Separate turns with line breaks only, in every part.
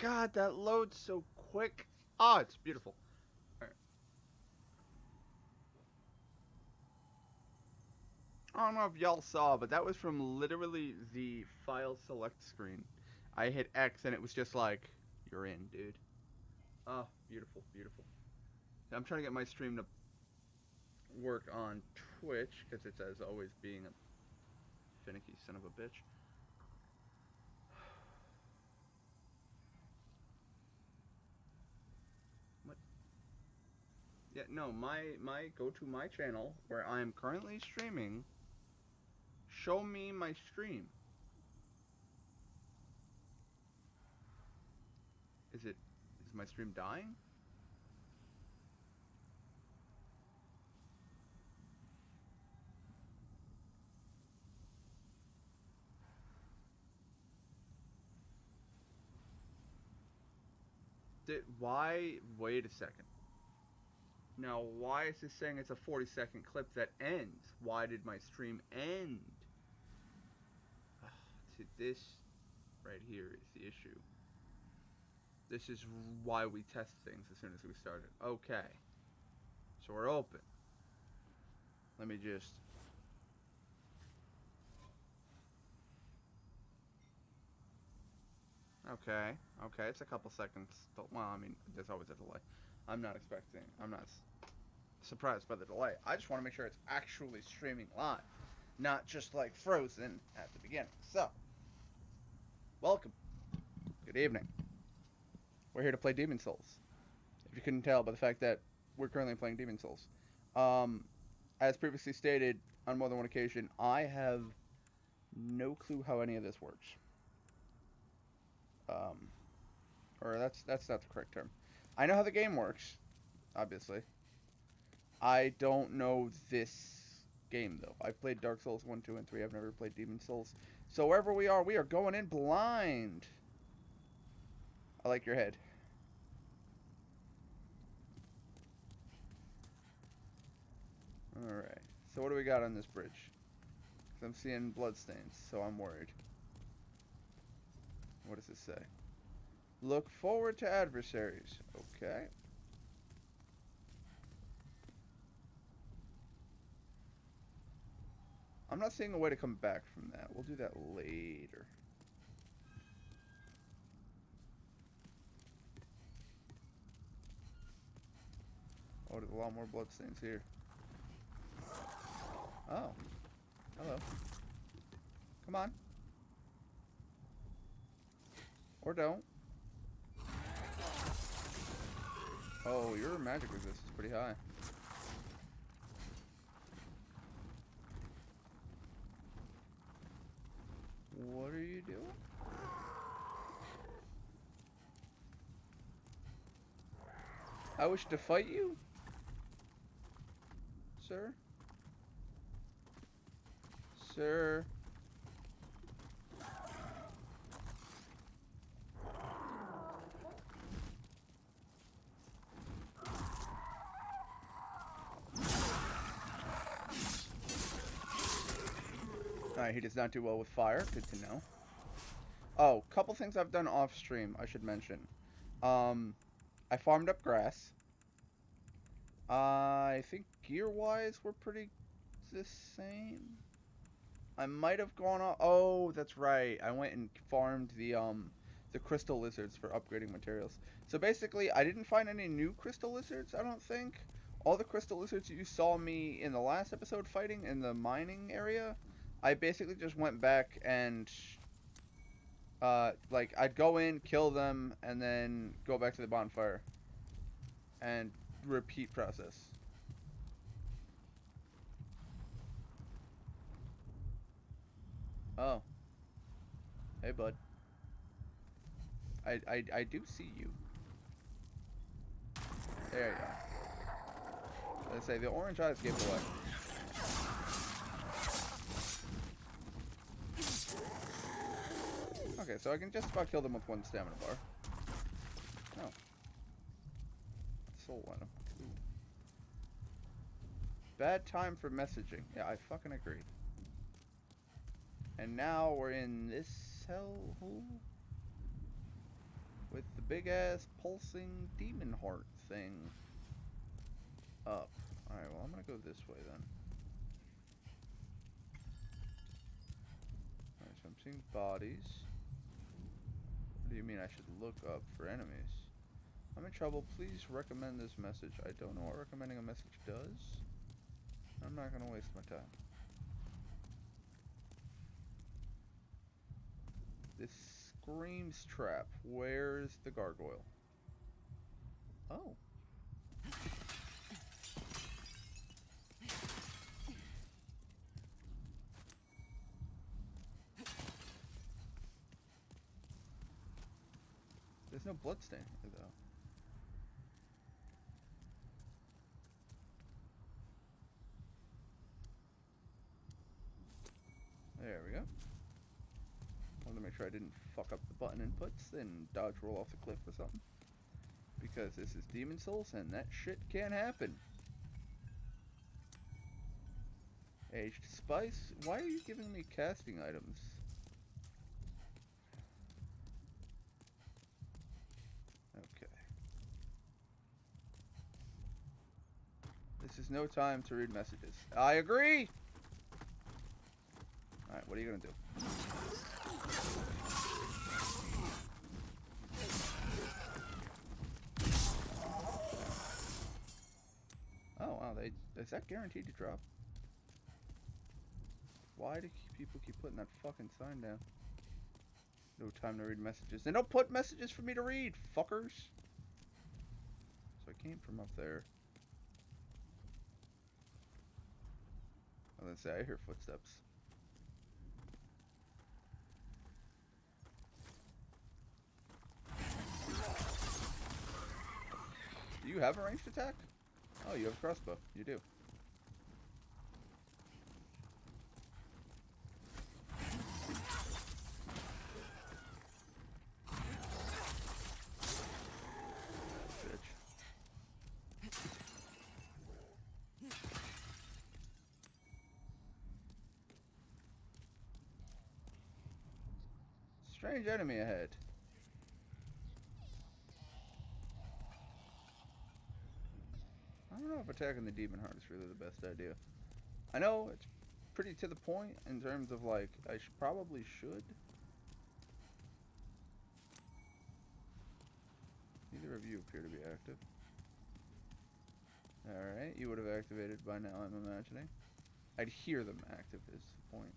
God, that loads so quick. Ah, it's beautiful. All right. I don't know if y'all saw, but that was from literally the file select screen. I hit X and it was just like, you're in, dude. Oh, beautiful, beautiful. I'm trying to get my stream to work on Twitch because it's as always being a finicky son of a bitch. What? Yeah, no, my go to my channel where I am currently streaming. Show me my stream. Is it? Is my stream dying? Why? Wait a second. Now, why is this saying it's a 40-second clip that ends? Why did my stream end? To this right here is the issue. This is why we test things as soon as we started. Okay. So we're open. Let me just... Okay. Okay, it's a couple seconds. Well, I mean, there's always a delay. I'm not surprised by the delay. I just want to make sure it's actually streaming live, not just like frozen at the beginning. So, welcome. Good evening. We're here to play Demon Souls. If you couldn't tell by the fact that we're currently playing Demon Souls. As previously stated on more than one occasion, I have no clue how any of this works. Or that's not the correct term. I know how the game works, obviously. I don't know this game though. I've played Dark Souls 1, 2, and 3. I've never played Demon Souls. So wherever we are going in blind. I like your head. Alright. So what do we got on this bridge? 'Cause I'm seeing bloodstains, so I'm worried. What does it say? Look forward to adversaries. Okay. I'm not seeing a way to come back from that. We'll do that later. Oh, there's a lot more bloodstains here. Oh. Hello. Come on. Or don't. Oh, your magic resist is pretty high. What are you doing? I wish to fight you? Sir? Sir? Alright, he does not do well with fire. Good to know. Oh, couple things I've done off stream, I should mention. I farmed up grass. I think gear-wise, we're pretty the same. I might have gone off. Oh, that's right. I went and farmed the crystal lizards for upgrading materials. So basically, I didn't find any new crystal lizards, I don't think. All the crystal lizards you saw me in the last episode fighting in the mining area, I basically just went back and like I'd go in, kill them, and then go back to the bonfire and repeat process. Oh. Hey, bud. I do see you. There you go. Let's say the orange eyes gave it away. Okay, so I can just about kill them with one stamina bar. Oh. Soul item. Ooh. Bad time for messaging. Yeah, I fucking agree. And now we're in this hellhole with the big ass pulsing demon heart thing up. Alright, well, I'm gonna go this way then. Alright, so I'm seeing bodies. What do you mean I should look up for enemies? I'm in trouble. Please recommend this message. I don't know what recommending a message does. I'm not gonna waste my time. This screams trap. Where's the gargoyle? Oh. There's no bloodstain here, though. There we go. Wanted to make sure I didn't fuck up the button inputs, then dodge roll off the cliff or something. Because this is Demon Souls, and that shit can happen. Aged Spice? Why are you giving me casting items? Okay. This is no time to read messages. I agree! Alright, what are you gonna do? Oh, wow, is that guaranteed to drop? Why do people keep putting that fucking sign down? No time to read messages. Then don't put messages for me to read, fuckers! So I came from up there. I was gonna say, I hear footsteps. Do you have a ranged attack? Oh, you have a crossbow. You do. Strange enemy ahead. I don't know if attacking the demon heart is really the best idea. I know it's pretty to the point in terms of like, I probably should. Neither of you appear to be active. Alright, you would have activated by now, I'm imagining. I'd hear them active is the point.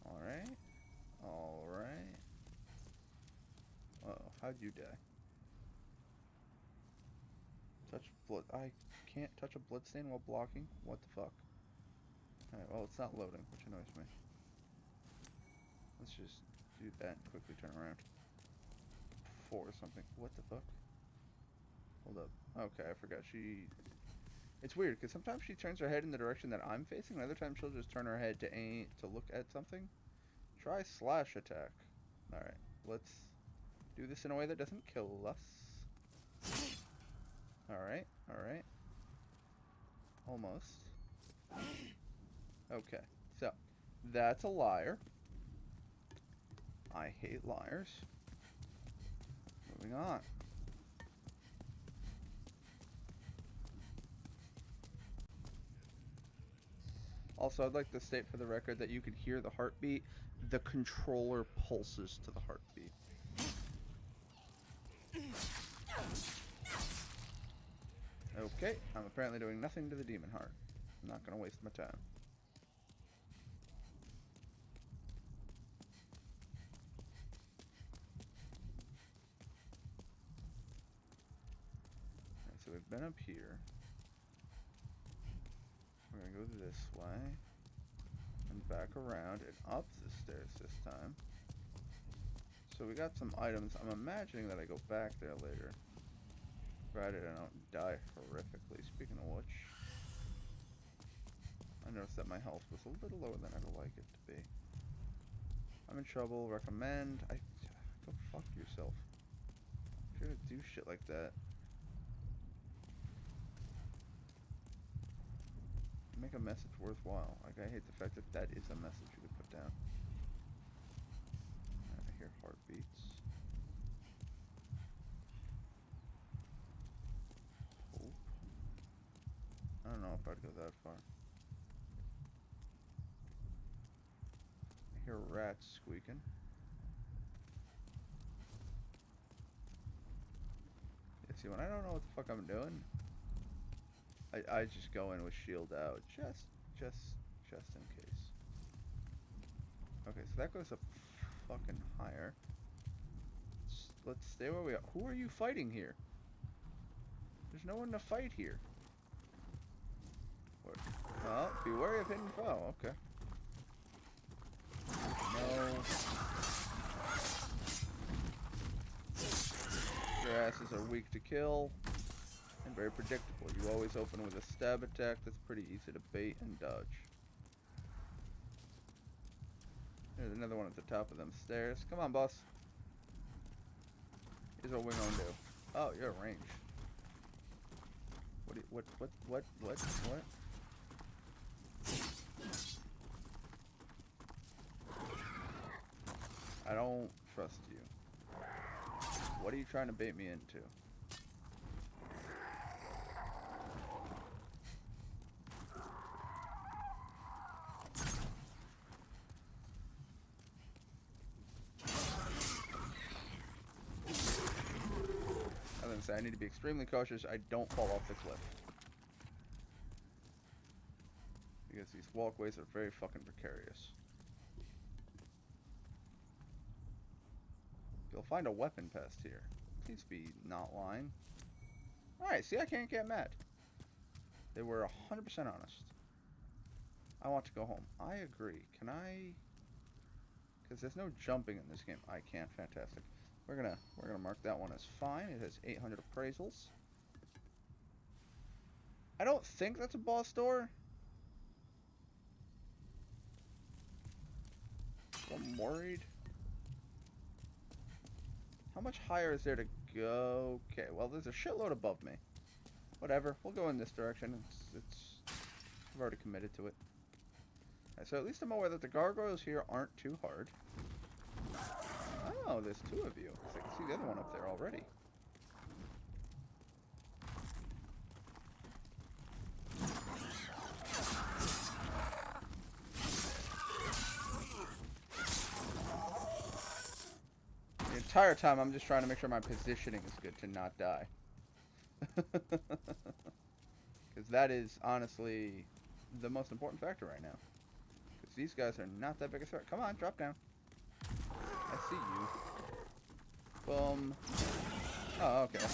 Alright. Alright. Uh-oh, how'd you die? Touch blood. I can't touch a bloodstain while blocking? What the fuck? Alright, well, it's not loading, which annoys me. Let's just do that and quickly turn around. Before something. What the fuck? Hold up. Okay, I forgot. It's weird, because sometimes she turns her head in the direction that I'm facing, and other times she'll just turn her head to aim, to look at something. Try slash attack. Alright, let's do this in a way that doesn't kill us. Alright, alright. Almost. Okay, so, that's a liar. I hate liars. Moving on. Also, I'd like to state for the record that you can hear the heartbeat. The controller pulses to the heartbeat. Okay, I'm apparently doing nothing to the demon heart. I'm not gonna waste my time. Alright, so we've been up here. We're gonna go this way. And back around and up the stairs this time. So we got some items. I'm imagining that I go back there later. Provided I don't die horrifically. Speaking of which, I noticed that my health was a little lower than I'd like it to be. I'm in trouble. Recommend. Go fuck yourself. If you're gonna do shit like that, make a message worthwhile. Like, I hate the fact that that is a message you could put down. beats. Hope. I don't know if I'd go that far. I hear rats squeaking. Yeah, see, when I don't know what the fuck I'm doing, I just go in with shield out, just in case. Okay, so that goes up fucking higher. Let's stay where we are. Who are you fighting here? There's no one to fight here. What? Oh, be wary of hidden foe. Okay. No. Your asses are weak to kill and very predictable. You always open with a stab attack that's pretty easy to bait and dodge. There's another one at the top of them stairs. Come on, boss. Here's what we're gonna do. Oh, you're at range. What? I don't trust you. What are you trying to bait me into? I need to be extremely cautious I don't fall off the cliff. Because these walkways are very fucking precarious. You'll find a weapon past here. Please be not lying. Alright, see, I can't get mad. They were 100% honest. I want to go home. I agree. Can I... Because there's no jumping in this game. I can't. Fantastic. We're gonna mark that one as fine. It has 800 appraisals. I don't think that's a boss door. I'm worried. How much higher is there to go? Okay, well, there's a shitload above me. Whatever, we'll go in this direction. I've already committed to it. Right, so at least I'm aware that the gargoyles here aren't too hard. Oh, there's two of you. I can see the other one up there already. The entire time I'm just trying to make sure my positioning is good to not die. Because that is honestly the most important factor right now. Because these guys are not that big a threat. Come on, drop down. I see you. Boom. Oh, okay.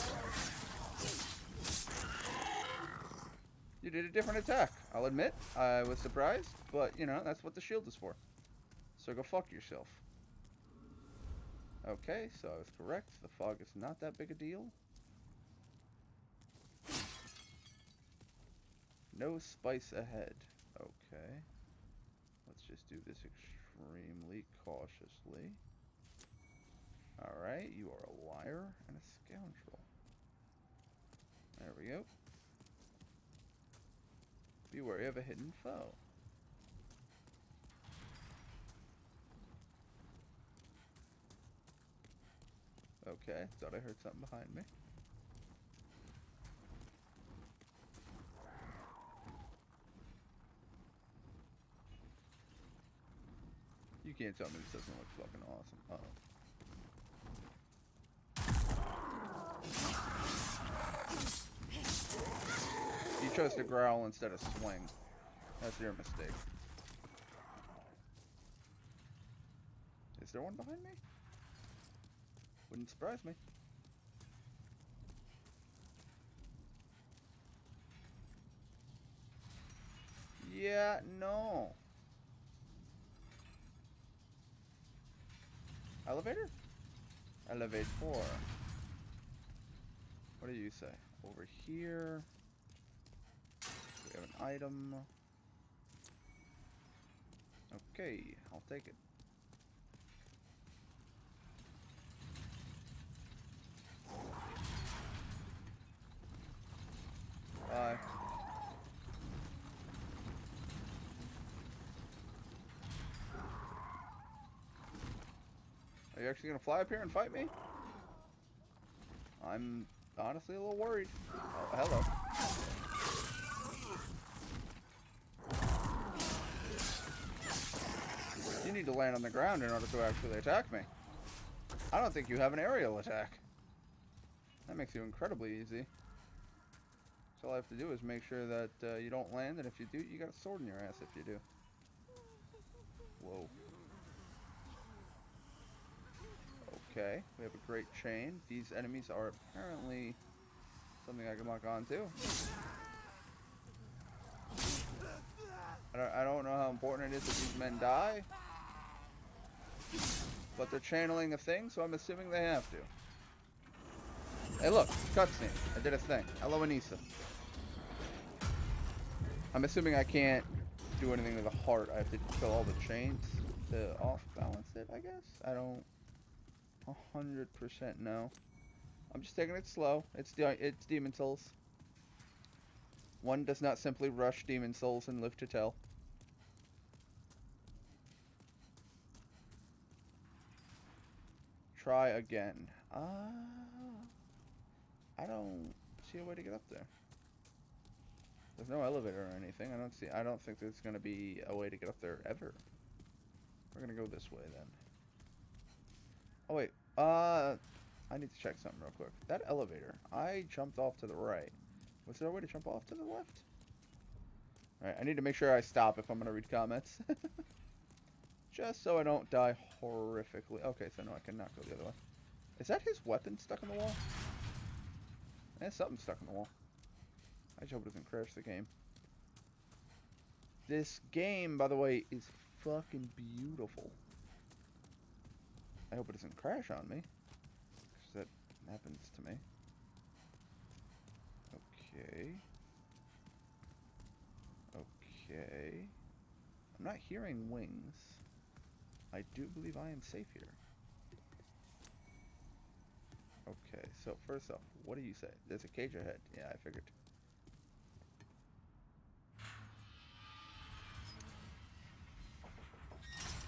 You did a different attack. I'll admit, I was surprised, but, you know, that's what the shield is for. So go fuck yourself. Okay, so I was correct. The fog is not that big a deal. No spice ahead. Okay. Let's just do this extremely cautiously. Alright, you are a liar and a scoundrel. There we go. Be wary of a hidden foe. Okay, thought I heard something behind me. You can't tell me this doesn't look fucking awesome. Uh-oh. You chose to growl instead of swing. That's your mistake. Is there one behind me? Wouldn't surprise me. Yeah, no. Elevator? Elevator. What do you say? Over here. We have an item. Okay, I'll take it. Bye. you actually gonna fly up here and fight me? I'm honestly a little worried. Oh, hello. You need to land on the ground in order to actually attack me. I don't think you have an aerial attack. That makes you incredibly easy. So all I have to do is make sure that you don't land, and if you do, you got a sword in your ass if you do. Whoa. Okay, we have a great chain. These enemies are apparently something I can lock on to. I don't know how important it is that these men die, but they're channeling a thing, so I'm assuming they have to. Hey look, cutscene. I did a thing. Hello, Anissa. I'm assuming I can't do anything to the heart. I have to kill all the chains to off-balance it, I guess? I don't 100% know. I'm just taking it slow. It's Demon Souls. One does not simply rush Demon Souls and live to tell. Try again. I don't see a way to get up there. There's no elevator or anything. I don't think there's gonna be a way to get up there ever. We're gonna go this way then. Oh wait, I need to check something real quick. That elevator, I jumped off to the right. Was there a way to jump off to the left? Alright, I need to make sure I stop if I'm gonna read comments. Just so I don't die horrifically. Okay, so no, I cannot go the other way. Is that his weapon stuck in the wall? There's something stuck in the wall. I just hope it doesn't crash the game. This game, by the way, is fucking beautiful. I hope it doesn't crash on me, because that happens to me. Okay. Okay. I'm not hearing wings. I do believe I am safe here. Okay, so first off, what do you say? There's a cage ahead. Yeah, I figured.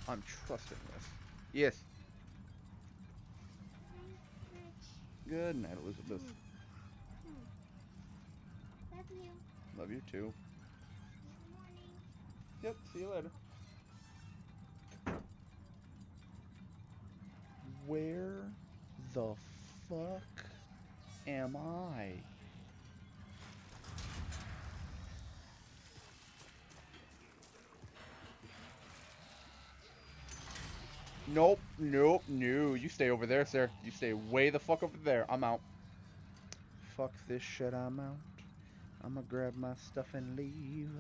I'm trusting this. Yes. Good night, Elizabeth.
Love you.
Love you too.
Good morning.
Yep, see you later. Where the fuck am I? Nope, nope, no. You stay over there, sir. You stay way the fuck over there. I'm out. Fuck this shit, I'm out. I'ma grab my stuff and leave.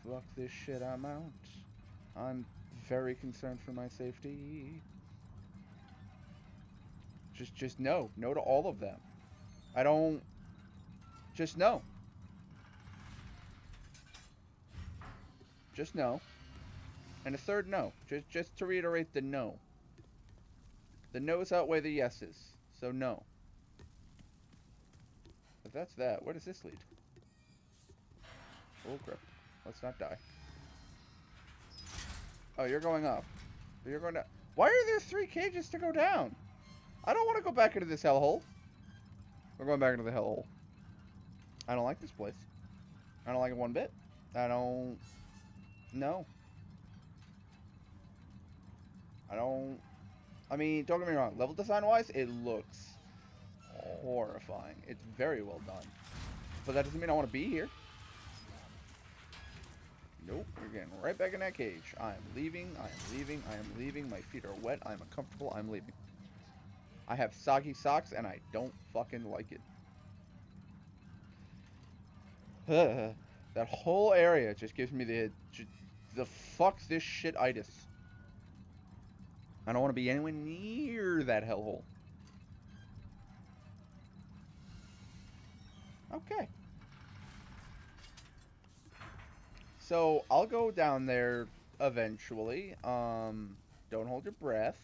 Fuck this shit, I'm out. I'm very concerned for my safety. Just no. No to all of them. I don't... Just no. Just no. And a third no. Just to reiterate the no. The no's outweigh the yeses. So no. If that's that, where does this lead? Oh crap. Let's not die. Oh, you're going up. You're going down. Why are there 3 cages to go down? I don't want to go back into this hellhole. We're going back into the hellhole. I don't like this place. I don't like it one bit. I don't... No. I don't... I mean, don't get me wrong. Level design-wise, it looks horrifying. It's very well done. But that doesn't mean I want to be here. Nope, you're getting right back in that cage. I am leaving, I am leaving, I am leaving. My feet are wet, I'm uncomfortable, I'm leaving. I have soggy socks, and I don't fucking like it. That whole area just gives me the fuck this shit-itis. I don't want to be anywhere near that hellhole. Okay. So, I'll go down there eventually. Don't hold your breath.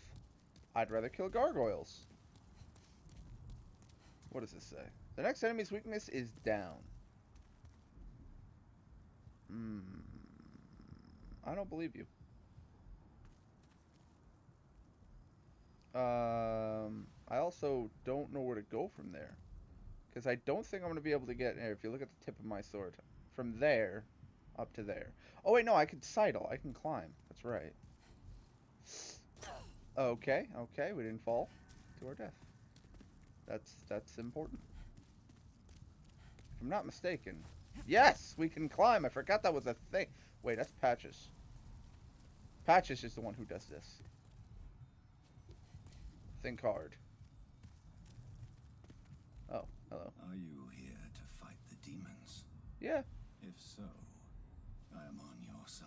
I'd rather kill gargoyles. What does this say? The next enemy's weakness is down. I don't believe you. I also don't know where to go from there. Because I don't think I'm going to be able to get here. If you look at the tip of my sword. From there up to there. Oh, wait, no. I can sidle. I can climb. That's right. Okay. Okay. We didn't fall to our death. That's important. If I'm not mistaken. Yes! We can climb. I forgot that was a thing. Wait, that's Patches. Patches is the one who does this. Think hard. Oh, hello.
Are you here to fight the demons?
Yeah.
If so, I am on your side.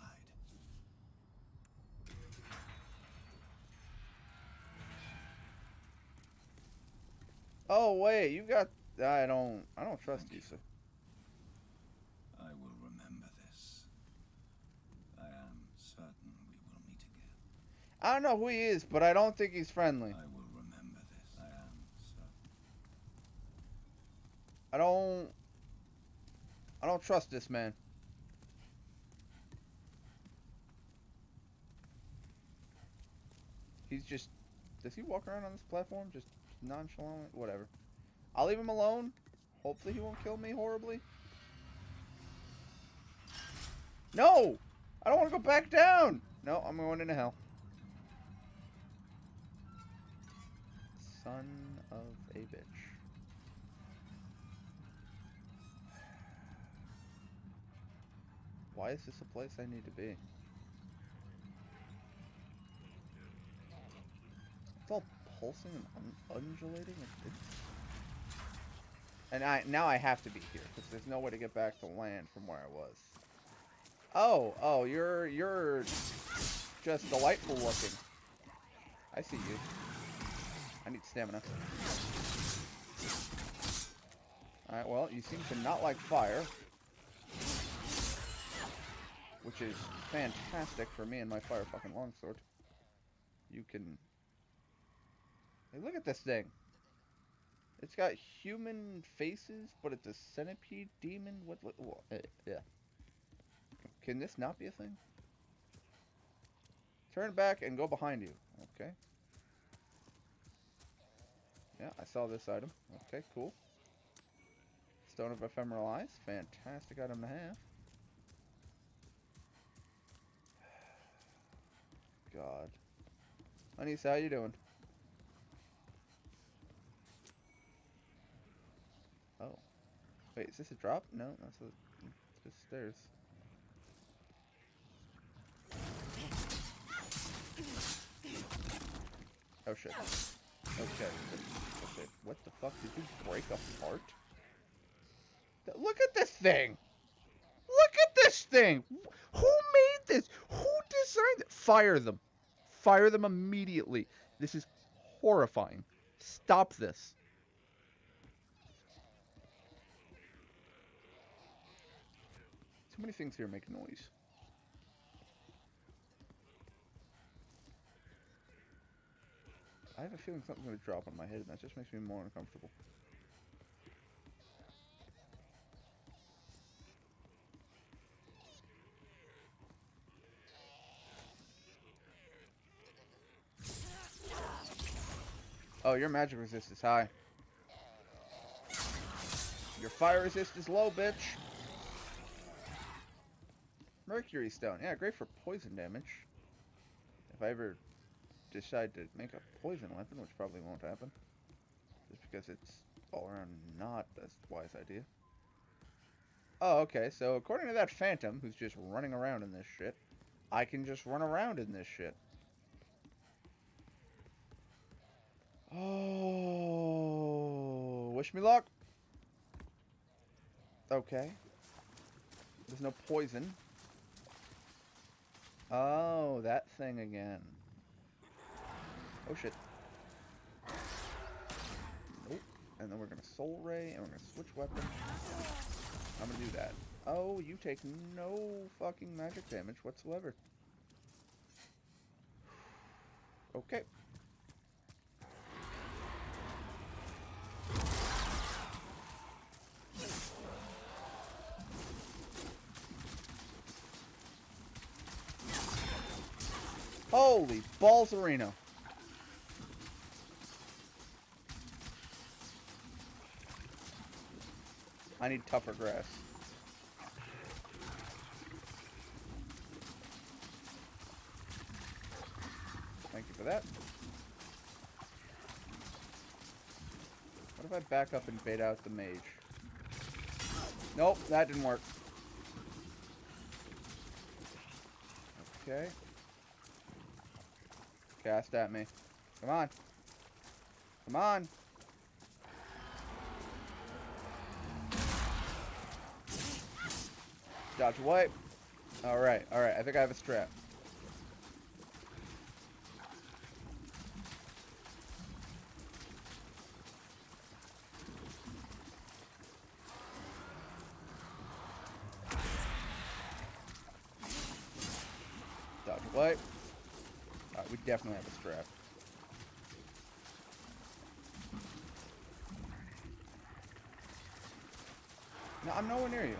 Oh wait, you got. I don't trust you, sir.
I will remember this. I am certain we will meet again.
I don't know who he is, but I don't think he's friendly.
I will remember this. I am certain.
I don't trust this man. He's just. Does he walk around on this platform just nonchalant? Whatever. I'll leave him alone. Hopefully he won't kill me horribly. No! I don't want to go back down! No, I'm going into hell. Son of a bitch. Why is this a place I need to be? It's all pulsing and undulating. And now I have to be here because there's no way to get back to land from where I was. Oh, you're just delightful looking. I see you. I need stamina. Alright, well, you seem to not like fire. Which is fantastic for me and my fire fucking longsword. You can... Hey, look at this thing. It's got human faces, but it's a centipede demon. What yeah. Can this not be a thing? Turn back and go behind you. Okay. Yeah, I saw this item. Okay, cool. Stone of Ephemeral Eyes. Fantastic item to have. God. Anissa, how you doing? Oh. Wait, is this a drop? No, it's just stairs. Oh shit. Okay. Okay. What the fuck? Did you break apart? Look at this thing! Look at this thing! Who made this? Who designed it? Fire them. Fire them immediately. This is horrifying. Stop this. Too many things here make noise. I have a feeling something's going to drop on my head, and that just makes me more uncomfortable. Oh, your magic resist is high. Your fire resist is low, bitch. Mercury stone. Yeah, great for poison damage. If I ever decide to make a poison weapon, which probably won't happen. Just because it's all around not a wise idea. Oh, okay, so according to that phantom, who's just running around in this shit, I can just run around in this shit. Oh, wish me luck. Okay. There's no poison. Oh, that thing again. Oh shit. Nope. And then we're gonna soul ray, and we're gonna switch weapons. I'm gonna do that. Oh, you take no fucking magic damage whatsoever. Okay. Holy balls arena. I need tougher grass. Thank you for that. What if I back up and bait out the mage? Nope, that didn't work. Okay. Cast at me. Come on. Come on. Dodge wipe. Alright, alright. I think I have a strap. Dodge wipe. Alright, we definitely have a strap. No, I'm nowhere near you.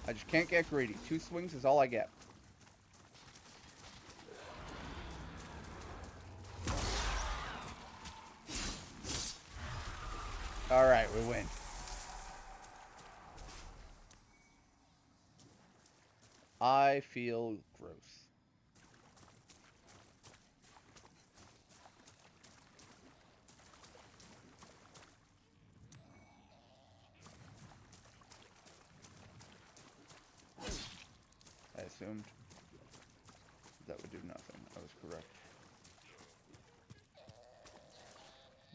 I just can't get greedy. 2 swings is all I get. Alright, we win. I feel gross. I assumed that would do nothing. I was correct.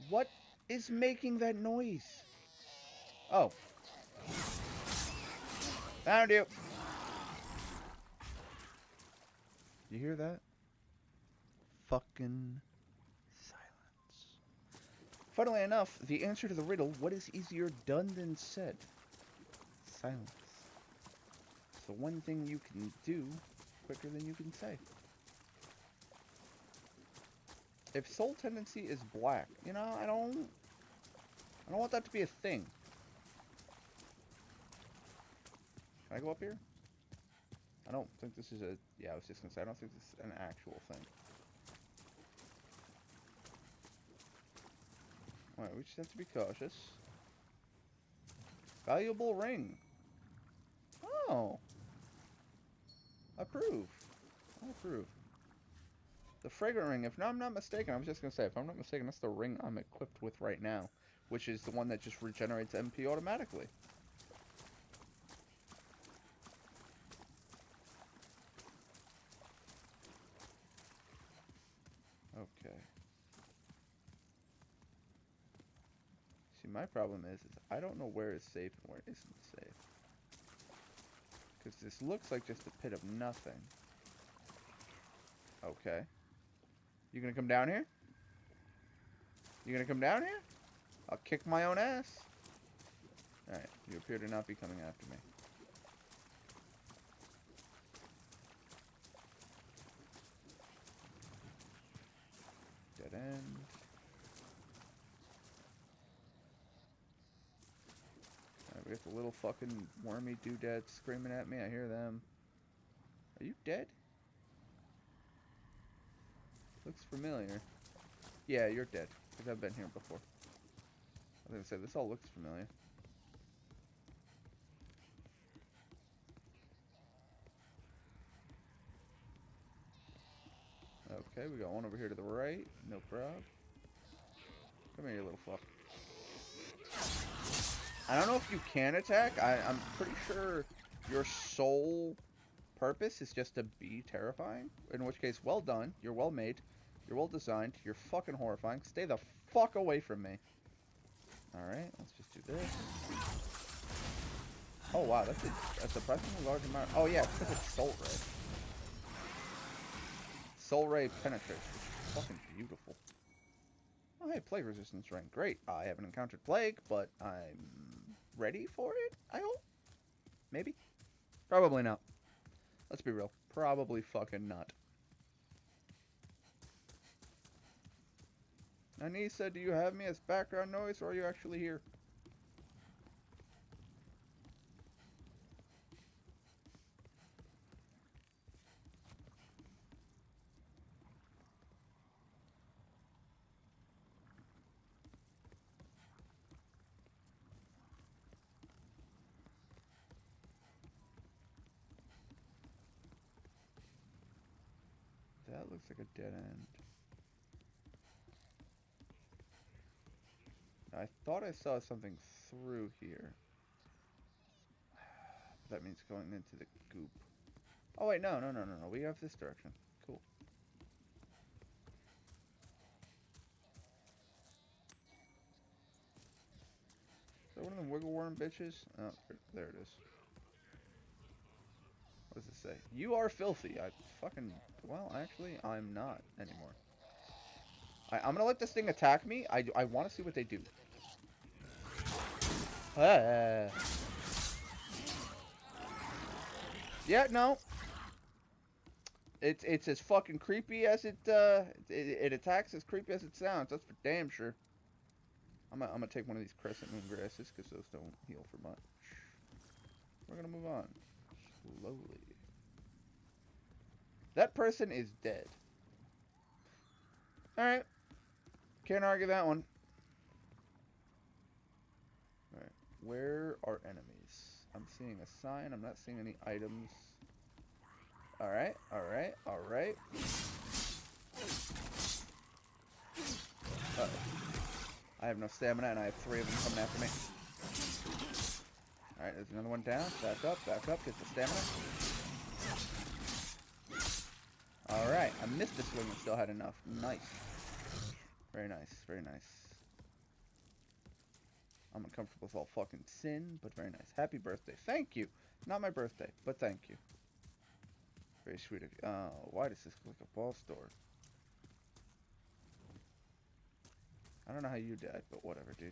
What is making that noise? Oh. Found you. You hear that? Fucking silence. Funnily enough, the answer to the riddle, what is easier done than said? Silence. It's the one thing you can do quicker than you can say. If soul tendency is black, you know, I don't want that to be a thing. Can I go up here? I don't think this is a... Yeah, I was just gonna say, I don't think this is an actual thing. Alright, we just have to be cautious. Valuable ring. Oh. Approve. I approve. The fragrant ring, if I'm not mistaken, I was just gonna say, if I'm not mistaken, that's the ring I'm equipped with right now. Which is the one that just regenerates MP automatically. Okay. See, my problem is I don't know where is safe and where isn't safe. Because this looks like just a pit of nothing. Okay. You gonna come down here? You gonna come down here? I'll kick my own ass. Alright, you appear to not be coming after me. Dead end. Alright, we got the little fucking wormy doodads screaming at me. I hear them. Are you dead? Looks familiar. Yeah, you're dead. Because I've been here before. I was gonna say, this all looks familiar. Okay, we got one over here to the right. No prob. Come here, you little fuck. I don't know if you can attack. I'm pretty sure your sole purpose is just to be terrifying. In which case, well done. You're well made. You're well designed. You're fucking horrifying. Stay the fuck away from me. Alright, let's just do this. Oh wow, that's a surprisingly large amount. Oh yeah, it's because it's Soul Ray. Soul Ray penetrates, which is fucking beautiful. Oh hey, Plague Resistance ring. Great. I haven't encountered Plague, but I'm ready for it, I hope? Maybe? Probably not. Let's be real. Probably fucking not. Anissa, do you have me as background noise, or are you actually here? That looks like a dead end. I thought I saw something through here. That means going into the goop. Oh wait, no. We have this direction. Cool. Is that one of them wiggle worm bitches? Oh, there it is. What does it say? You are filthy. I fucking... Well, actually, I'm not anymore. I'm gonna let this thing attack me. I want to see what they do. Yeah, no. It's as fucking creepy as it attacks as creepy as it sounds. That's for damn sure. I'm gonna take one of these crescent moon grasses because those don't heal for much. We're gonna move on slowly. That person is dead. All right, can't argue that one. All right, where are enemies? I'm seeing a sign. I'm not seeing any items. All right. Uh-oh. I have no stamina, and I have 3 of them coming after me. Alright, there's another one down. Back up, get the stamina. Alright, I missed the swing and still had enough. Nice. Very nice, very nice. I'm uncomfortable with all fucking sin, but very nice. Happy birthday. Thank you. Not my birthday, but thank you. Very sweet of you. Why does this look like a boss door? I don't know how you died, but whatever, dude.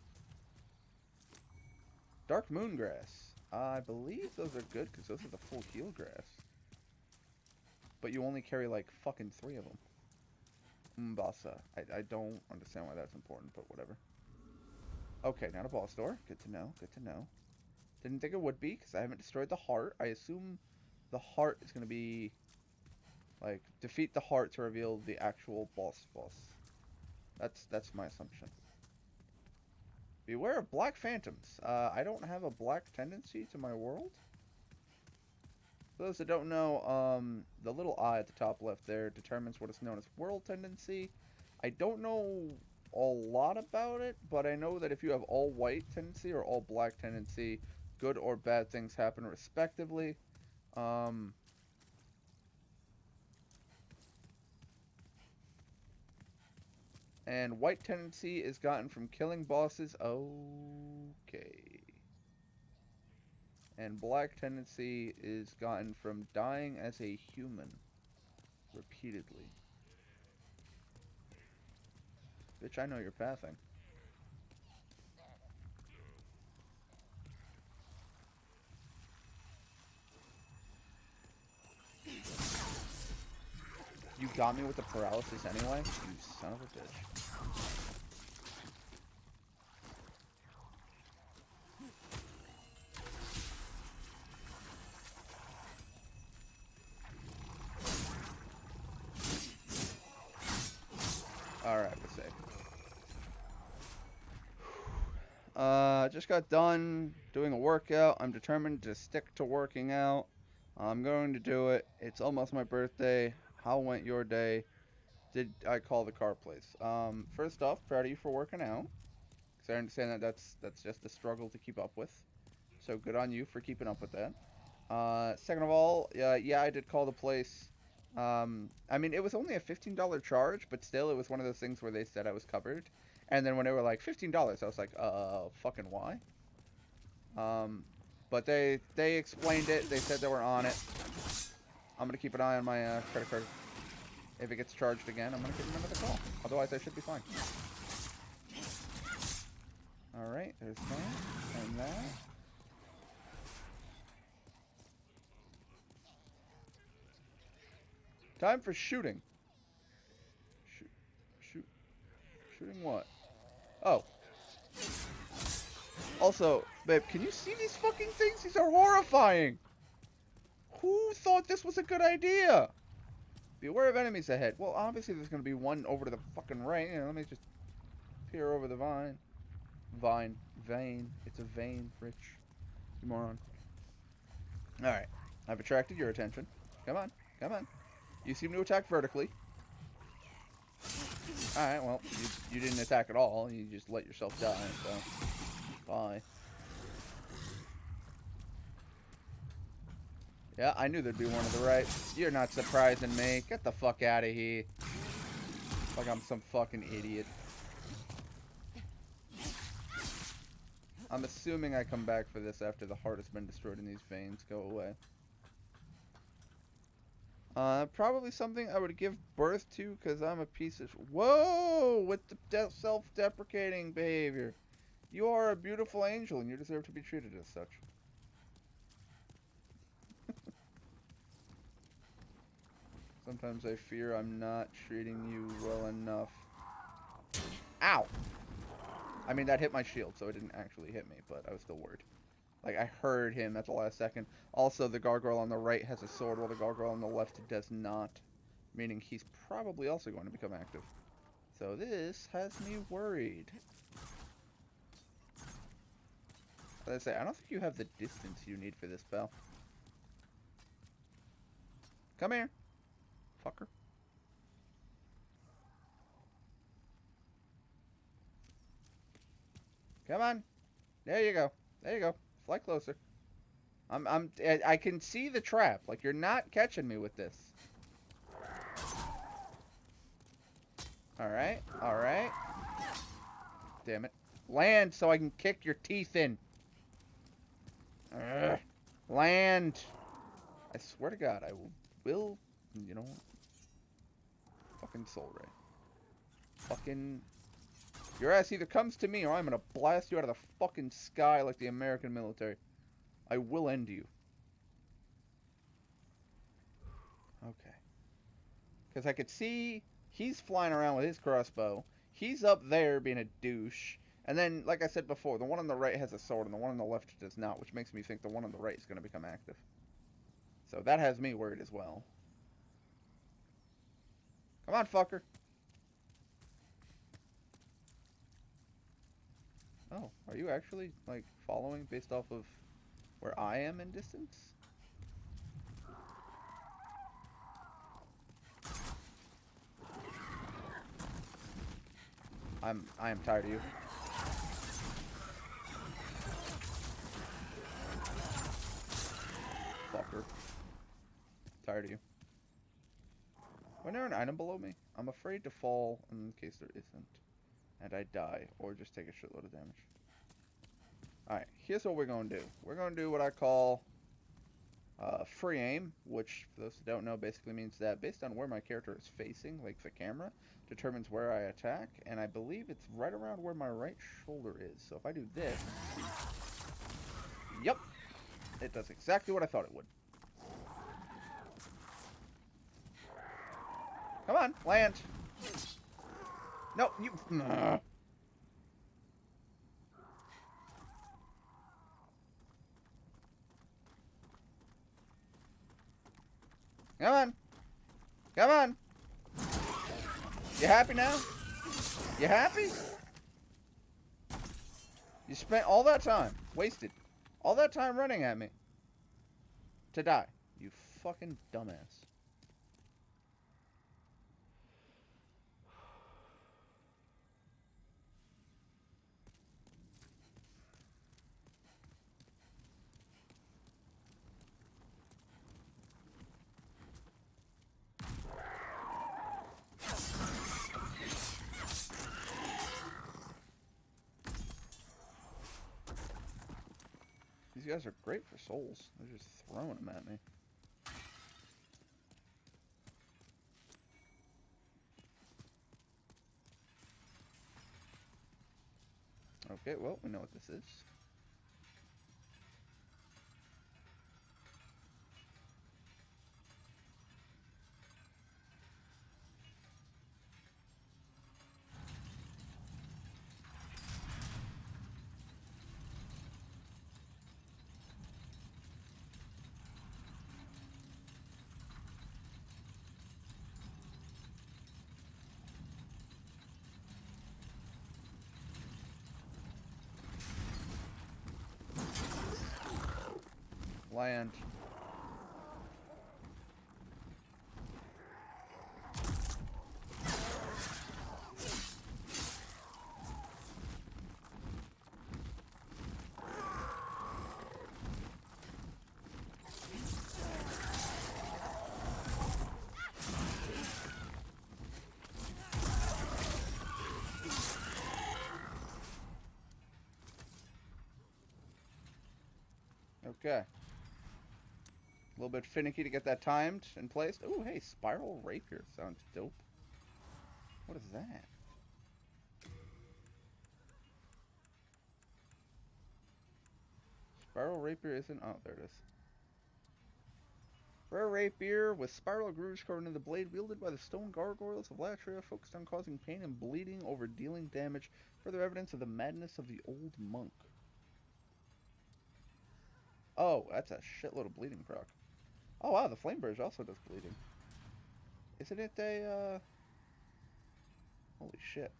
Dark moon grass. I believe those are good because those are the full heal grass. But you only carry like fucking 3 of them. Mbasa. I don't understand why that's important, but whatever. Okay, not a boss door. Good to know. Good to know. Didn't think it would be because I haven't destroyed the heart. I assume the heart is going to be like defeat the heart to reveal the actual boss. That's my assumption. Beware of black phantoms. I don't have a black tendency to my world. For those that don't know, the little eye at the top left there determines what is known as world tendency. I don't know a lot about it, but I know that if you have all white tendency or all black tendency, good or bad things happen respectively. And white tendency is gotten from killing bosses. Okay. And black tendency is gotten from dying as a human repeatedly. Bitch, I know your pathing. You got me with the paralysis anyway? You son of a bitch. Alright, we're safe. Just got done doing a workout. I'm determined to stick to working out. I'm going to do it. It's almost my birthday. How went your day? Did I call the car place? First off, proud of you for working out. Because I understand that that's just a struggle to keep up with. So good on you for keeping up with that. Second of all, yeah, I did call the place. I mean, it was only a $15 charge, but still, it was one of those things where they said I was covered. And then when they were like, $15, I was like, fucking why? But they explained it. They said they were on it. I'm gonna keep an eye on my credit card. If it gets charged again, I'm gonna give them another call. Otherwise, I should be fine. Alright, there's that and that. Time for shooting. Shooting what? Oh. Also, babe, can you see these fucking things? These are horrifying. Who thought this was a good idea? Beware of enemies ahead. Well, obviously there's going to be one over to the fucking right. You know, let me just peer over the vine. Vein. It's a vein, Rich. You moron. Alright. I've attracted your attention. Come on. You seem to attack vertically. Alright, well, you didn't attack at all. You just let yourself die, so... Bye. Yeah, I knew there'd be one to the right. You're not surprising me. Get the fuck out of here. Like I'm some fucking idiot. I'm assuming I come back for this after the heart has been destroyed and these veins go away. Probably something I would give birth to because I'm a piece of... Whoa! With the self-deprecating behavior. You are a beautiful angel and you deserve to be treated as such. Sometimes I fear I'm not treating you well enough. Ow! I mean, that hit my shield, so it didn't actually hit me, but I was still worried. Like, I heard him at the last second. Also, the gargoyle on the right has a sword, while the gargoyle on the left does not. Meaning he's probably also going to become active. So this has me worried. As I say, I don't think you have the distance you need for this, pal. Come here. Fucker. Come on. There you go. There you go. Fly closer. I can see the trap. Like, you're not catching me with this. Alright. Alright. Damn it. Land so I can kick your teeth in. Ugh. Land. I swear to God, I will, you know, fucking soul ray. Fucking, your ass either comes to me or I'm gonna blast you out of the fucking sky like the American military. I will end you. Okay. Because I could see he's flying around with his crossbow. He's up there being a douche. And then, like I said before, the one on the right has a sword and the one on the left does not, which makes me think the one on the right is going to become active. So that has me worried as well. Come on, fucker. Oh, are you actually, like, following based off of where I am in distance? I am tired of you. Fucker. Tired of you. Wasn't there an item below me? I'm afraid to fall in case there isn't. And I die, or just take a shitload of damage. Alright, here's what we're going to do. We're going to do what I call free aim, which, for those who don't know, basically means that based on where my character is facing, like the camera, determines where I attack, and I believe it's right around where my right shoulder is. So if I do this... Yep! It does exactly what I thought it would. Come on, land! No, you... Come on! Come on! You happy now? You happy? You spent all that time, wasted, all that time running at me to die. You fucking dumbass. These guys are great for souls. They're just throwing them at me. Okay, well, we know what this is. Land. Okay. A little bit finicky to get that timed and placed. Oh, hey, spiral rapier sounds dope. What is that? Spiral rapier isn't. Oh, there it is. Rare rapier with spiral grooves carved into the blade, wielded by the stone gargoyles of Latria, focused on causing pain and bleeding over dealing damage. Further evidence of the madness of the old monk. Oh, that's a shitload of bleeding proc. Oh wow, the flame bridge also does bleeding. Isn't it a holy shit.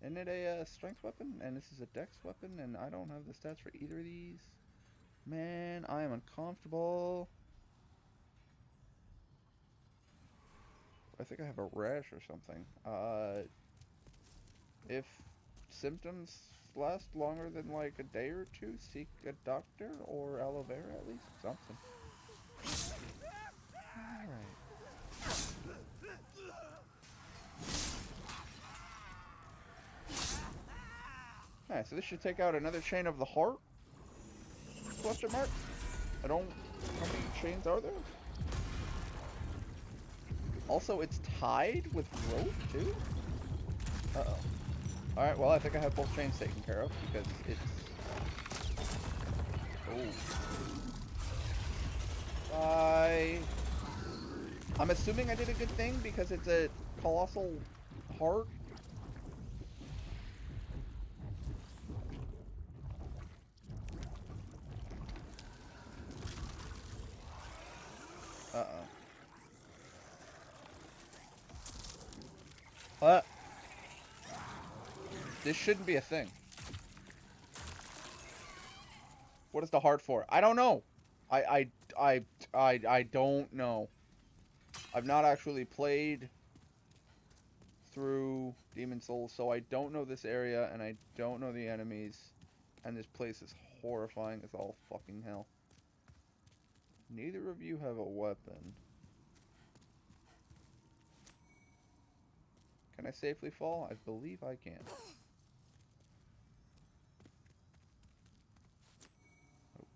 Isn't it a strength weapon? And this is a dex weapon, and I don't have the stats for either of these. Man, I am uncomfortable. I think I have a rash or something. If symptoms last longer than like a day or two, seek a doctor or aloe vera at least. Something. Alright. Alright, so this should take out another chain of the heart? Question mark? I don't... How many chains are there? Also, it's tied with rope, too? Uh-oh. Alright, well, I think I have both chains taken care of, because it's... Oh. I'm assuming I did a good thing, because it's a colossal heart. Uh-oh. This shouldn't be a thing. What is the heart for? I don't know. I don't know. I've not actually played through Demon Souls, so I don't know this area, and I don't know the enemies, and this place is horrifying as all fucking hell. Neither of you have a weapon. Can I safely fall? I believe I can.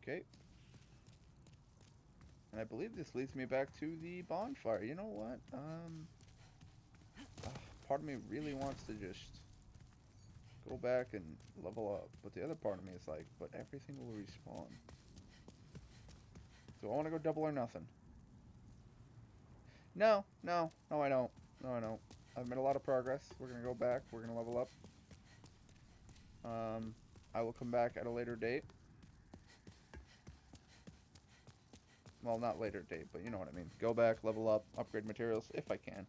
Okay. And I believe this leads me back to the bonfire. You know what? Part of me really wants to just go back and level up, but the other part of me is like, but everything will respawn. Do I want to go double or nothing? No, no, no I don't. No I don't. I've made a lot of progress. We're going to go back. We're going to level up. I will come back at a later date. Well, not later date, but you know what I mean. Go back, level up, upgrade materials, if I can.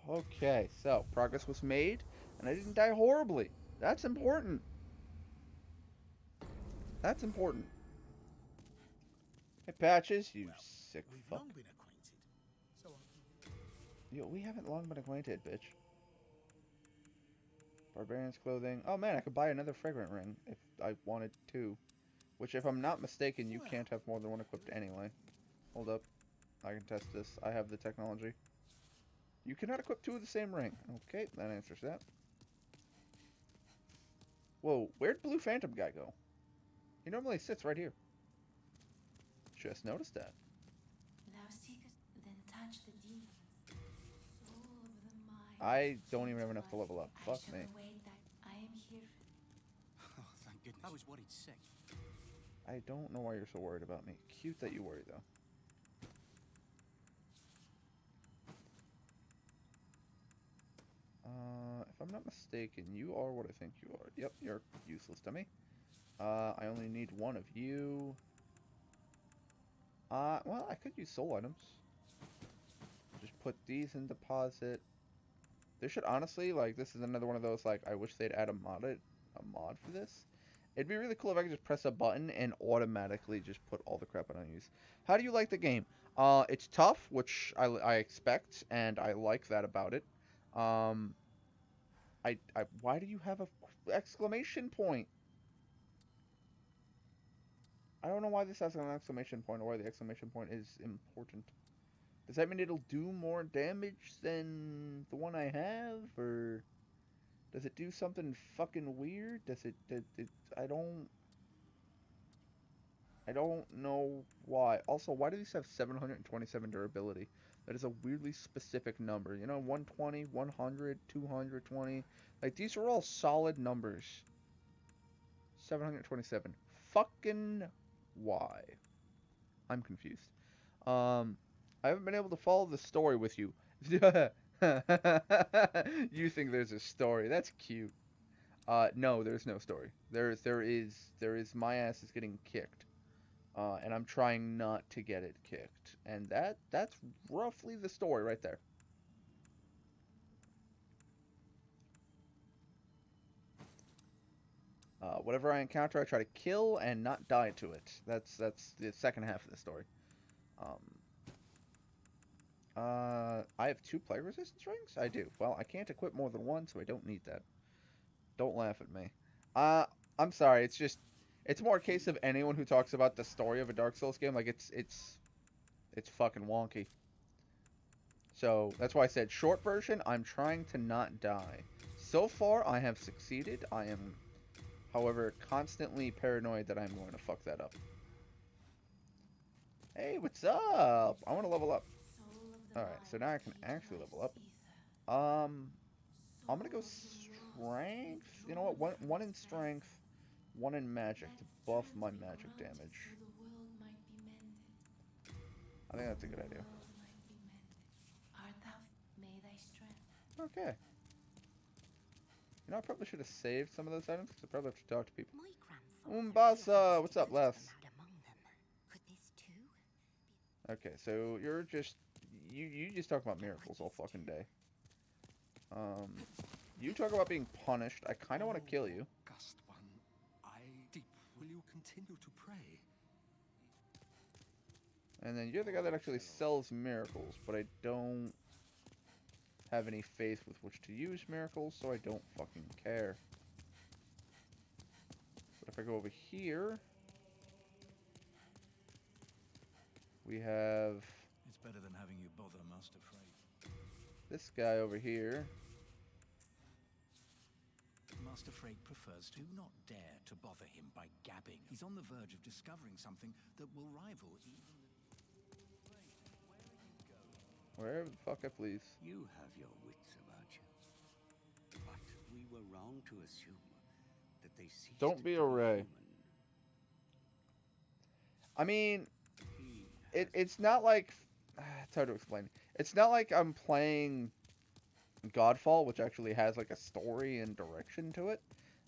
Okay, so, progress was made, and I didn't die horribly. That's important. That's important. Hey, Patches, you sick fuck.
Long been acquainted. So
Yo, we haven't long been acquainted, bitch. Barbarian's clothing. Oh man, I could buy another fragrant ring if I wanted to. Which, if I'm not mistaken, you can't have more than one equipped anyway. Hold up. I can test this. I have the technology. You cannot equip two of the same ring. Okay, that answers that. Whoa, where'd Blue Phantom guy go? He normally sits right here. Just noticed that.
Thou seekest, then touch the demons. Soul of the mind.
I don't even have enough to level up. Fuck me.
Await that I am here.
Oh, thank goodness. I was worried sick.
I don't know why you're so worried about me. Cute that you worry, though. If I'm not mistaken, you are what I think you are. Yep, you're useless to me. I only need one of you. Well, I could use soul items. Just put these in deposit. They should honestly, like, this is another one of those, like, I wish they'd add a mod for this. It'd be really cool if I could just press a button and automatically just put all the crap I don't use. How do you like the game? It's tough, which I expect, and I like that about it. Why do you have a exclamation point? I don't know why this has an exclamation point or why the exclamation point is important. Does that mean it'll do more damage than the one I have, or does it do something fucking weird? I don't... I don't know why. Also, why do these have 727 durability? That is a weirdly specific number. You know, 120, 100, 220. Like, these are all solid numbers. 727. Fucking why? I'm confused. I haven't been able to follow the story with you. You think there's a story. That's cute. No, there's no story. There is my ass is getting kicked. And I'm trying not to get it kicked. And that's roughly the story right there. Whatever I encounter, I try to kill and not die to it. That's the second half of the story. Um, I have 2 plague resistance rings? I do. Well, I can't equip more than one, so I don't need that. Don't laugh at me. Uh, I'm sorry. It's more a case of anyone who talks about the story of a Dark Souls game, like it's fucking wonky. So that's why I said short version. I'm trying to not die. So far, I have succeeded. I am, however, constantly paranoid that I'm going to fuck that up. Hey, what's up? I want to level up. Alright, so now I can actually level up. I'm gonna go strength. You know what? One in strength, one in magic to buff my magic damage. I think that's a good idea. Okay. You know, I probably should have saved some of those items because I probably have to talk to people.
My grandfather
Umbasa, what's up, Les?
allowed among them. Could this too?
Okay, so you're just you just talk about miracles all fucking day. You talk about being punished. I kind of want to kill you.
August one, deep. Will you continue to pray?
And then you're the guy that actually sells miracles, but I don't have any faith with which to use miracles, so I don't fucking care. But if I go over here, we have
It's better than having you bother Master Frey.
this guy over here.
Master Frey prefers to. Do not dare to bother him by gabbing. He's on the verge of discovering something that will rival even the...
Wherever the fuck I please.
You have your wits about you. But we were wrong to assume that they ceased
Don't be
to
a Ray.
human.
I mean,
He
it's not like it's hard to explain. It's not like I'm playing Godfall, which actually has like a story and direction to it.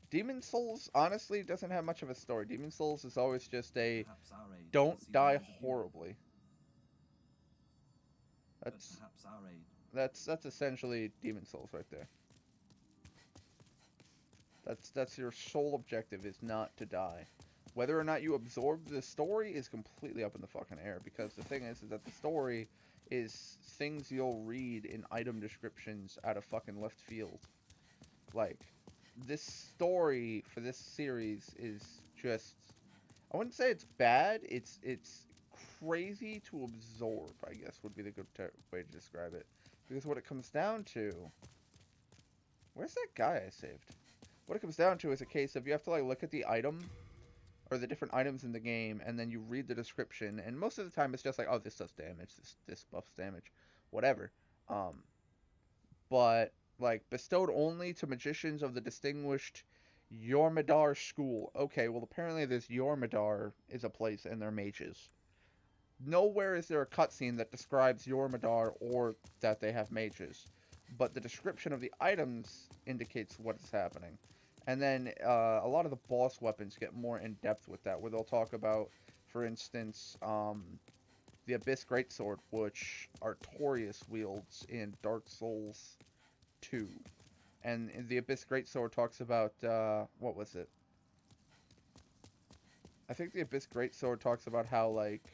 Demon Souls honestly doesn't have much of a story. Demon Souls is always just a don't die horribly. That's essentially Demon Souls right there. That's your sole objective, is not to die. Whether or not you absorb the story is completely up in the fucking air, because the thing is that the story is things you'll read in item descriptions out of fucking left field. Like, this story for this series is just, I wouldn't say it's bad, it's crazy to absorb, I guess would be the good way to describe it. Because what it comes down to, where's that guy I saved? What it comes down to is a case of you have to like look at the item or the different items in the game, and then you read the description, and most of the time it's just like, oh, this does damage, this buffs damage, whatever. But like, bestowed only to magicians of the distinguished Yormidar school. Okay, well apparently this Yormidar is a place and they're mages. Nowhere is there a cutscene that describes Yormidar or that they have mages, but the description of the items indicates what is happening. And then a lot of the boss weapons get more in depth with that, where they'll talk about, for instance, the Abyss Greatsword, which Artorias wields in Dark Souls 2. And the Abyss Greatsword talks about, what was it? I think the Abyss Greatsword talks about how, like,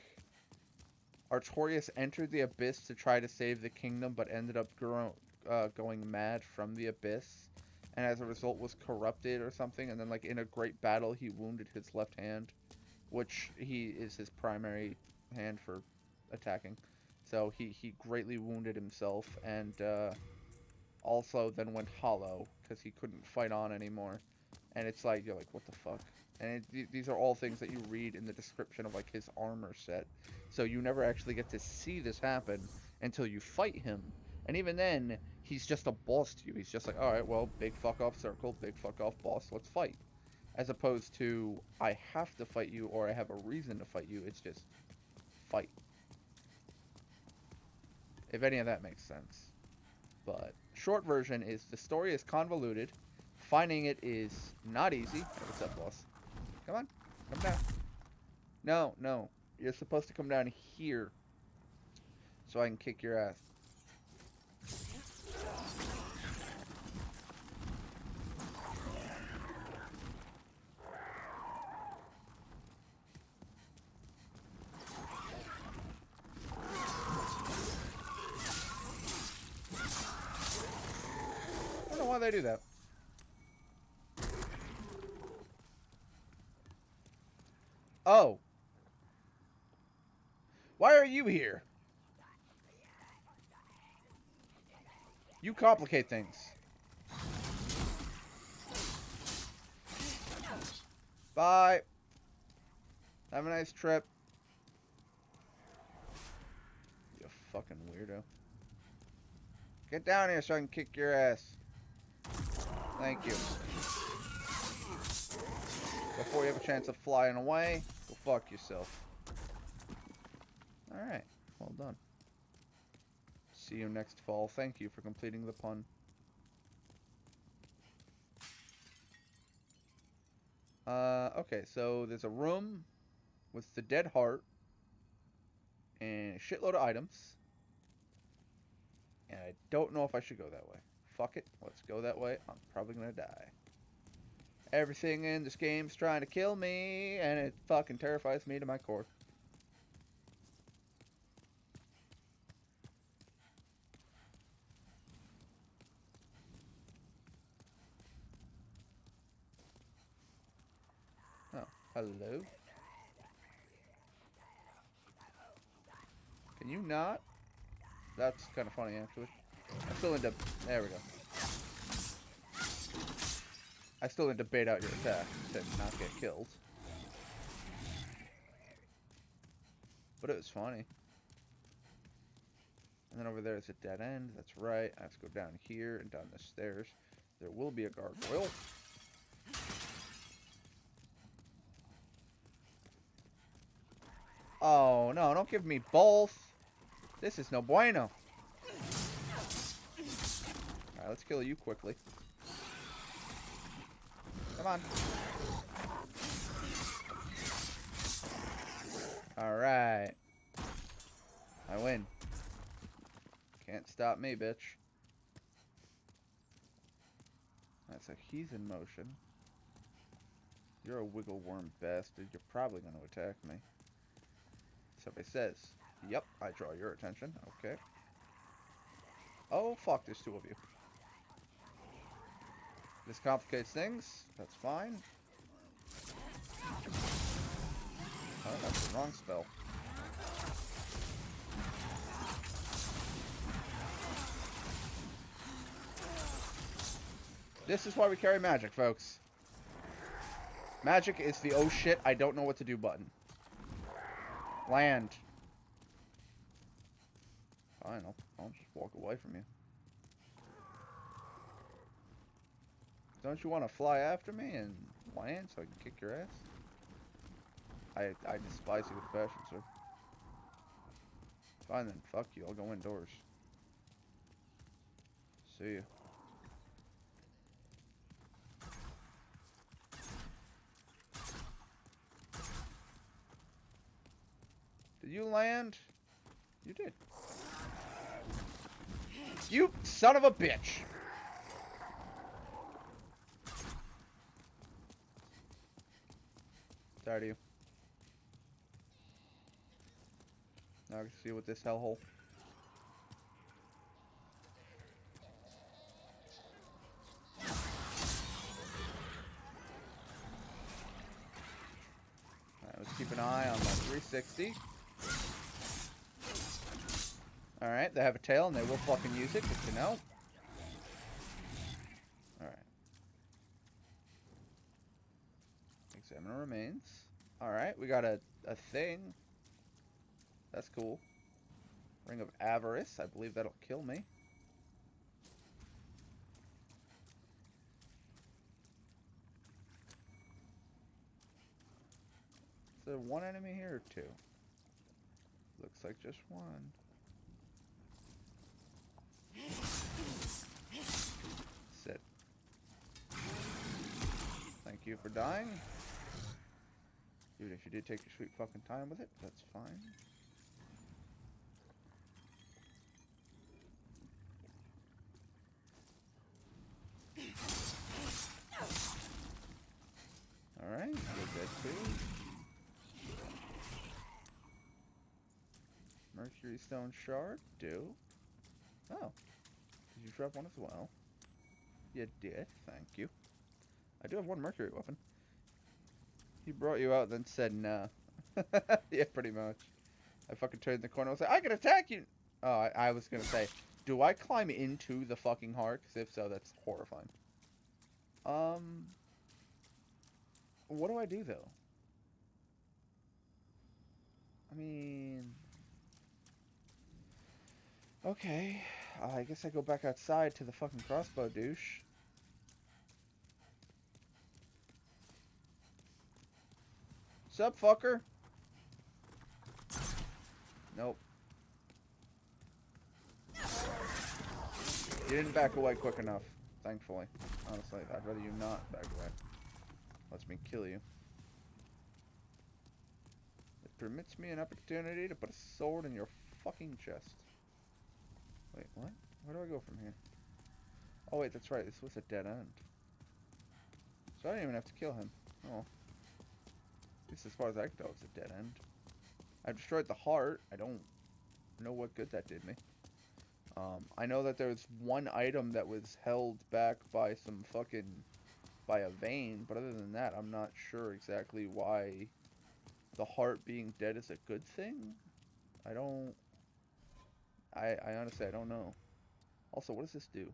Artorias entered the Abyss to try to save the kingdom, but ended up going mad from the Abyss. And as a result was corrupted or something, and then like in a great battle he wounded his left hand, which he is his primary hand for attacking. So he greatly wounded himself, and also then went hollow because he couldn't fight on anymore. And it's like, you're like, what the fuck? And these are all things that you read in the description of like his armor set. So you never actually get to see this happen until you fight him. And even then, he's just a boss to you. He's just like, all right, well, big fuck off circle, big fuck off boss, let's fight. As opposed to, I have to fight you or I have a reason to fight you. It's just fight. If any of that makes sense. But short version is the story is convoluted. Finding it is not easy. Hey, what's up, boss? Come on. Come down. No, no. You're supposed to come down here so I can kick your ass. I don't know why they do that. Oh. Why are you here? You complicate things. Bye. Have a nice trip. You fucking weirdo. Get down here so I can kick your ass. Thank you. Before you have a chance of flying away, go fuck yourself. Alright, well done. See you next fall. Thank you for completing the pun. Okay, so there's a room with the dead heart and a shitload of items. And I don't know if I should go that way. Fuck it, let's go that way. I'm probably gonna die. Everything in this game's trying to kill me, and it fucking terrifies me to my core. Oh, hello? Can you not? That's kind of funny, actually. I still need to... There we go. I still need to bait out your attack to not get killed. But it was funny. And then over there is a dead end. That's right. I have to go down here and down the stairs. There will be a gargoyle. Oh, no. Don't give me both. This is no bueno. Alright, let's kill you quickly. Come on. Alright. I win. Can't stop me, bitch. Alright, so he's in motion. You're a wiggle worm bastard. You're probably going to attack me. Somebody says, yep, I draw your attention. Okay. Oh, fuck, there's two of you. This complicates things. That's fine. Oh, that's the wrong spell. This is why we carry magic, folks. Magic is the oh shit, I don't know what to do button. Land. Fine, I'll just walk away from you. Don't you want to fly after me and land so I can kick your ass? I despise you with passion, sir. Fine then, fuck you, I'll go indoors. See ya. Did you land? You did. You son of a bitch! Tired of you. Now I can see with this hellhole. Alright, let's keep an eye on my 360. Alright, they have a tail and they will fucking use it, good to know. Alright. Examine Stamina remains. Alright, we got a thing. That's cool. Ring of Avarice. I believe that'll kill me. Is there one enemy here or two? Looks like just one. Sit. Thank you for dying. Dude, if you did take your sweet fucking time with it, that's fine. Alright, you're dead too. Mercury Stone Shard, do. Oh. Did you drop one as well? You did, thank you. I do have one Mercury weapon. He brought you out and then said nah. Yeah, pretty much. I fucking turned the corner and was like, I can attack you! Oh, I was gonna say, do I climb into the fucking heart? Because if so, that's horrifying. What do I do, though? I mean... Okay. I guess I go back outside to the fucking crossbow douche. Sup, fucker? Nope. You didn't back away quick enough, thankfully. Honestly, I'd rather you not back away. Lets me kill you. It permits me an opportunity to put a sword in your fucking chest. Wait, what? Where do I go from here? Oh wait, that's right, this was a dead end. So I didn't even have to kill him. Oh. At least as far as I can tell, it's a dead end. I destroyed the heart. I don't know what good that did me. I know that there's one item that was held back by some fucking... by a vein, but other than that, I'm not sure exactly why the heart being dead is a good thing. I honestly, I don't know. Also, what does this do?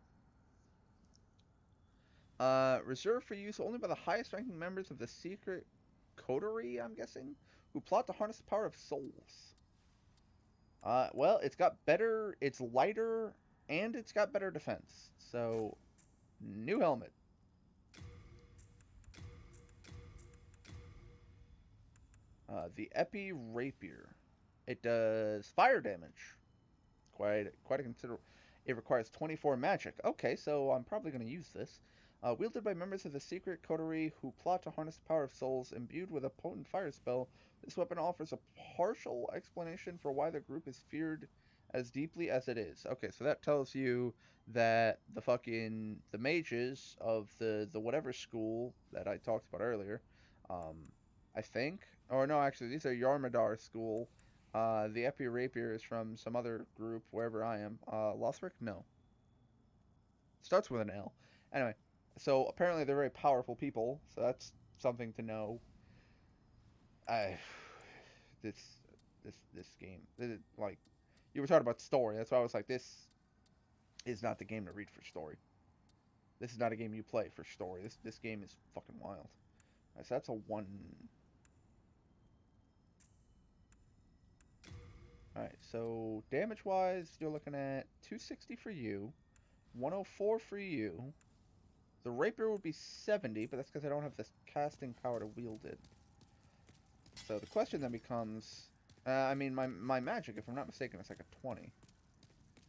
Reserved for use only by the highest ranking members of the secret coterie, I'm guessing, who plot to harness the power of souls. Well, it's got better, it's lighter, and it's got better defense. So, new helmet. The Epi Rapier. It does fire damage. Quite a considerable. It requires 24 magic. Okay, so I'm probably going to use this. Wielded by members of the secret coterie who plot to harness the power of souls, imbued with a potent fire spell, this weapon offers a partial explanation for why the group is feared as deeply as it is. Okay, so that tells you that the mages of the whatever school that I talked about earlier, I think, or no, actually, these are Yarmadar school. The Epi Rapier is from some other group, wherever I am. Lothric? No. Starts with an L. Anyway, so apparently they're very powerful people, so that's something to know. This game, like, you were talking about story, that's why I was like, this is not the game to read for story. This is not a game you play for story. This game is fucking wild. Alright, so that's a 1. Alright, so damage-wise, you're looking at 260 for you, 104 for you. The rapier would be 70, but that's because I don't have this casting power to wield it. So the question then becomes, I mean, my magic, if I'm not mistaken, is like a 20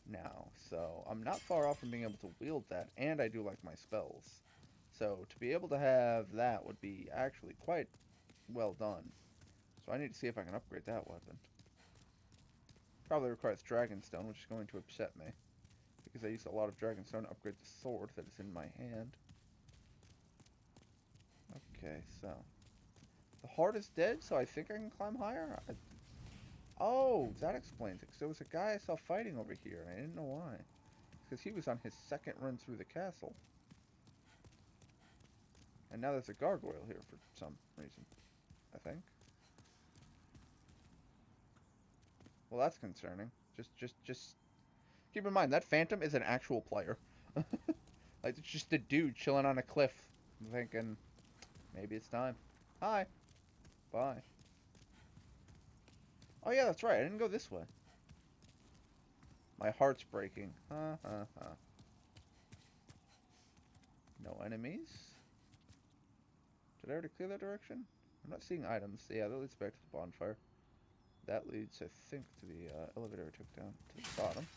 now. So I'm not far off from being able to wield that, and I do like my spells. So to be able to have that would be actually quite well done. So I need to see if I can upgrade that weapon. Probably requires Dragonstone, which is going to upset me, because I used a lot of Dragonstone to upgrade the sword that is in my hand. Okay, so the heart is dead, so I think I can climb higher. Oh, that explains it. Because there was a guy I saw fighting over here, and I didn't know why. Because he was on his second run through the castle. And now there's a gargoyle here for some reason, I think. Well, that's concerning. Just keep in mind, that phantom is an actual player. Like, it's just a dude chilling on a cliff, thinking, maybe it's time. Hi. Bye. Oh yeah, that's right. I didn't go this way. My heart's breaking. Ha ha ha. No enemies? Did I already clear that direction? I'm not seeing items. Yeah, that leads back to the bonfire. That leads, I think, to the elevator I took down to the bottom.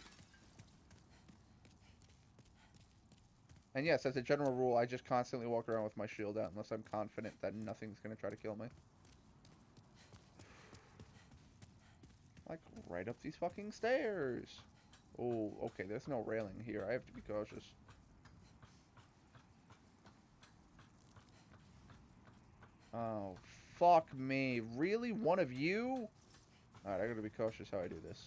And yes, as a general rule, I just constantly walk around with my shield out unless I'm confident that nothing's going to try to kill me. Like, right up these fucking stairs. Oh, okay, there's no railing here. I have to be cautious. Oh, fuck me. Really? One of you? Alright, I gotta be cautious how I do this.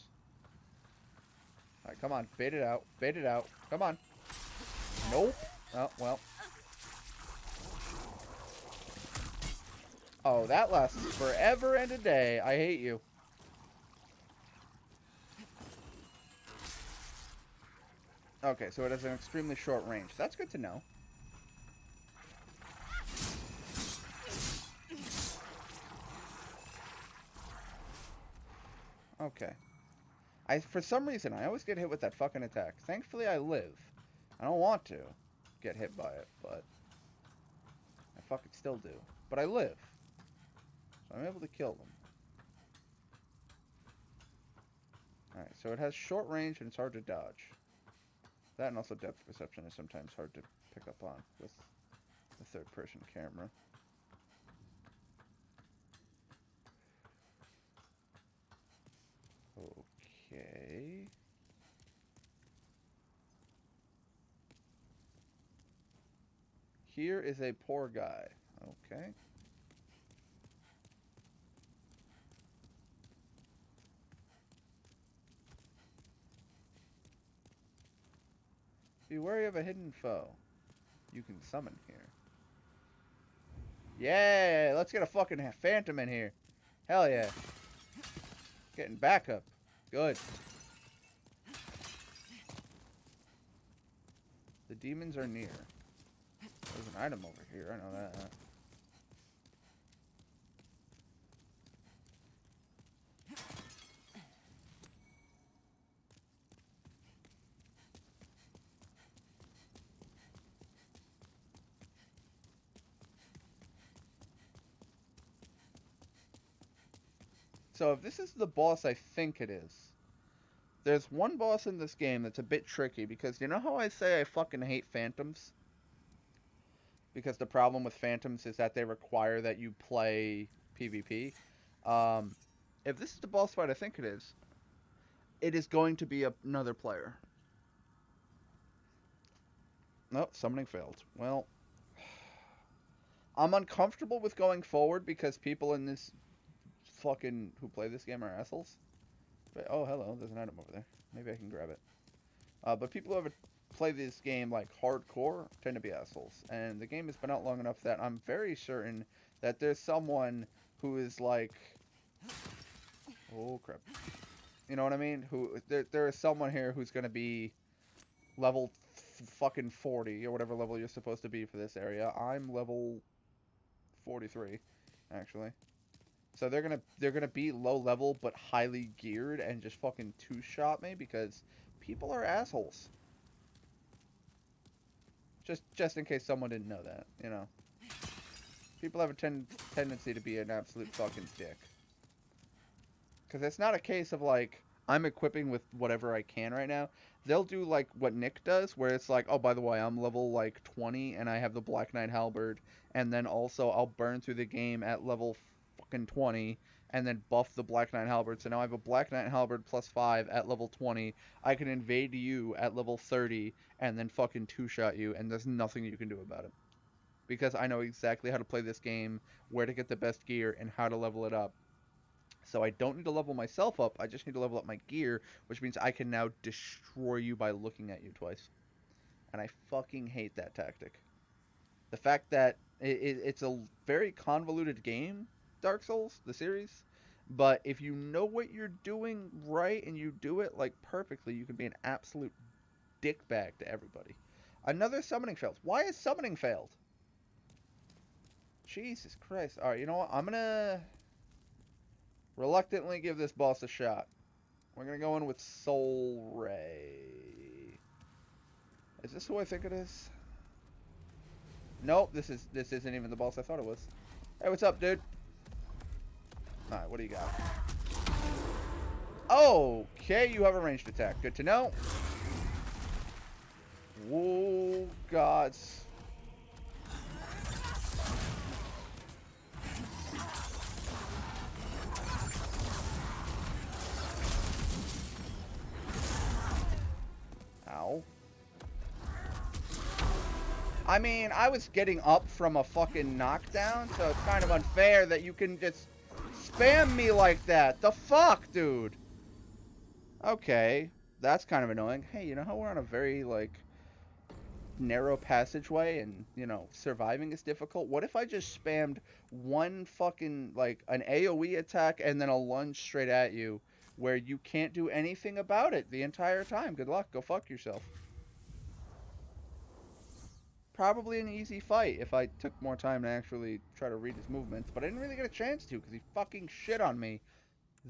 Alright, come on. Bait it out. Bait it out. Come on. Nope. Oh, well. Oh, that lasts forever and a day. I hate you. Okay, so it has an extremely short range. That's good to know. Okay. For some reason, I always get hit with that fucking attack. Thankfully, I live. I don't want to get hit by it, but I fucking still do. But I live. So I'm able to kill them. Alright, so it has short range and it's hard to dodge. That and also depth perception is sometimes hard to pick up on with the third-person camera. Okay. Here is a poor guy. Okay. Be wary of a hidden foe. You can summon here. Yeah, let's get a fucking phantom in here. Hell yeah. Getting backup. Good. The demons are near. There's an item over here, I know that. So if this is the boss I think it is, there's one boss in this game that's a bit tricky because you know how I say I fucking hate phantoms? Because the problem with phantoms is that they require that you play PvP. If this is the boss fight I think it is going to be another player. Nope, summoning failed. Well, I'm uncomfortable with going forward because people in this fucking who play this game are assholes. But, oh, hello, there's an item over there. Maybe I can grab it. But people who ever play this game like hardcore tend to be assholes. And the game has been out long enough that I'm very certain that there's someone who is like, oh crap. You know what I mean? There is someone here who's gonna be level fucking 40 or whatever level you're supposed to be for this area. I'm level 43, actually. So they're gonna be low level but highly geared and just fucking two-shot me because people are assholes. Just in case someone didn't know that, you know. People have a tendency to be an absolute fucking dick. Because it's not a case of like I'm equipping with whatever I can right now. They'll do like what Nick does, where it's like, oh, by the way, I'm level like 20 and I have the Black Knight Halberd, and then also I'll burn through the game at level fucking 20 and then buff the Black Knight Halberd. So now I have a Black Knight Halberd plus 5 at level 20. I can invade you at level 30 and then fucking two-shot you, and there's nothing you can do about it. Because I know exactly how to play this game, where to get the best gear, and how to level it up. So I don't need to level myself up, I just need to level up my gear, which means I can now destroy you by looking at you twice. And I fucking hate that tactic. The fact that it's a very convoluted game, Dark Souls, the series, but if you know what you're doing right and you do it like perfectly, you can be an absolute dickbag to everybody. Another summoning failed. Why is summoning failed? Jesus Christ. Alright, you know what? I'm gonna reluctantly give this boss a shot. We're gonna go in with Soul Ray. Is this who I think it is? Nope, this isn't even the boss I thought it was. Hey, what's up, dude? Alright, what do you got? Okay, you have a ranged attack. Good to know. Whoa, gods. Ow. I mean, I was getting up from a fucking knockdown, so it's kind of unfair that you can just spam me like that. The fuck, dude? Okay, that's kind of annoying. Hey, you know how we're on a very, like, narrow passageway and, you know, surviving is difficult? What if I just spammed one fucking, like, an AoE attack and then a lunge straight at you where you can't do anything about it the entire time? Good luck. Go fuck yourself. Probably an easy fight if I took more time to actually try to read his movements, but I didn't really get a chance to because he fucking shit on me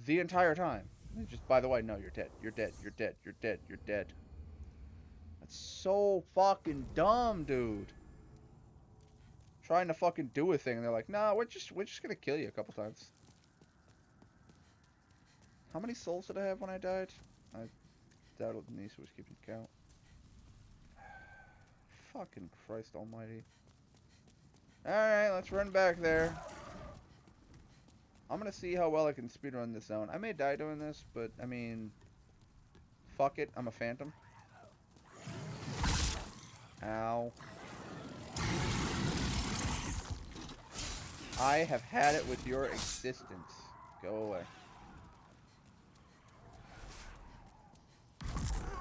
the entire time. Just, by the way, no, you're dead. You're dead. You're dead. You're dead. You're dead. That's so fucking dumb, dude. Trying to fucking do a thing, and they're like, nah, we're just gonna kill you a couple times. How many souls did I have when I died? I doubted Nisa was keeping count. Fucking Christ almighty. Alright, let's run back there. I'm gonna see how well I can speedrun this zone. I may die doing this, but, I mean... Fuck it, I'm a phantom. Ow. I have had it with your existence. Go away.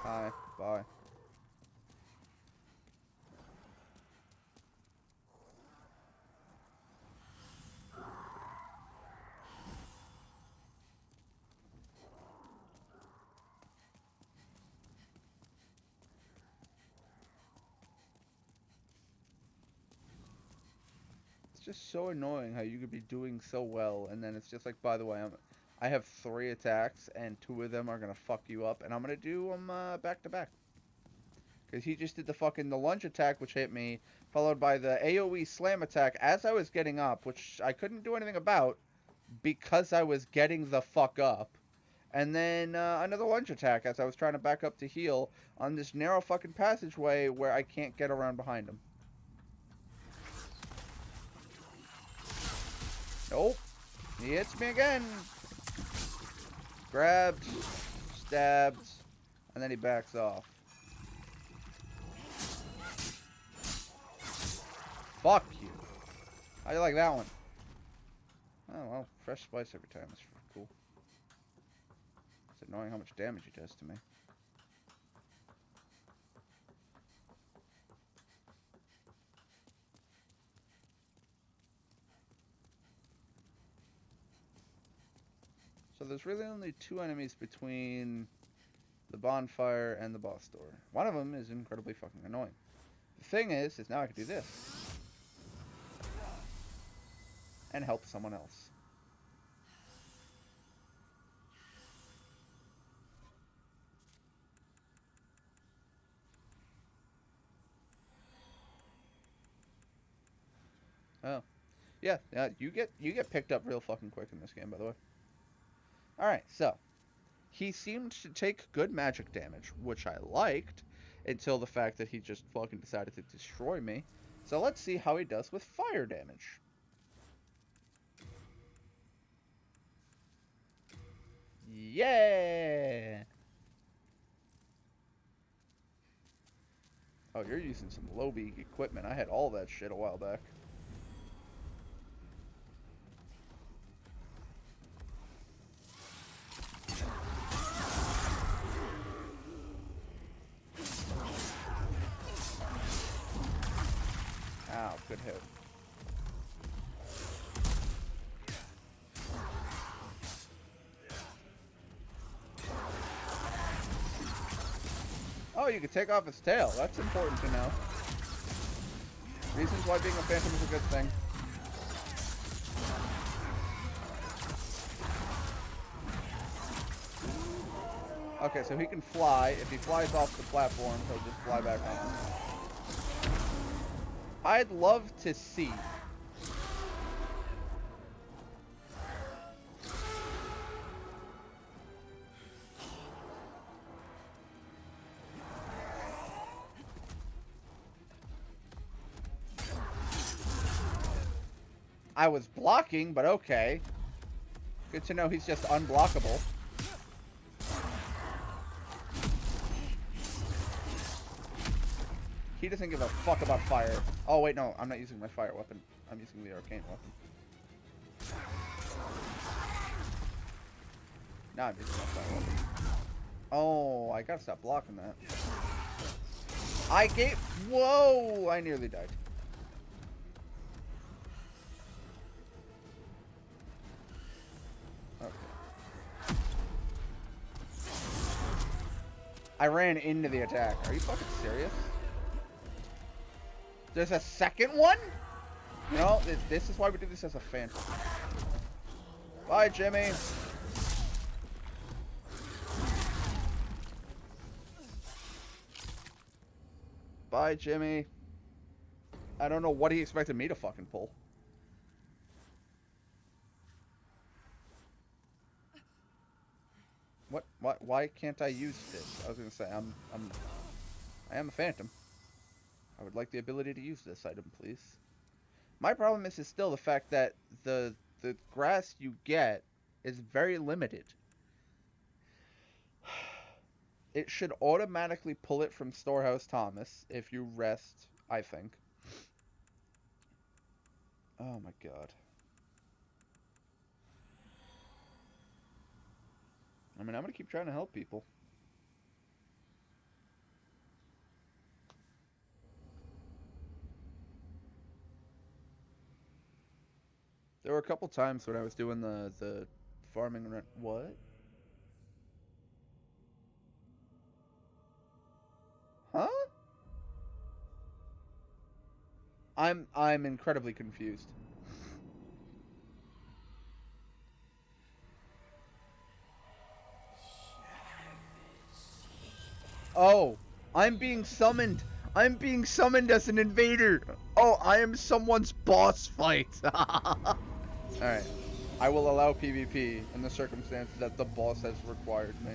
Hi, bye. Just so annoying how you could be doing so well and then it's just like, by the way, I have 3 attacks and 2 of them are gonna fuck you up and I'm gonna do them back to back because he just did the lunge attack which hit me, followed by the AoE slam attack as I was getting up, which I couldn't do anything about because I was getting the fuck up, and then another lunge attack as I was trying to back up to heal on this narrow fucking passageway where I can't get around behind him. Nope. He hits me again. Grabbed, stabbed, and then he backs off. Fuck you. How do you like that one? Oh, well, fresh spice every time. That's cool. It's annoying how much damage he does to me. So there's really only 2 enemies between the bonfire and the boss door. One of them is incredibly fucking annoying. The thing is now I can do this. And help someone else. Oh. Yeah, you get picked up real fucking quick in this game, by the way. Alright, so, he seemed to take good magic damage, which I liked, until the fact that he just fucking decided to destroy me. So let's see how he does with fire damage. Yeah! Oh, you're using some low-beak equipment. I had all that shit a while back. Ow, good hit. Oh, you can take off its tail. That's important to know. Reasons why being a phantom is a good thing. Okay, so he can fly. If he flies off the platform, he'll just fly back on. I'd love to see. I was blocking, but okay. Good to know he's just unblockable. He doesn't give a fuck about fire. Oh, wait, no. I'm not using my fire weapon. I'm using the arcane weapon. Now I'm using my fire weapon. Oh, I gotta stop blocking that. I gave... Whoa! I nearly died. Okay. I ran into the attack. Are you fucking serious? There's a second one? No, this is why we do this as a phantom. Bye, Jimmy. Bye, Jimmy. I don't know what he expected me to fucking pull. What? Why can't I use this? I was gonna say I am a phantom. I would like the ability to use this item, please. My problem is still the fact that the grass you get is very limited. It should automatically pull it from Storehouse Thomas if you rest, I think. Oh my god. I mean, I'm gonna keep trying to help people. There were a couple times when I was doing the farming run. What? Huh? I'm incredibly confused. Oh, I'm being summoned. I'm being summoned as an invader. Oh, I am someone's boss fight. Alright. I will allow PvP in the circumstances that the boss has required me.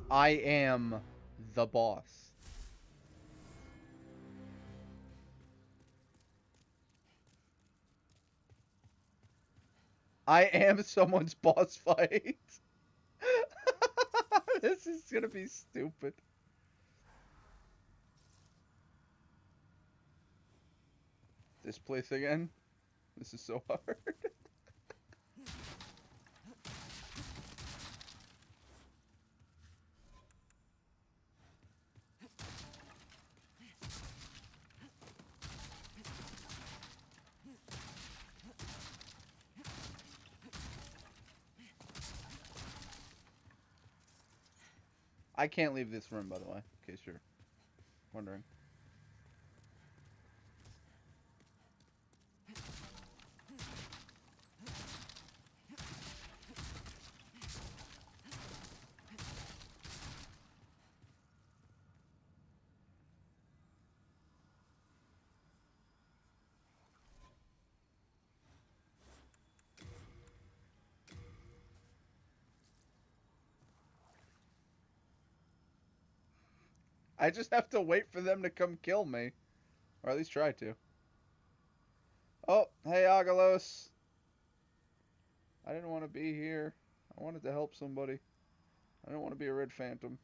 I am the boss. I am someone's boss fight. This is gonna be stupid. This place again? This is so hard. I can't leave this room, by the way, in case you're wondering. I just have to wait for them to come kill me. Or at least try to. Oh, hey, Agalos. I didn't want to be here. I wanted to help somebody. I didn't want to be a red phantom.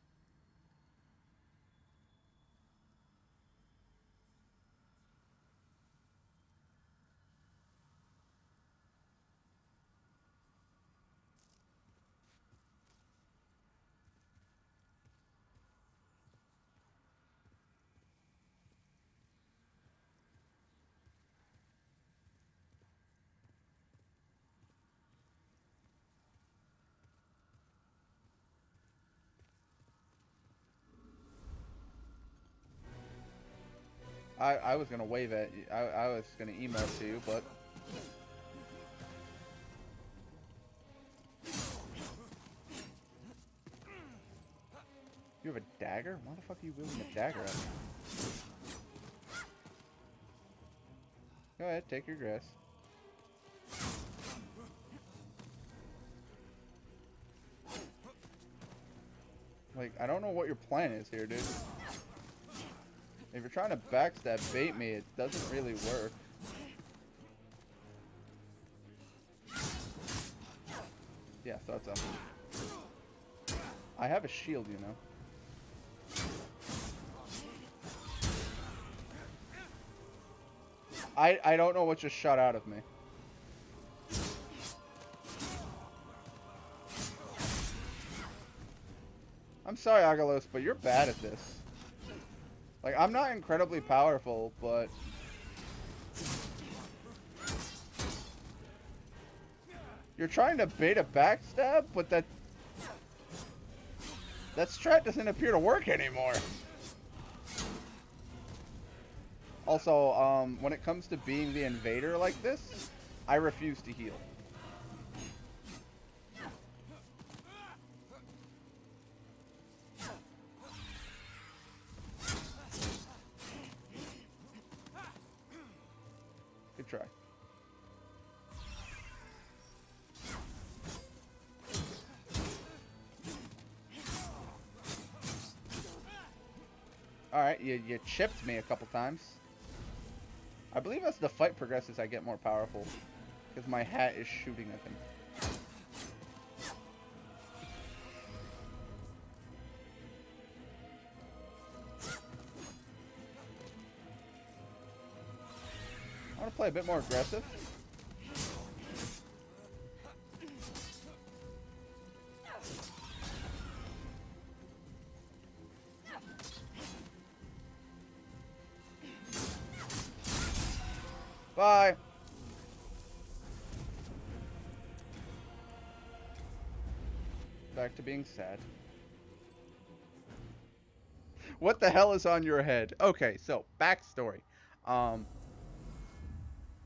I was gonna wave at you. I was gonna email to you, but you have a dagger? Why the fuck are you wielding a dagger at me? Go ahead, take your grass. Like, I don't know what your plan is here, dude. If you're trying to backstab bait me, it doesn't really work. Yeah, thought so. I have a shield, you know. I don't know what just shot out of me. I'm sorry, Agalos, but you're bad at this. Like, I'm not incredibly powerful, but... You're trying to bait a backstab, but that strat doesn't appear to work anymore. Also, when it comes to being the invader like this, I refuse to heal. Good try. Alright, you chipped me a couple times. I believe as the fight progresses, I get more powerful. Because my hat is shooting at him. I want to play a bit more aggressive. Bye. Back to being sad. What the hell is on your head? Okay, so backstory.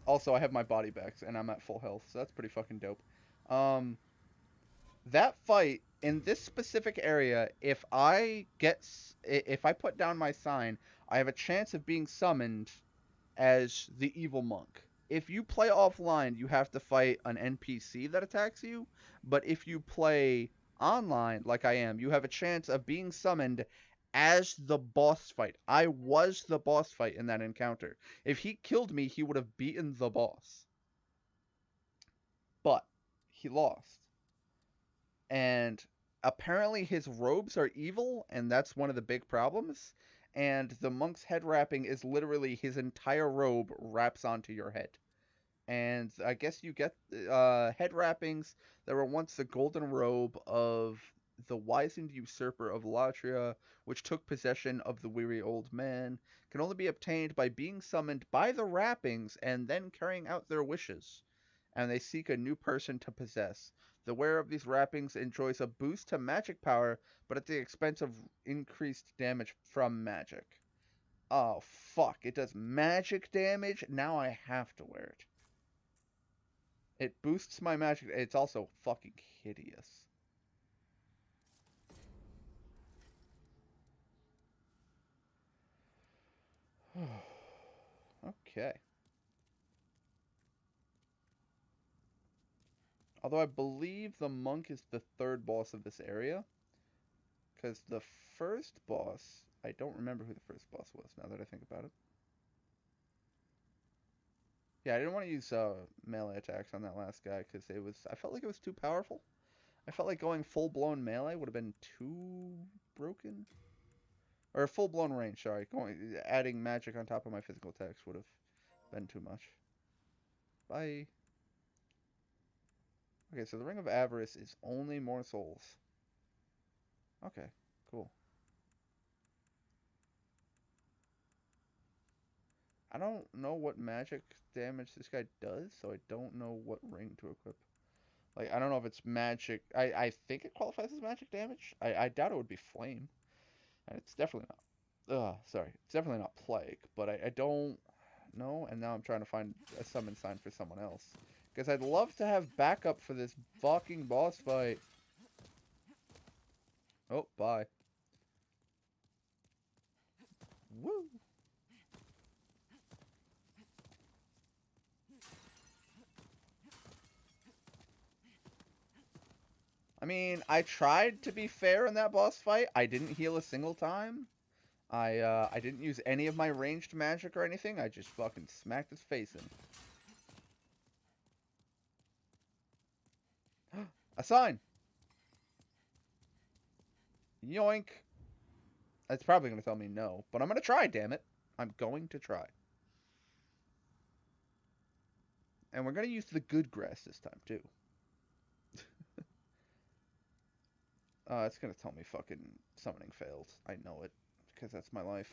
Also, I have my body back, and I'm at full health, so that's pretty fucking dope. That fight in this specific area, if I put down my sign, I have a chance of being summoned as the evil monk. If you play offline, you have to fight an NPC that attacks you, but if you play online, like I am, you have a chance of being summoned as the boss fight. I was the boss fight in that encounter. If he killed me, he would have beaten the boss. But he lost. And apparently his robes are evil, and that's one of the big problems. And the monk's head wrapping is literally his entire robe wraps onto your head. And I guess you get head wrappings that were once the golden robe of the wizened usurper of Latria, which took possession of the weary old man, can only be obtained by being summoned by the wrappings and then carrying out their wishes. And they seek a new person to possess. The wearer of these wrappings enjoys a boost to magic power, but at the expense of increased damage from magic. Oh, fuck. It does magic damage? Now I have to wear it. It boosts my magic. It's also fucking hideous. Okay. Although I believe the monk is the third boss of this area. Because the first boss... I don't remember who the first boss was, now that I think about it. Yeah, I didn't want to use melee attacks on that last guy, because it was... I felt like it was too powerful. I felt like going full-blown melee would have been too broken. Or full-blown range, sorry. Adding magic on top of my physical attacks would have been too much. Bye. Okay, so the Ring of Avarice is only more souls. Okay, cool. I don't know what magic damage this guy does, so I don't know what ring to equip. Like, I don't know if it's magic. I think it qualifies as magic damage. I doubt it would be flame. And it's definitely not. Sorry. It's definitely not Plague, but I don't know, and now I'm trying to find a summon sign for someone else. Because I'd love to have backup for this fucking boss fight. Oh, bye. Woo! I mean, I tried to be fair in that boss fight. I didn't heal a single time. I didn't use any of my ranged magic or anything. I just fucking smacked his face in. A sign! Yoink! It's probably going to tell me no, but I'm going to try, damn it. I'm going to try. And we're going to use the good grass this time, too. It's going to tell me fucking summoning failed. I know it, because that's my life.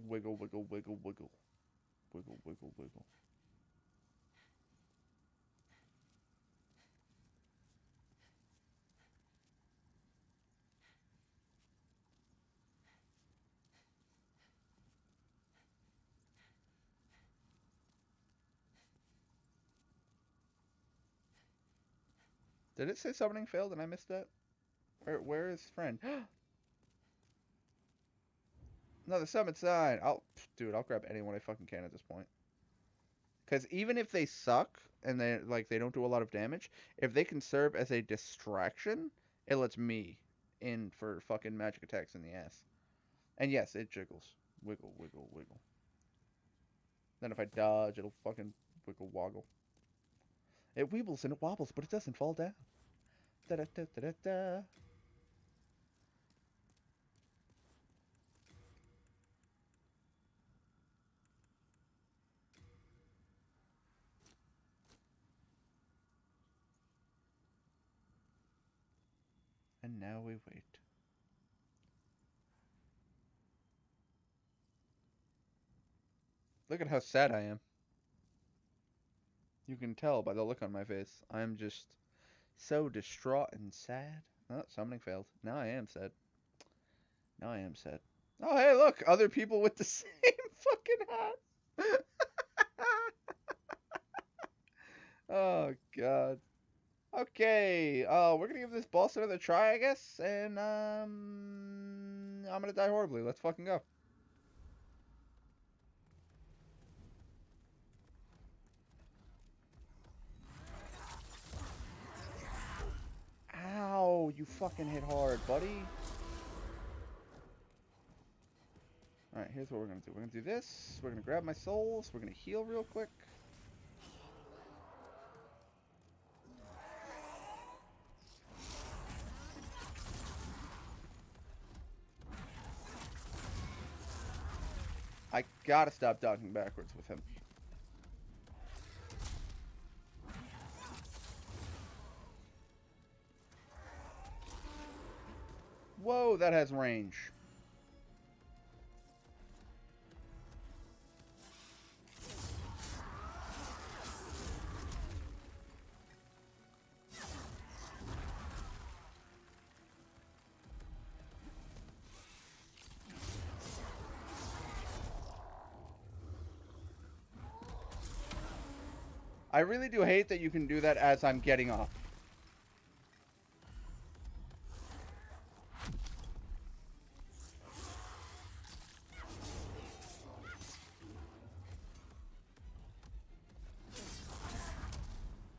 Wiggle, wiggle, wiggle, wiggle. Wiggle, wiggle, wiggle. Did it say summoning failed and I missed that? Where is friend? Another summon sign. Dude, I'll grab anyone I fucking can at this point. Because even if they suck and they don't do a lot of damage, if they can serve as a distraction, it lets me in for fucking magic attacks in the ass. And yes, it jiggles. Wiggle, wiggle, wiggle. Then if I dodge, it'll fucking wiggle woggle. It weebles and it wobbles, but it doesn't fall down. Da da da da da da. And now we wait. Look at how sad I am. You can tell by the look on my face. I am just so distraught and sad. Oh, summoning failed. Now I am sad. Now I am sad. Oh, hey, look! Other people with the same fucking hat! Oh, God. Okay, we're gonna give this boss another try, I guess, and, I'm gonna die horribly. Let's fucking go. Ow, you fucking hit hard, buddy. Alright, here's what we're gonna do. We're gonna do this. We're gonna grab my souls. We're gonna heal real quick. I gotta stop dodging backwards with him. Whoa, that has range. I really do hate that you can do that as I'm getting off.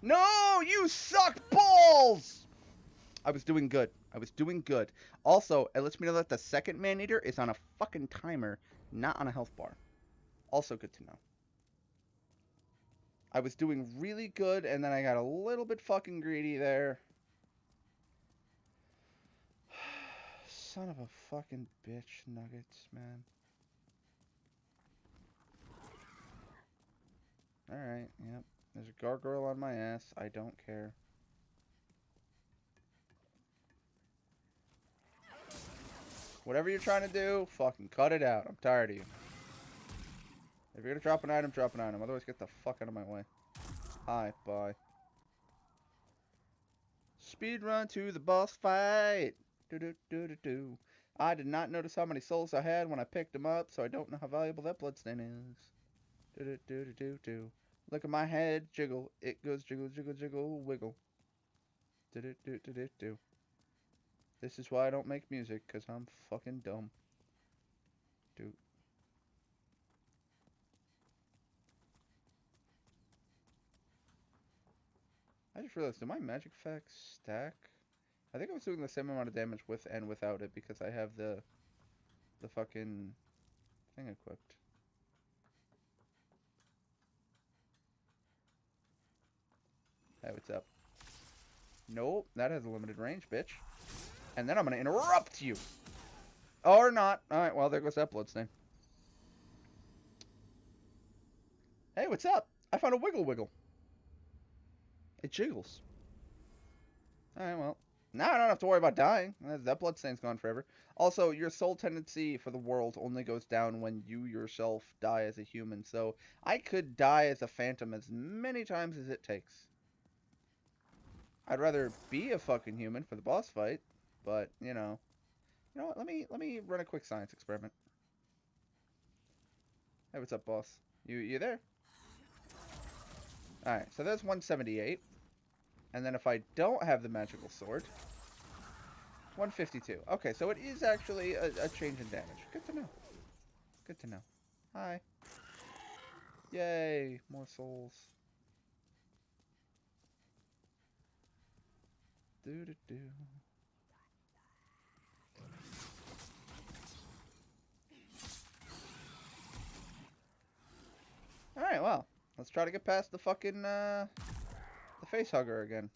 No, you suck balls! I was doing good. I was doing good. Also, it lets me know that the second Maneater is on a fucking timer, not on a health bar. Also good to know. I was doing really good, and then I got a little bit fucking greedy there. Son of a fucking bitch, Nuggets, man. Alright, yep. There's a gargoyle on my ass. I don't care. Whatever you're trying to do, fucking cut it out. I'm tired of you. If you're gonna drop an item, drop an item. Otherwise, get the fuck out of my way. Hi, bye. Speed run to the boss fight. Do do do do do. I did not notice how many souls I had when I picked them up, so I don't know how valuable that bloodstain is. Do do do do do do. Look at my head jiggle. It goes jiggle jiggle jiggle wiggle. Do do do do do do. This is why I don't make music, cause I'm fucking dumb. Do. I just realized, do my magic effects stack? I think I was doing the same amount of damage with and without it because I have the fucking thing equipped. Hey, what's up? Nope, that has a limited range, bitch. And then I'm gonna interrupt you! Or not. Alright, well, there goes that bloodstain. Hey, what's up? I found a wiggle wiggle. It jiggles. Alright, well. Now I don't have to worry about dying. That bloodstain's gone forever. Also, your soul tendency for the world only goes down when you yourself die as a human. So, I could die as a phantom as many times as it takes. I'd rather be a fucking human for the boss fight. But, you know. You know what? Let me run a quick science experiment. Hey, what's up, boss? You there? Alright, so there's 178. And then if I don't have the magical sword, 152. Okay, so it is actually a change in damage. Good to know. Good to know. Hi. Yay, more souls. Do-do-do. Alright, well, let's try to get past the fucking, the face hugger again.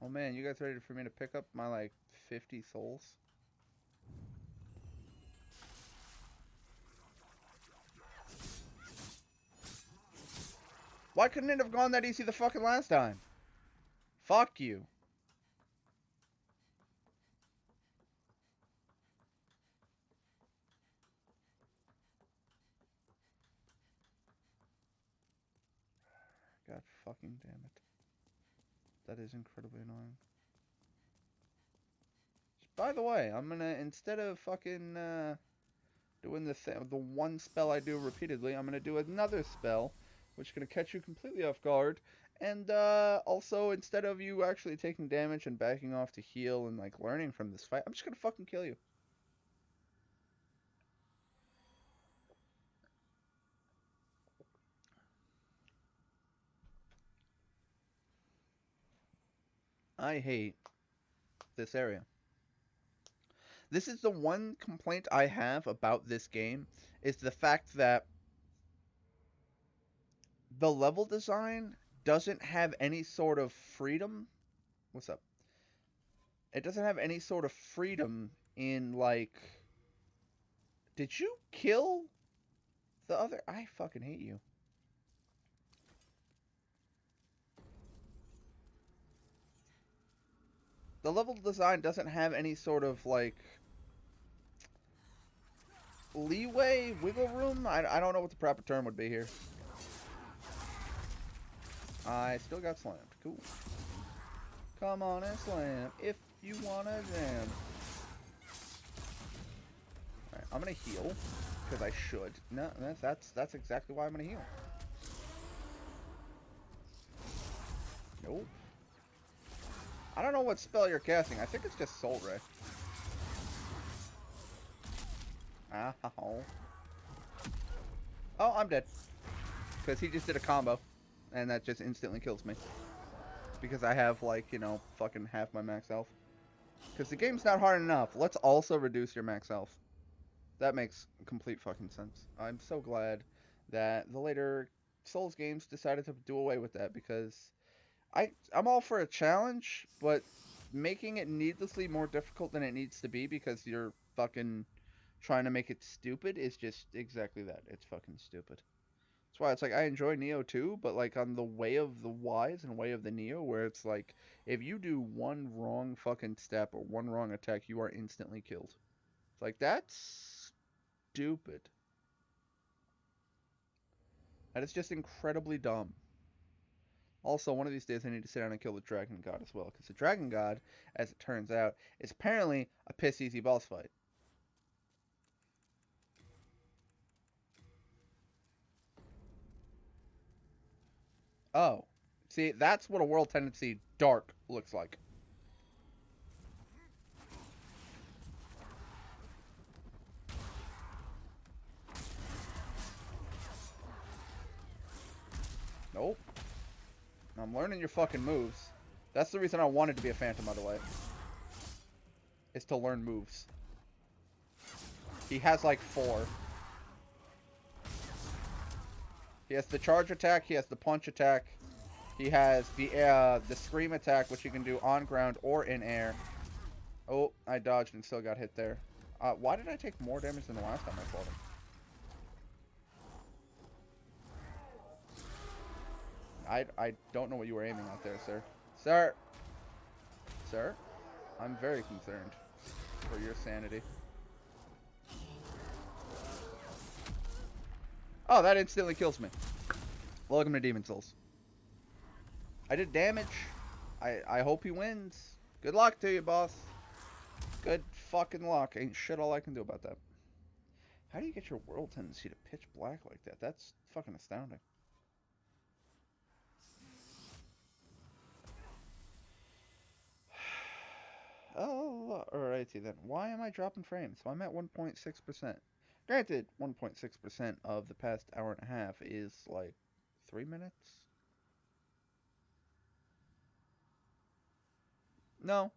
Oh man, you guys ready for me to pick up my, like, 50 souls? Why couldn't it have gone that easy the fucking last time? Fuck you. God fucking damn it. That is incredibly annoying. By the way, I'm gonna, instead of fucking, doing the one spell I do repeatedly, I'm gonna do another spell, which is gonna catch you completely off guard. And, also, instead of you actually taking damage and backing off to heal and, like, learning from this fight, I'm just gonna fucking kill you. I hate this area. This is the one complaint I have about this game, is the fact that the level design doesn't have any sort of freedom. What's up? It doesn't have any sort of freedom in, like... Did you kill the other... I fucking hate you. The level design doesn't have any sort of, like... leeway, wiggle room? I don't know what the proper term would be here. I still got slammed. Cool. Come on and slam if you wanna jam. Alright, I'm gonna heal. Because I should. No, that's exactly why I'm gonna heal. Nope. I don't know what spell you're casting. I think it's just Soul Ray. Ow. Oh, I'm dead. Because he just did a combo. And that just instantly kills me. Because I have, like, you know, fucking half my max health. Because the game's not hard enough. Let's also reduce your max health. That makes complete fucking sense. I'm so glad that the later Souls games decided to do away with that, because I'm all for a challenge, but making it needlessly more difficult than it needs to be because you're fucking trying to make it stupid is just exactly that. It's fucking stupid. That's why it's like I enjoy Neo too, but like on the way of the wise and way of the Neo, where it's like if you do one wrong fucking step or one wrong attack, you are instantly killed. It's like that's stupid. And it's just incredibly dumb. Also, one of these days I need to sit down and kill the Dragon God as well, because the Dragon God, as it turns out, is apparently a piss easy boss fight. Oh. See, that's what a World Tendency Dark looks like. Nope. I'm learning your fucking moves. That's the reason I wanted to be a Phantom, by the way. Is to learn moves. He has like 4. He has the charge attack, he has the punch attack, he has the scream attack, which you can do on ground or in air. Oh, I dodged and still got hit there. Why did I take more damage than the last time I fought him? I don't know what you were aiming at there, sir. Sir! Sir? I'm very concerned for your sanity. Oh, that instantly kills me. Welcome to Demon Souls. I did damage. I hope he wins. Good luck to you, boss. Good fucking luck. Ain't shit all I can do about that. How do you get your world tendency to pitch black like that? That's fucking astounding. Oh, alrighty then. Why am I dropping frames? So I'm at 1.6%. Granted, 1.6% of the past hour and a half is like 3 minutes. No,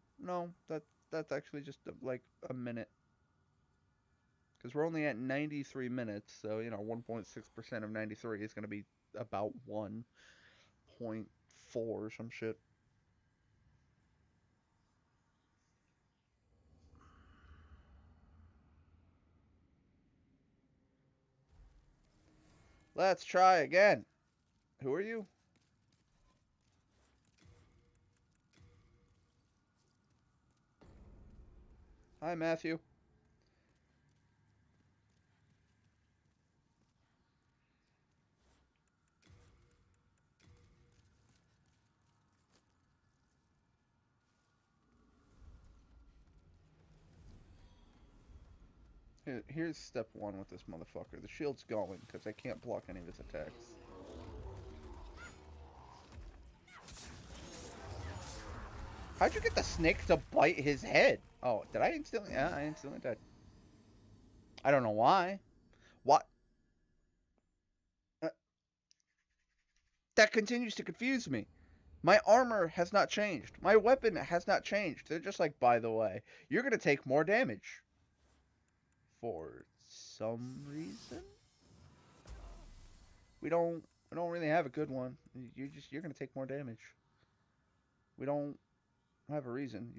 that's actually just like a minute. Because we're only at 93 minutes, so you know 1.6% of 93 is going to be about 1.4 or some shit. Let's try again. Who are you? Hi, Matthew. Here's step 1 with this motherfucker. The shield's going because I can't block any of his attacks. How'd you get the snake to bite his head? Oh, did I instantly? Yeah, I instantly died. I don't know why. What? That continues to confuse me. My armor has not changed. My weapon has not changed. They're just like, by the way, you're going to take more damage. For some reason? We don't really have a good one. You're going to take more damage. We don't have a reason.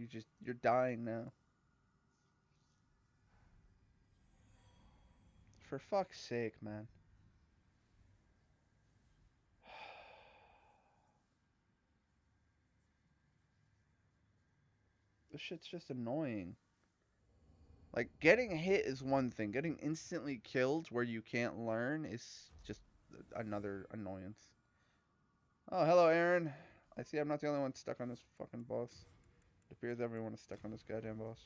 You're dying now. For fuck's sake, man. This shit's just annoying. Like, getting hit is one thing. Getting instantly killed where you can't learn is just another annoyance. Oh, hello, Aaron. I see I'm not the only one stuck on this fucking boss. It appears everyone is stuck on this goddamn boss.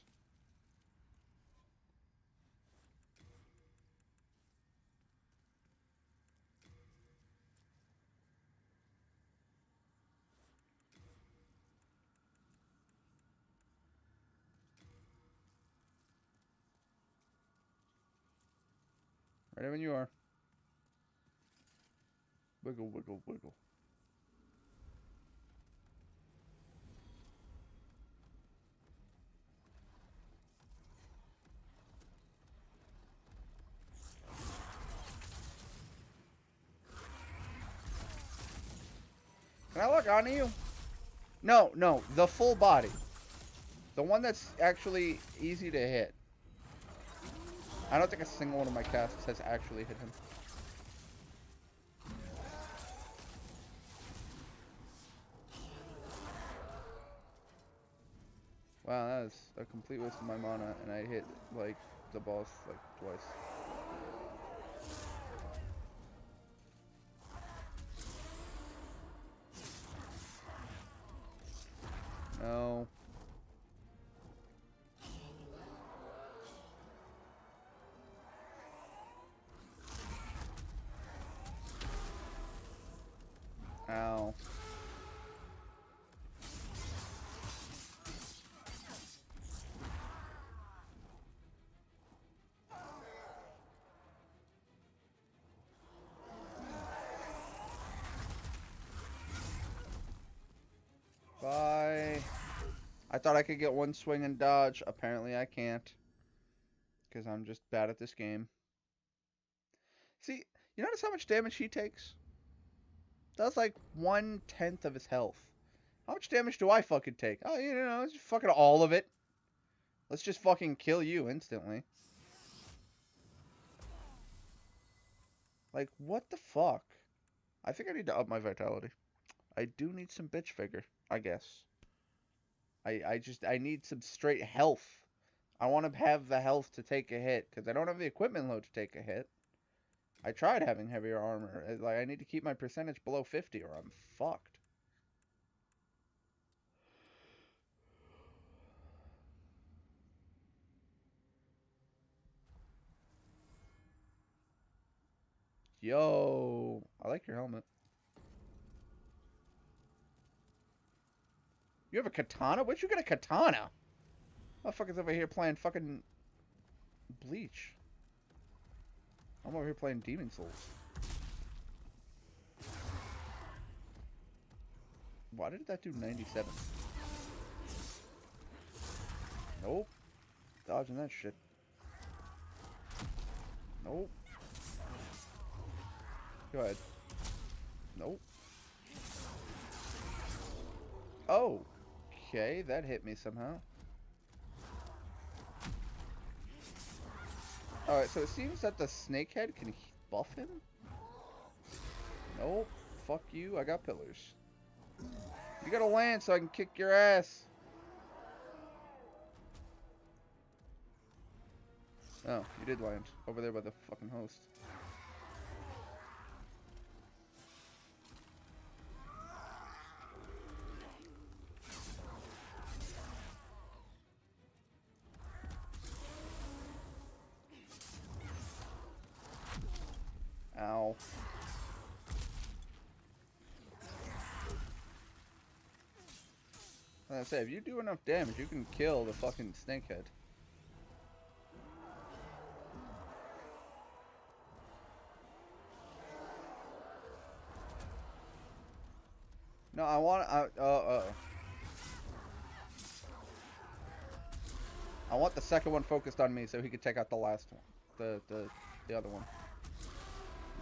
Right when you are. Wiggle, wiggle, wiggle. Can I lock onto you? No, no, the full body. The one that's actually easy to hit. I don't think a single one of my casts has actually hit him. Wow, that was a complete waste of my mana, and I hit, like, the boss, like, twice. No. Ow. Bye. I thought I could get one swing and dodge. Apparently I can't. Because I'm just bad at this game. See, you notice how much damage he takes? That's like 1/10 of his health. How much damage do I fucking take? Oh, you know, it's fucking all of it. Let's just fucking kill you instantly. Like, what the fuck? I think I need to up my vitality. I do need some bitch figure, I guess. I need some straight health. I want to have the health to take a hit, because I don't have the equipment load to take a hit. I tried having heavier armor. Like, I need to keep my percentage below 50 or I'm fucked. Yo, I like your helmet. You have a katana? Where'd you get a katana? Motherfucker's over here playing fucking Bleach. I'm over here playing Demon Souls. Why did that do 97? Nope. Dodging that shit. Nope. Go ahead. Nope. Oh. Okay, that hit me somehow. Alright, so it seems that the snakehead can buff him? Nope. Fuck you, I got pillars. You gotta land so I can kick your ass. Oh, you did land. Over there by the fucking host. Ow. Like I say, if you do enough damage, you can kill the fucking snakehead. No, I want. I want the second one focused on me so he could take out the last one, the other one.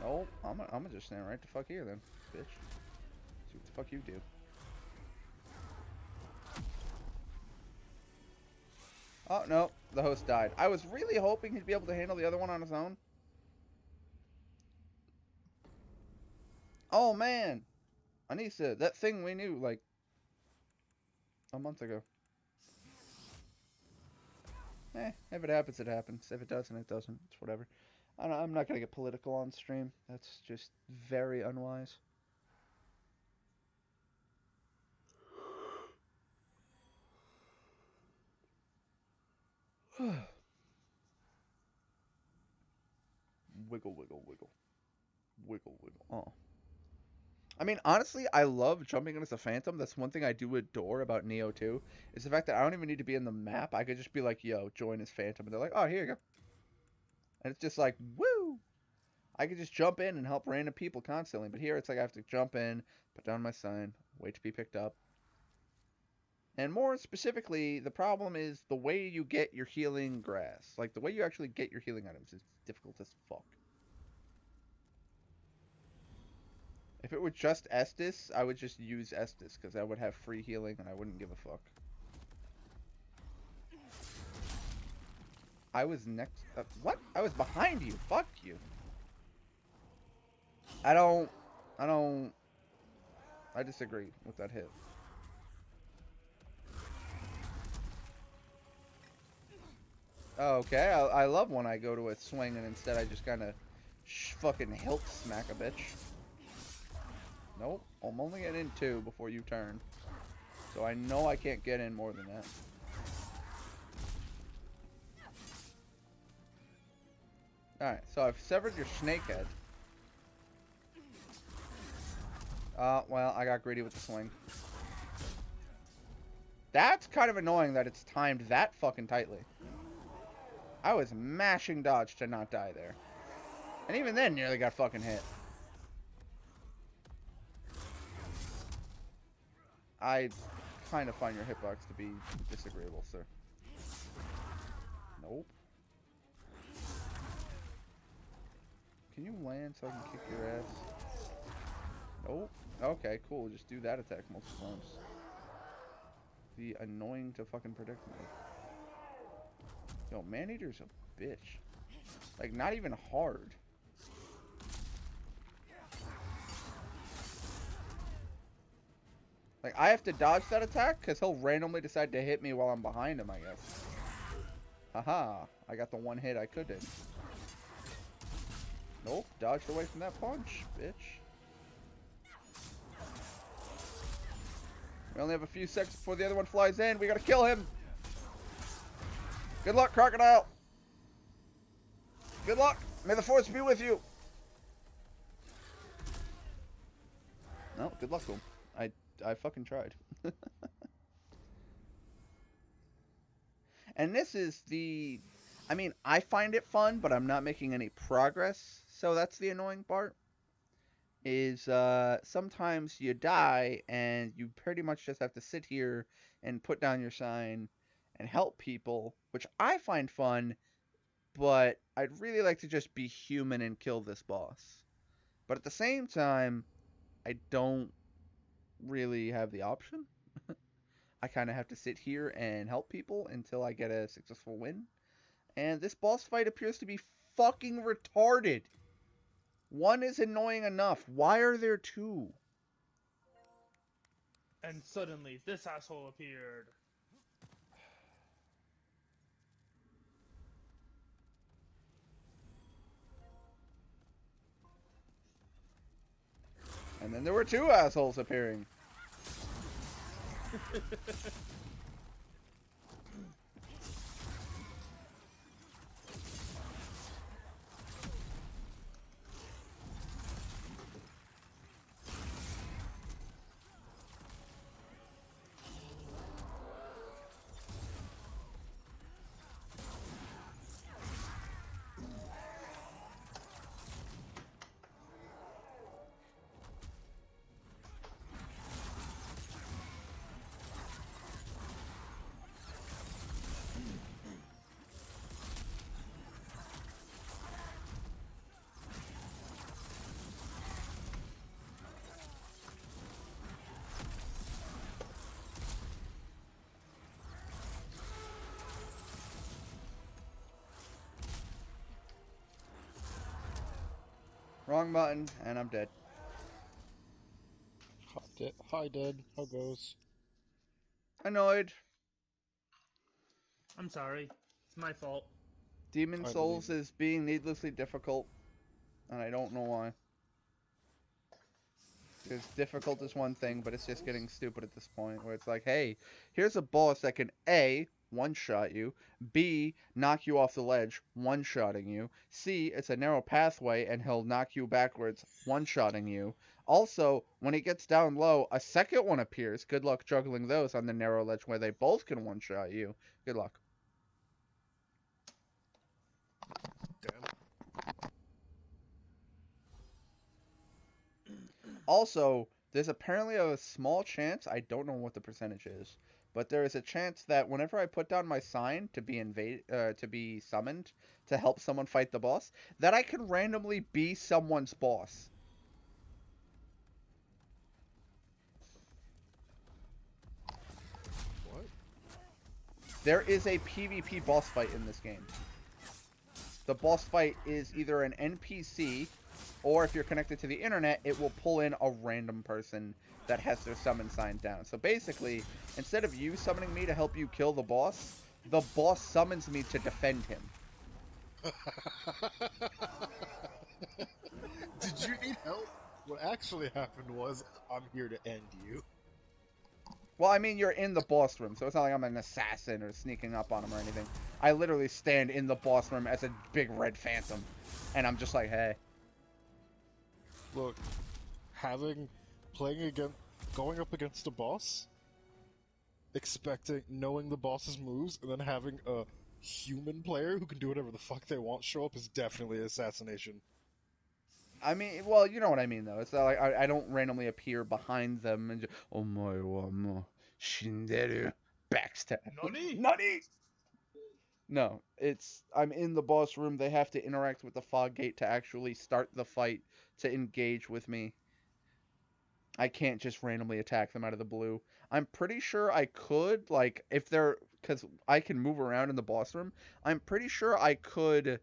Nope, I'm gonna just stand right the fuck here then, bitch. See what the fuck you do. Oh no, the host died. I was really hoping he'd be able to handle the other one on his own. Oh man, Anissa, that thing we knew like a month ago. If it happens, it happens. If it doesn't, it doesn't. It's whatever. I'm not gonna get political on stream. That's just very unwise. Wiggle, wiggle, wiggle. Wiggle, wiggle. Oh. I mean, honestly, I love jumping in as a phantom. That's one thing I do adore about Neo 2, is the fact that I don't even need to be in the map. I could just be like, yo, join as phantom. And they're like, oh, here you go. And it's just like, woo! I could just jump in and help random people constantly. But here, it's like I have to jump in, put down my sign, wait to be picked up. And more specifically, the problem is the way you get your healing grass. Like, the way you actually get your healing items is difficult as fuck. If it were just Estus, I would just use Estus because I would have free healing and I wouldn't give a fuck. I was next. What? I was behind you. Fuck you. I disagree with that hit. Okay, I love when I go to a swing and instead I just kind of fucking hilt smack a bitch. Nope, I'm only getting in 2 before you turn. So I know I can't get in more than that. Alright, so I've severed your snake head. Well, I got greedy with the swing. That's kind of annoying that it's timed that fucking tightly. I was mashing dodge to not die there. And even then, nearly got fucking hit. I kind of find your hitbox to be disagreeable, sir. Nope. Can you land so I can kick your ass? Nope. Okay, cool. Just do that attack multiple times. Be annoying to fucking predict me. Yo, Maneater's a bitch. Like, not even hard. Like, I have to dodge that attack because he'll randomly decide to hit me while I'm behind him, I guess. Haha. I got the one hit I could hit. Nope. Dodged away from that punch, bitch. We only have a few seconds before the other one flies in. We gotta kill him. Good luck, Crocodile. Good luck. May the force be with you. No, good luck to him. I fucking tried. And this is the... I mean, I find it fun, but I'm not making any progress. So that's the annoying part. Is sometimes you die and you pretty much just have to sit here and put down your sign and help people, which I find fun, but I'd really like to just be human and kill this boss. But at the same time, I don't really have the option. I kind of have to sit here and help people until I get a successful win. And this boss fight appears to be fucking retarded. One is annoying enough. Why are there 2?
And suddenly, this asshole appeared.
And then there were 2 assholes appearing. Wrong button, and I'm dead.
Hi, Dad. How goes?
Annoyed.
I'm sorry. It's my fault.
Demon
I
Souls
believe
is being needlessly difficult, and I don't know why. Because difficult is one thing, but it's just getting stupid at this point, where it's like, hey, here's a boss that can A, one-shot you, B, knock you off the ledge, one-shotting you, C, it's a narrow pathway, and he'll knock you backwards, one-shotting you. Also, when he gets down low, a second one appears. Good luck juggling those on the narrow ledge where they both can one-shot you. Good luck.
Damn.
Also, there's apparently a small chance, I don't know what the percentage is, but there is a chance that whenever I put down my sign to be summoned to help someone fight the boss, that I can randomly be someone's boss. There is a PvP boss fight in this game. The boss fight is either an NPC, or if you're connected to the internet, it will pull in a random person that has their summon sign down. So basically, instead of you summoning me to help you kill the boss summons me to defend him.
Did you need help? What actually happened was, I'm here to end you.
Well, I mean, you're in the boss room, so it's not like I'm an assassin or sneaking up on him or anything. I literally stand in the boss room as a big red phantom, and I'm just like, hey.
Look, going up against a boss, knowing the boss's moves, and then having a human player who can do whatever the fuck they want show up is definitely assassination.
I mean, well, you know what I mean, though. It's not like I don't randomly appear behind them and just, oh my wa mo, shinderu, backstab.
Nani?
No, I'm in the boss room. They have to interact with the fog gate to actually start the fight, to engage with me. I can't just randomly attack them out of the blue. I'm pretty sure I could, like, because I can move around in the boss room, I'm pretty sure I could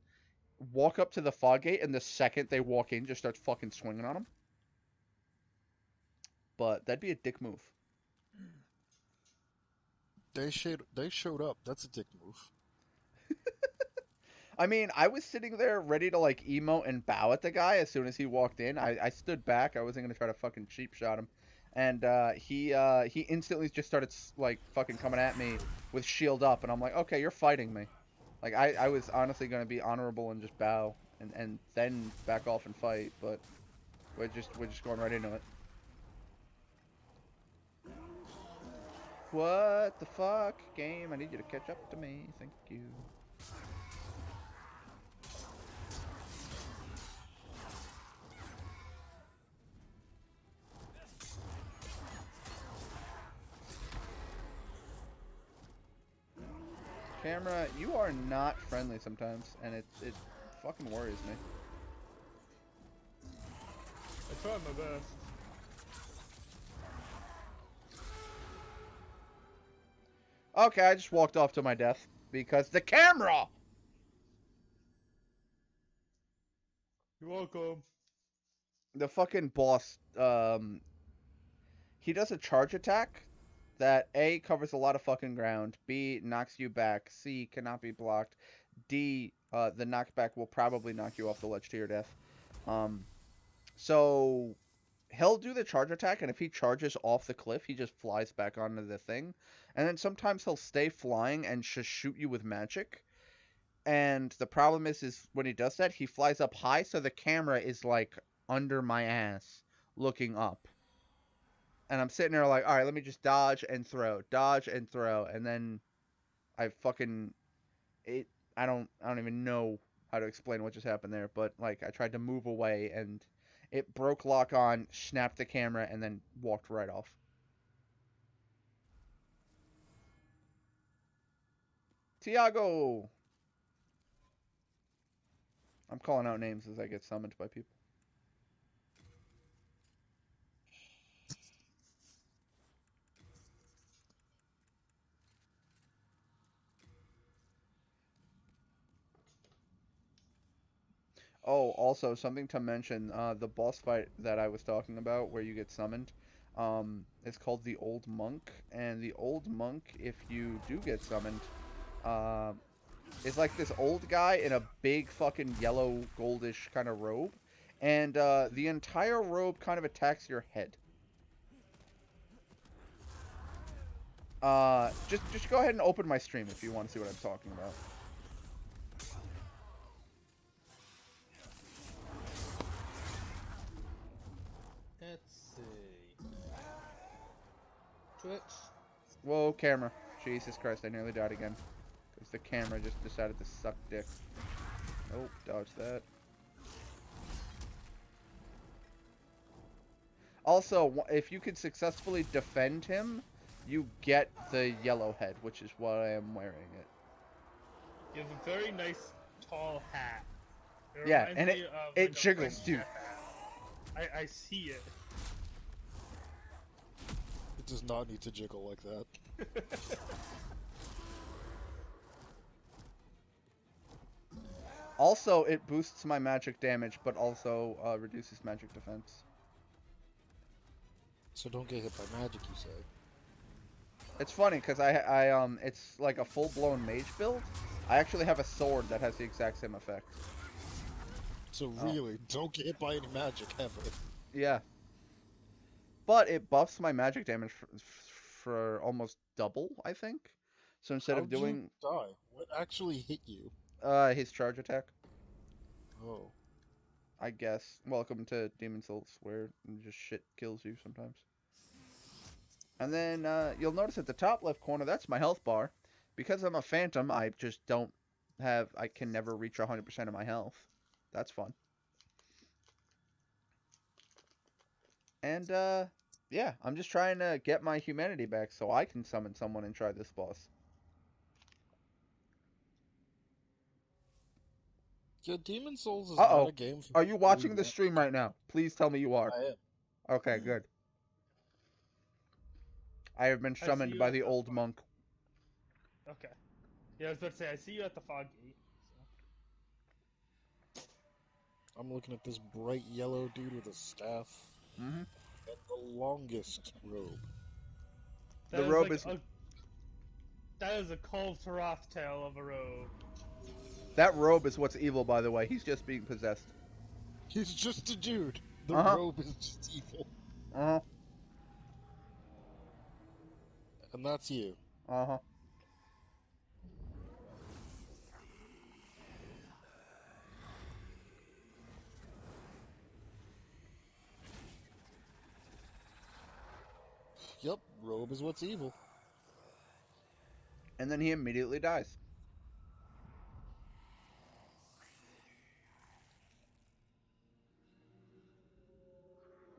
walk up to the fog gate, and the second they walk in, just start fucking swinging on them. But that'd be a dick move.
They showed up. That's a dick move.
I mean, I was sitting there ready to, like, emote and bow at the guy as soon as he walked in. I stood back. I wasn't going to try to fucking cheap shot him. And he instantly just started, like, fucking coming at me with shield up. And I'm like, okay, you're fighting me. Like, I was honestly going to be honorable and just bow. And then back off and fight. But we're just going right into it. What the fuck, game? I need you to catch up to me. Thank you. Camera, you are not friendly sometimes, and it fucking worries me.
I tried my best.
Okay, I just walked off to my death because the camera.
You're welcome.
The fucking boss, he does a charge attack that A, covers a lot of fucking ground, B, knocks you back, C, cannot be blocked, D, the knockback will probably knock you off the ledge to your death. So he'll do the charge attack, and if he charges off the cliff, he just flies back onto the thing. And then sometimes he'll stay flying and just shoot you with magic. And the problem is when he does that, he flies up high, so the camera is, like, under my ass, looking up. And I'm sitting there like, all right, let me just dodge and throw, and then I don't even know how to explain what just happened there, but, like, I tried to move away, and it broke lock on, snapped the camera, and then walked right off. Tiago! I'm calling out names as I get summoned by people. Oh, also, something to mention, the boss fight that I was talking about, where you get summoned, is called the Old Monk, and the Old Monk, if you do get summoned, is like this old guy in a big fucking yellow, goldish kind of robe, and the entire robe kind of attacks your head. Just go ahead and open my stream if you want to see what I'm talking about.
Let's see. Twitch.
Whoa, camera. Jesus Christ, I nearly died again. Because the camera just decided to suck dick. Oh, dodge that. Also, if you could successfully defend him, you get the yellow head, which is why I am wearing it.
You have a very nice tall hat.
Yeah,
reminds
and
me of,
it
like, a
jiggles,
French
too.
chef hat. I see it.
It does not need to jiggle like that.
Also, it boosts my magic damage, but also reduces magic defense.
So don't get hit by magic, you say?
It's funny because it's like a full-blown mage build. I actually have a sword that has the exact same effect.
So really, don't get hit by any magic ever.
Yeah. But it buffs my magic damage for almost double, I think. So instead of
How'd
doing
you die? What actually hit you?
his charge attack,
Oh.
I guess. Welcome to Demon Souls, where just shit kills you sometimes. And then you'll notice at the top left corner, that's my health bar. Because I'm a phantom, I just don't have, I can never reach 100% of my health. That's fun. And yeah, I'm just trying to get my humanity back so I can summon someone and try this boss.
Yeah, Demon Souls is
Uh-oh.
not a game for
Are you
people who
watching the
want-
stream right now? Please tell me you are.
I am.
Okay, good. I have been
I see
summoned
you
by
at
the
the
old
fog.
monk.
Okay. Yeah, I was about to say, I see you at the fog gate.
I'm looking at this bright yellow dude with a staff
Mm-hmm.
and the longest robe.
That
The
is
robe
like
is...
that is a Cole Taroth tail of a robe.
That robe is what's evil, by the way. He's just being possessed.
He's just a dude. The
Uh-huh.
robe is just evil.
Uh-huh.
And that's you.
Uh-huh.
Yep, robe is what's evil.
And then he immediately dies.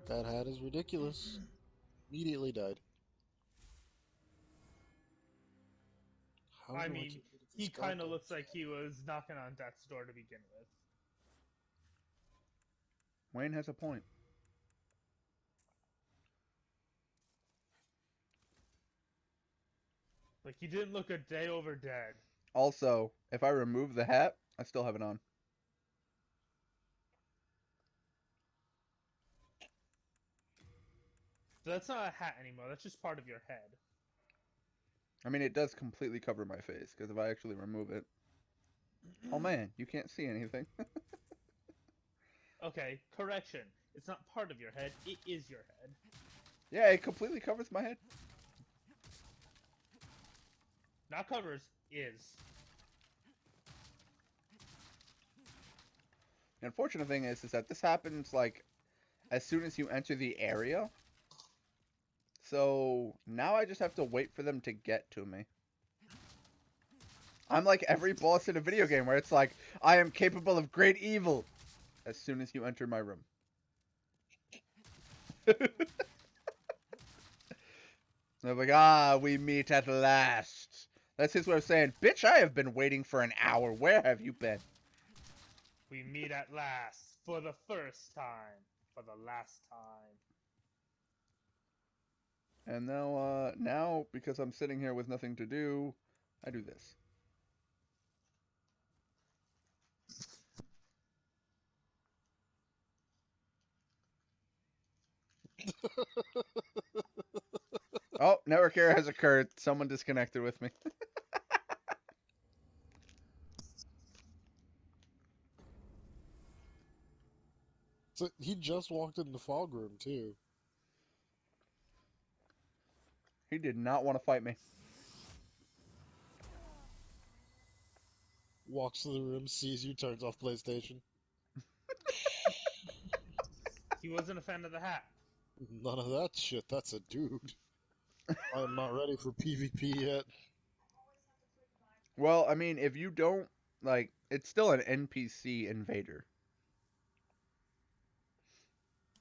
That hat is ridiculous. Immediately died. How
I
do
mean,
get rid of
he
this
kind of
goddamn
looks like he was knocking on death's door to begin with.
Wayne has a point.
Like, he didn't look a day over dead.
Also, if I remove the hat, I still have it on.
So that's not a hat anymore. That's just part of your head.
I mean, it does completely cover my face, because if I actually remove it... Oh man, you can't see anything.
Okay, correction. It's not part of your head. It is your head.
Yeah, it completely covers my head.
Not covers, is.
The unfortunate thing is that this happens, like, as soon as you enter the area. So, now I just have to wait for them to get to me. I'm like every boss in a video game where it's like, I am capable of great evil as soon as you enter my room. They're like, ah, we meet at last. That's his way of saying, bitch, I have been waiting for an hour. Where have you been?
We meet at last. For the first time. For the last time.
And now, because I'm sitting here with nothing to do, I do this. Oh, network error has occurred. Someone disconnected with me.
So he just walked in the fog room too.
He did not want to fight me.
Walks to the room, sees you, turns off PlayStation.
He wasn't a fan of the hat.
None of that shit. That's a dude. I am not ready for PvP yet.
Well, I mean, if you don't, like, it's still an NPC invader.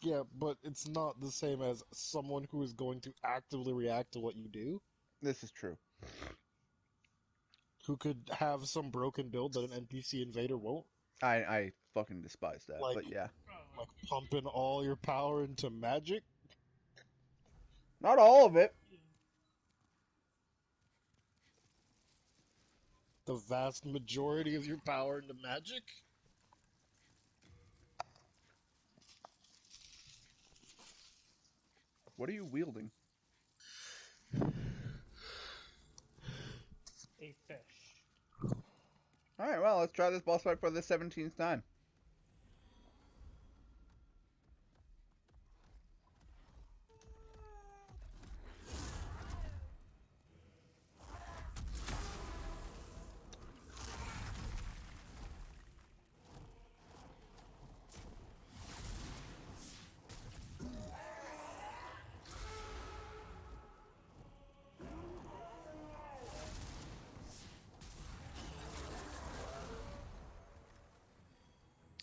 Yeah, but it's not the same as someone who is going to actively react to what you do.
This is true.
Who could have some broken build that an NPC invader won't.
I fucking despise that,
Like-
but yeah.
Like pumping all your power into magic.
Not all of it.
The vast majority of your power into magic.
What are you wielding?
A fish.
Alright, well, let's try this boss fight for the 17th time.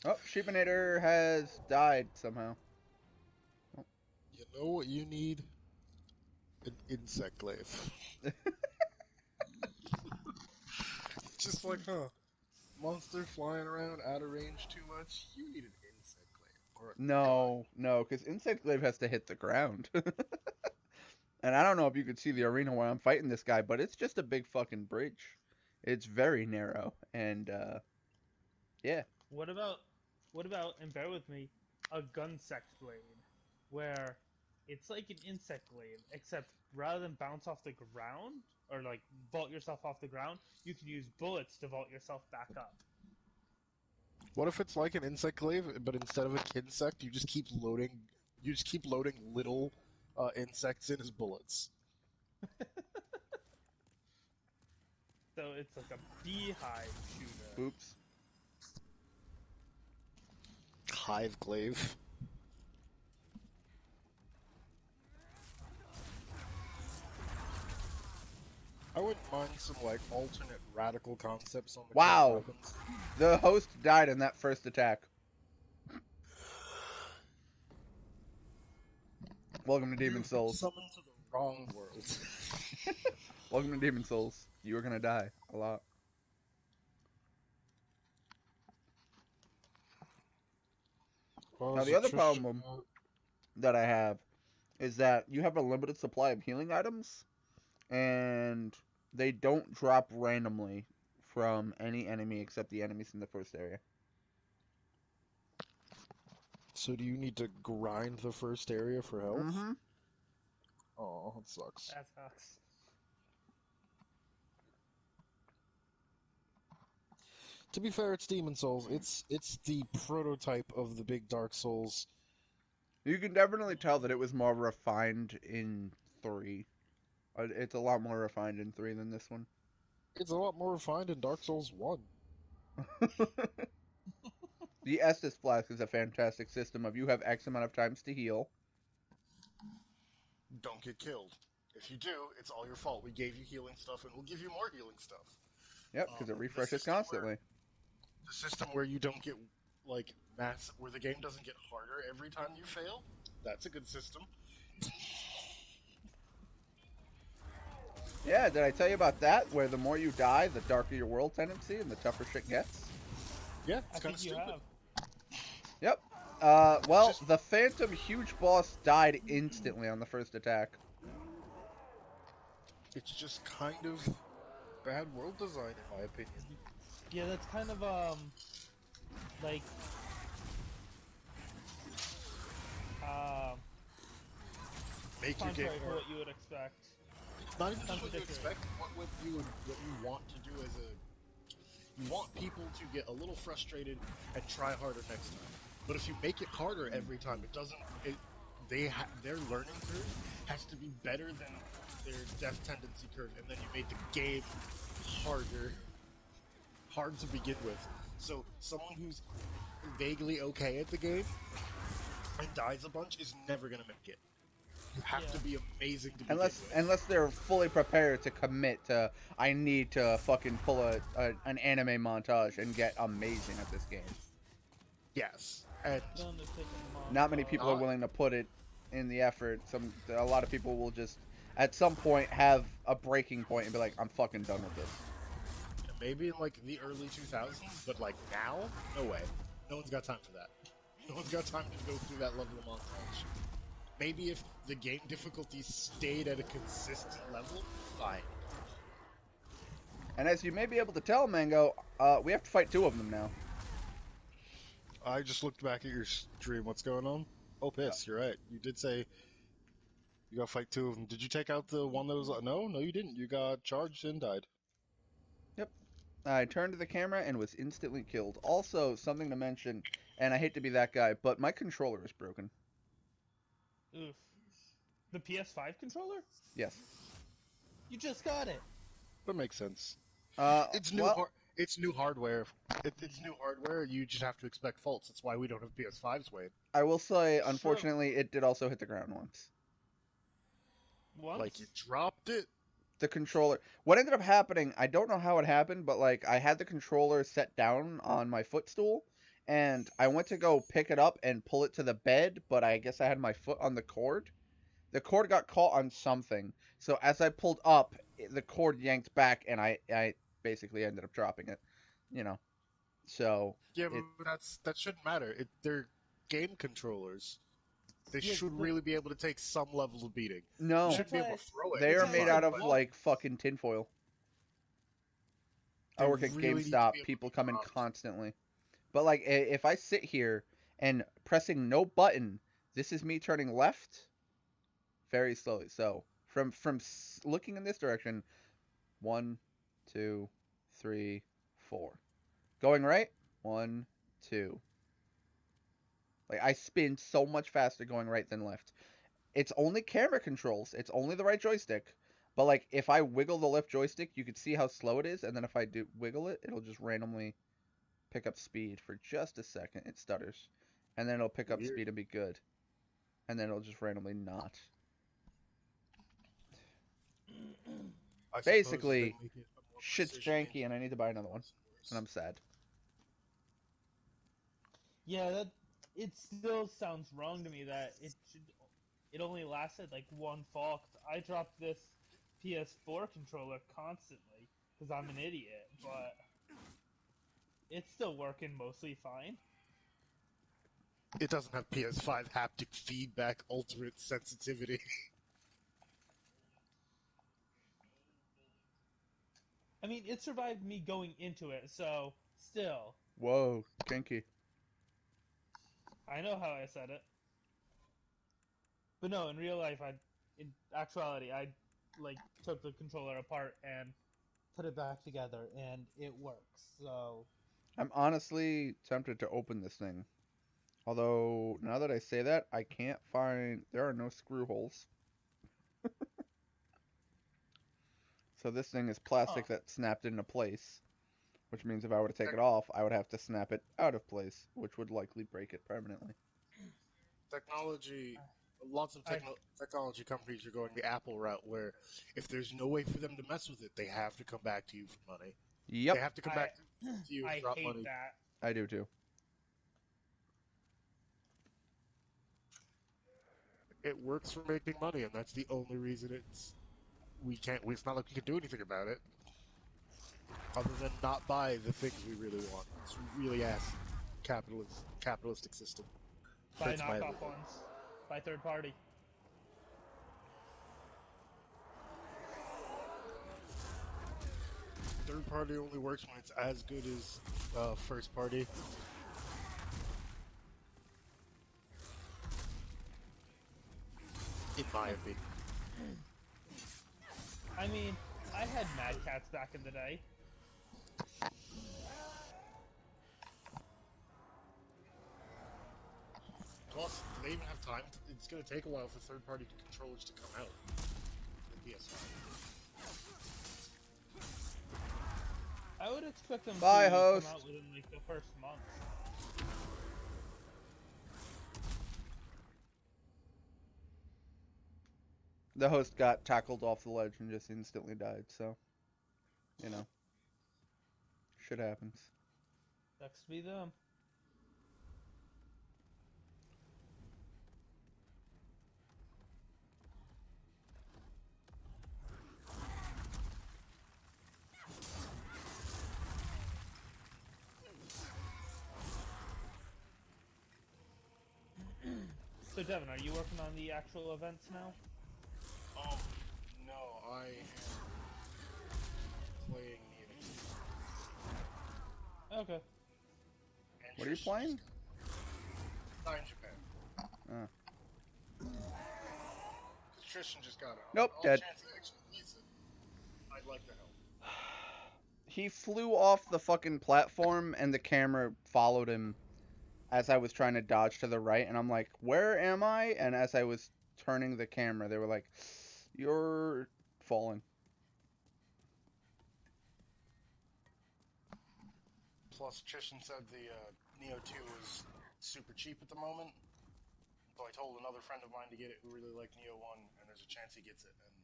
Oh, Sheepinator has died somehow.
You know what you need? An insect glaive. Just like, monster flying around out of range too much. You need an insect glaive. Or a
No, no, because Insect Glaive has to hit the ground. And I don't know if you could see the arena where I'm fighting this guy, but it's just a big fucking bridge. It's very narrow, and yeah.
What about, and bear with me, a Gunsect blade, where it's like an insect glaive, except rather than bounce off the ground, or like vault yourself off the ground, you can use bullets to vault yourself back up.
What if it's like an insect glaive, but instead of a kinsect, you just keep loading little insects in as bullets?
So it's like a beehive shooter.
Oops.
Hive glaive. I wouldn't mind some like alternate radical concepts on the
Wow.
weapons.
The host died in that first attack. Welcome to Demon
You've been
Souls.
summoned to the wrong world.
Welcome to Demon Souls. You are gonna die a lot. Now the other problem that I have is that you have a limited supply of healing items, and they don't drop randomly from any enemy except the enemies in the first area.
So do you need to grind the first area for health?
Mm-hmm.
Oh, that sucks.
That sucks.
To be fair, it's Demon Souls. It's the prototype of the big Dark Souls.
You can definitely tell that it was more refined in 3. It's a lot more refined in 3 than this one.
It's a lot more refined in Dark Souls 1.
The Estus Flask is a fantastic system of you have X amount of times to heal.
Don't get killed. If you do, it's all your fault. We gave you healing stuff, and we'll give you more healing stuff.
Yep, because it refreshes constantly.
The system where you don't get, like, where the game doesn't get harder every time you fail, that's a good system.
Yeah, did I tell you about that? Where the more you die, the darker your world tendency and the tougher shit gets?
Yeah,
I
it's kind of
think you
stupid.
have.
Yep. Well, the Phantom huge boss died instantly on the first attack.
It's just kind of bad world design, in my opinion.
Yeah, that's kind of like
Make your game
contrary to
more.
what you would expect.
Not even just what you
Contradictory.
expect. What you want to do as you want people to get a little frustrated and try harder next time. But if you make it harder every time, it doesn't. Their learning curve has to be better than their death tendency curve, and then you made the game hard to begin with. So someone who's vaguely okay at the game and dies a bunch is never gonna make it. You have to be amazing to begin with.
Unless they're fully prepared to commit to, I need to fucking pull an anime montage and get amazing at this game.
Yes, and
Not many people are willing to put it in the effort. A lot of people will just, at some point, have a breaking point and be like, I'm fucking done with this.
maybe in like the early 2000s, but like now, no way. No one's got time for that. No one's got time to go through that level of montage. Maybe if the game difficulty stayed at a consistent level, fine.
And as you may be able to tell, Mango, we have to fight 2 of them now.
I just looked back at your stream. What's going on? Oh, piss. You're right. You did say You got to fight two of them. Did you take out the one that was... No, no, you didn't. You got charged and died.
Yep. I turned to the camera and was instantly killed. Also, something to mention, and I hate to be that guy, but my controller is broken.
Oof. The PS5 controller?
Yes.
You just got it.
That makes sense.
It's
It's new hardware. It's new hardware. You just have to expect faults. That's why we don't have PS5s, Wade.
I will say, unfortunately, it did also hit the ground once.
Once?
Like, you dropped it?
The controller. What ended up happening, I don't know how it happened, but like I had the controller set down on my footstool, and I went to go pick it up and pull it to the bed, but I guess I had my foot on the cord. The cord got caught on something, so as I pulled up, the cord yanked back, and I basically ended up dropping it. You know, so
Yeah, but that shouldn't matter. They're game controllers. They
Yeah,
should
but-
really be able to take some level of beating.
no,
You shouldn't be able to throw it.
they are
It's
made
like
out of
what?
like fucking tinfoil. I
They
work at
really need to
GameStop.
be able
People
to
come in
drop.
constantly. But like, if I sit here and pressing no button, this is me turning left very slowly. So from looking in this direction, 1, 2, 3, 4. Going right, 1, 2. Like I spin so much faster going right than left. It's only camera controls. It's only the right joystick. But like if I wiggle the left joystick, you can see how slow it is, and then if I do wiggle it, it'll just randomly pick up speed for just a second. It stutters. And then it'll pick up
Weird.
speed and be good. And then it'll just randomly not.
I suppose
Basically,
they make it a more
Shit's
precision
janky
engine.
and I need to buy another one. And I'm sad.
Yeah, it still sounds wrong to me that it only lasted like one fall. 'Cause I dropped this PS4 controller constantly because I'm an idiot, but it's still working mostly fine.
It doesn't have PS5 haptic feedback ultimate sensitivity.
I mean, it survived me going into it, so still,
Whoa, kinky.
I know how I said it. But no, in real life, in actuality, I like took the controller apart and put it back together, and it works. So
I'm honestly tempted to open this thing. Although, now that I say that, I can't find... There are no screw holes. So this thing is plastic that snapped into place. Which means if I were to take it off, I would have to snap it out of place. Which would likely break it permanently.
Technology, lots of technology companies are going the Apple route, where if there's no way for them to mess with it, they have to come back to you for money.
Yep,
They have to come back to you and
I
drop
hate
money.
that.
I do too.
It works for making money, and that's the only reason it's not like we can do anything about it. Other than not buy the things we really want. It's really ass capitalistic system.
Buy
That's my
knockoff
opinion.
ones. Buy third party.
Third party only works when it's as good as first party. In my opinion.
I mean, I had Mad Cats back in the day.
Plus, do they even have time? It's going to take a while for third party controllers to come out. The PS5.
I would expect them
Bye,
to
host.
come out within like the first month.
The host got tackled off the ledge and just instantly died, so... You know. Shit happens.
Sucks to be them. So Devin, are you working on the actual events now?
No, I am playing the
Okay.
What are you playing?
Not in Japan. Tristan just got it.
Nope,
All
dead.
chance to actually place it, I'd like to help.
He flew off the fucking platform, and the camera followed him as I was trying to dodge to the right, and I'm like, where am I? And as I was turning the camera, they were like, you're falling.
Plus, Tristan said the Neo 2 is super cheap at the moment. So I told another friend of mine to get it who really liked Neo 1, and there's a chance he gets it, and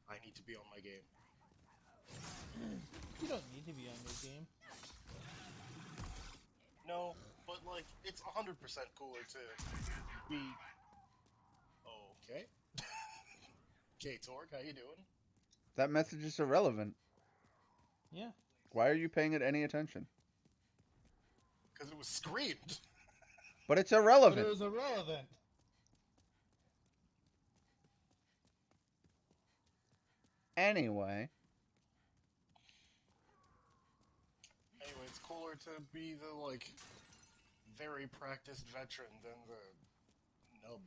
I need to be on my game.
You don't need to be on your game.
No, but like, it's 100% cooler to be... Okay. Okay, Torg, how you doing?
That message is irrelevant.
Yeah.
Why are you paying it any attention?
Because it was screamed.
But it's
But
irrelevant.
it was irrelevant.
Anyway.
Anyway, it's cooler to be the, like, very practiced veteran than the nub.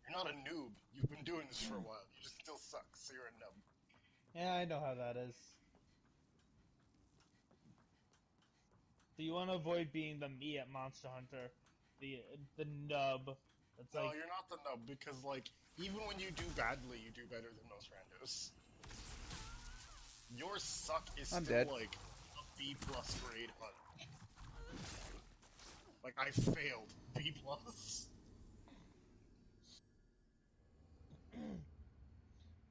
You're not a noob. You've been doing this for a while. You just still suck, so you're a nub.
Yeah, I know how that is. So you want to avoid being the me at Monster Hunter, the nub. That's
No,
like,
you're not the nub, because, like, even when you do badly, you do better than most randos. Your suck is
I'm
still,
dead.
like, a B+ grade hunt. Like, I failed B+.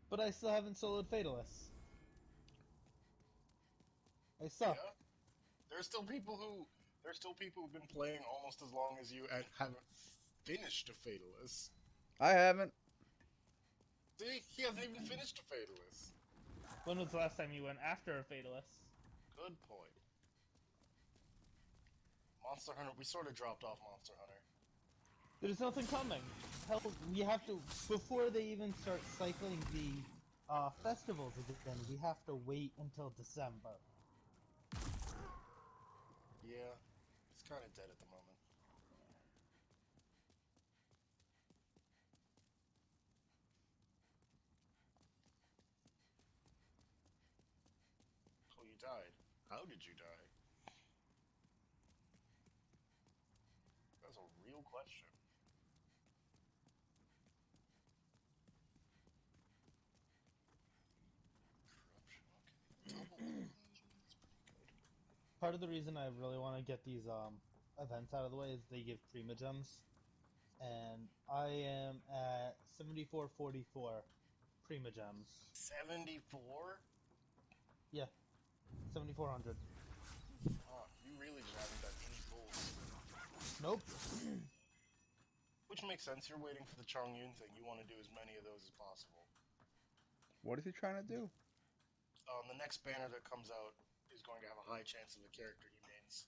but I still haven't soloed Fatalists. I suck.
Yeah. There's still people who've been playing almost as long as you and haven't finished a Fatalist.
I haven't.
See? He hasn't even finished a Fatalist.
When was the last time you went after a Fatalist?
Good point. Monster Hunter, we sort of dropped off Monster Hunter.
There's nothing coming. Hell, we have to, before they even start cycling the festivals again, we have to wait until December.
Yeah, it's kind of dead at the moment. Oh, you died. How did you die? That's a real question. Corruption, okay.
Part of the reason I really want to get these events out of the way is they give Primogems, and I am at 7444 Primogems.
74?
Yeah, 7400.
Oh, you really just haven't done any pulls.
Nope.
Which makes sense, you're waiting for the Chongyun thing. You want to do as many of those as possible.
What is he trying to do?
The next banner that comes out is going to have a high chance of the character he mains.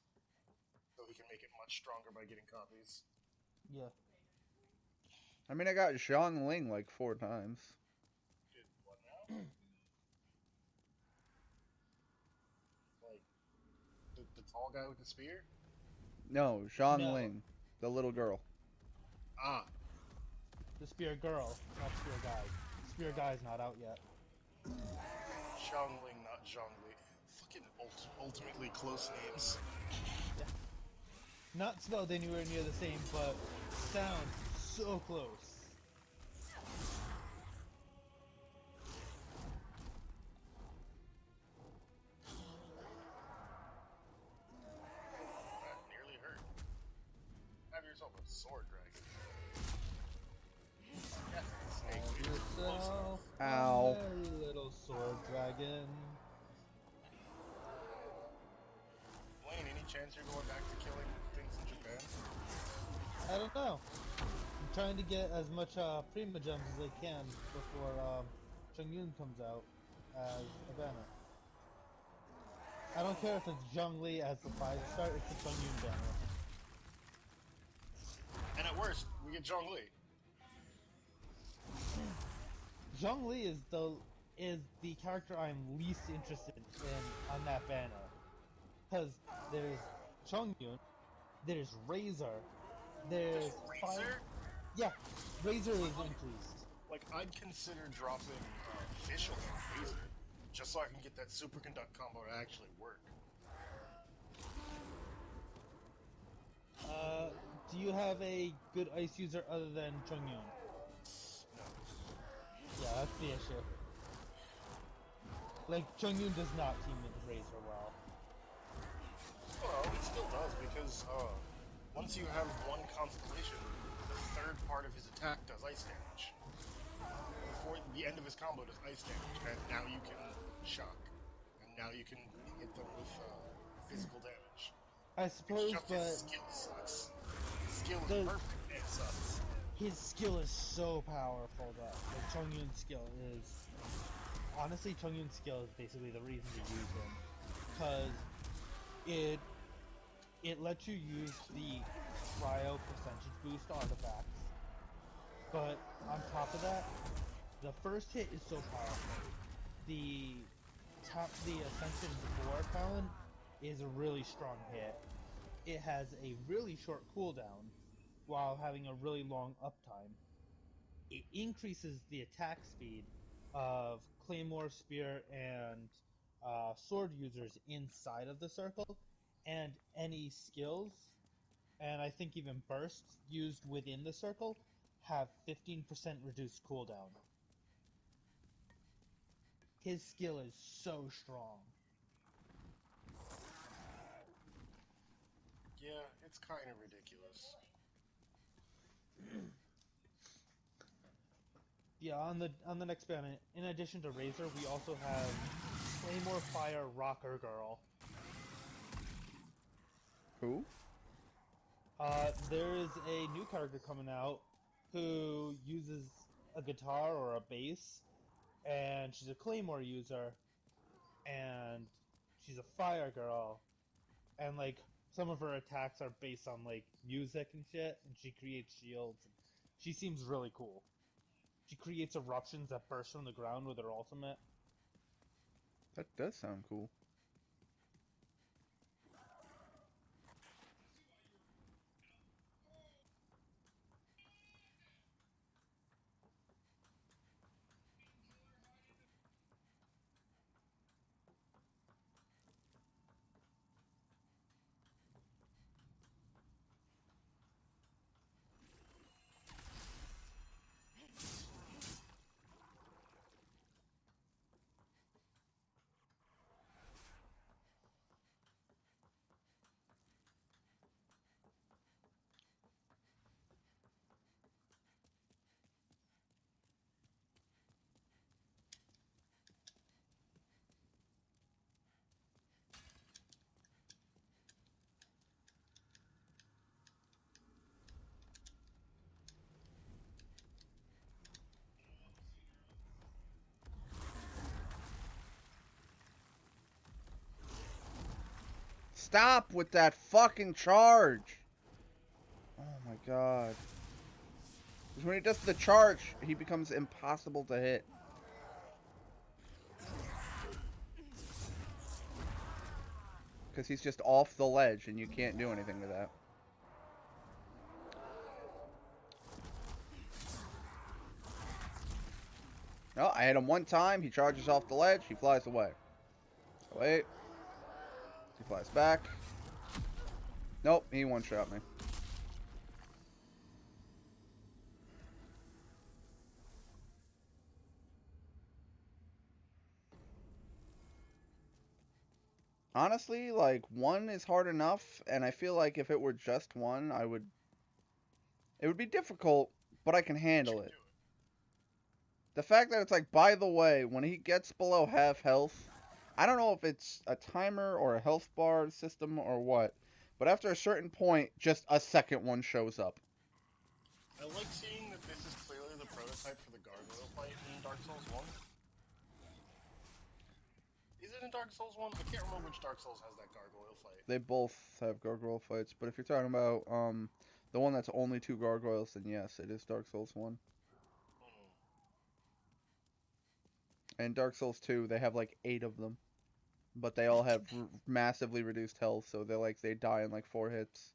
So he can make it much stronger by getting copies.
Yeah.
I mean, I got Zhang Ling like 4 times.
Did what now? Like, the tall guy with the spear?
No, Zhang
No.
Ling, the little girl.
Ah,
The Spear Girl, not Spear Guy. Spear Guy's not out yet.
Xiangling, not Zhongli. Fucking ultimately close names.
Not spelled anywhere near the same, but sound so close.
That nearly hurt. Have yourself a sword dragon. Yes, snake.
Yourself
Ow.
a merry little sword dragon.
Wayne, any chance you're going back to killing things in Japan?
I don't know. I'm trying to get as much Primogems as I can before Chongyun comes out as a banner. I don't care if it's Zhongli as the 5-star, it's the Chongyun banner.
And at worst, we get Zhongli.
Zhongli is the character I'm least interested in on that banner. Because there's Chongyun, there's Razor, there's
Razor?
Yeah, Razor is increased.
Like, I'd consider dropping Fish on Razor, just so I can get that superconduct combo to actually work.
Do you have a good ice user other than Chongyun?
No.
Yeah, that's the issue. Like, Chongyun does not team with Razor well.
Well, it still does, because once you have one constellation, the third part of his attack does ice damage. Before the end of his combo does ice damage, and now you can shock. And now you can hit them with physical damage.
I suppose,
It's just
but
his skill sucks. His skill is perfect, and it sucks.
his skill is so powerful that like Chongyun's skill is honestly Chongyun's skill is basically the reason to use him, because it lets you use the cryo percentage boost artifacts, but on top of that, the first hit is so powerful. The Ascension 4 talent is a really strong hit. It has a really short cooldown while having a really long uptime. It increases the attack speed of Claymore, Spear, and sword users inside of the circle, and any skills, and I think even bursts used within the circle have 15% reduced cooldown. His skill is so strong.
Yeah, it's kind of ridiculous.
Yeah, on the next banner, in addition to Razor, we also have Claymore Fire Rocker Girl.
Who?
There is a new character coming out who uses a guitar or a bass, and she's a Claymore user, and she's a fire girl, and like some of her attacks are based on like music and shit, and she creates shields. She seems really cool. She creates eruptions that burst from the ground with her ultimate.
That does sound cool. Stop with that fucking charge! Oh my god. Because when he does the charge, he becomes impossible to hit. Because he's just off the ledge and you can't do anything with that. No, I hit him one time, he charges off the ledge, he flies away. Wait. He flies back. Nope, he one-shot me. Honestly, like, one is hard enough, and I feel like if it were just one, it would be difficult, but I can handle it. The fact that it's like, by the way, when he gets below half health, I don't know if it's a timer or a health bar system or what, but after a certain point, just a second one shows up.
I like seeing that this is clearly the prototype for the gargoyle fight in Dark Souls 1. Is it in Dark Souls 1? I can't remember which Dark Souls has that gargoyle fight.
They both have gargoyle fights, but if you're talking about the one that's only 2 gargoyles, then yes, it is Dark Souls 1. And Dark Souls 2, they have like 8 of them. But they all have massively reduced health, so they die in like 4 hits.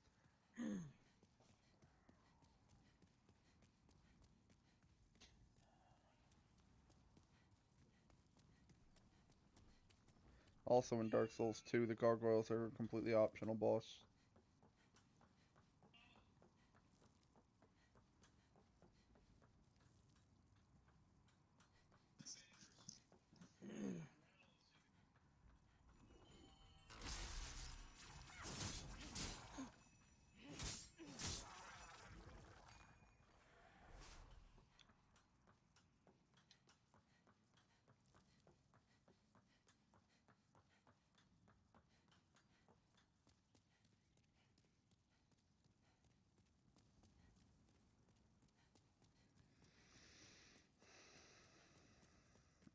Also in Dark Souls 2, the gargoyles are a completely optional boss.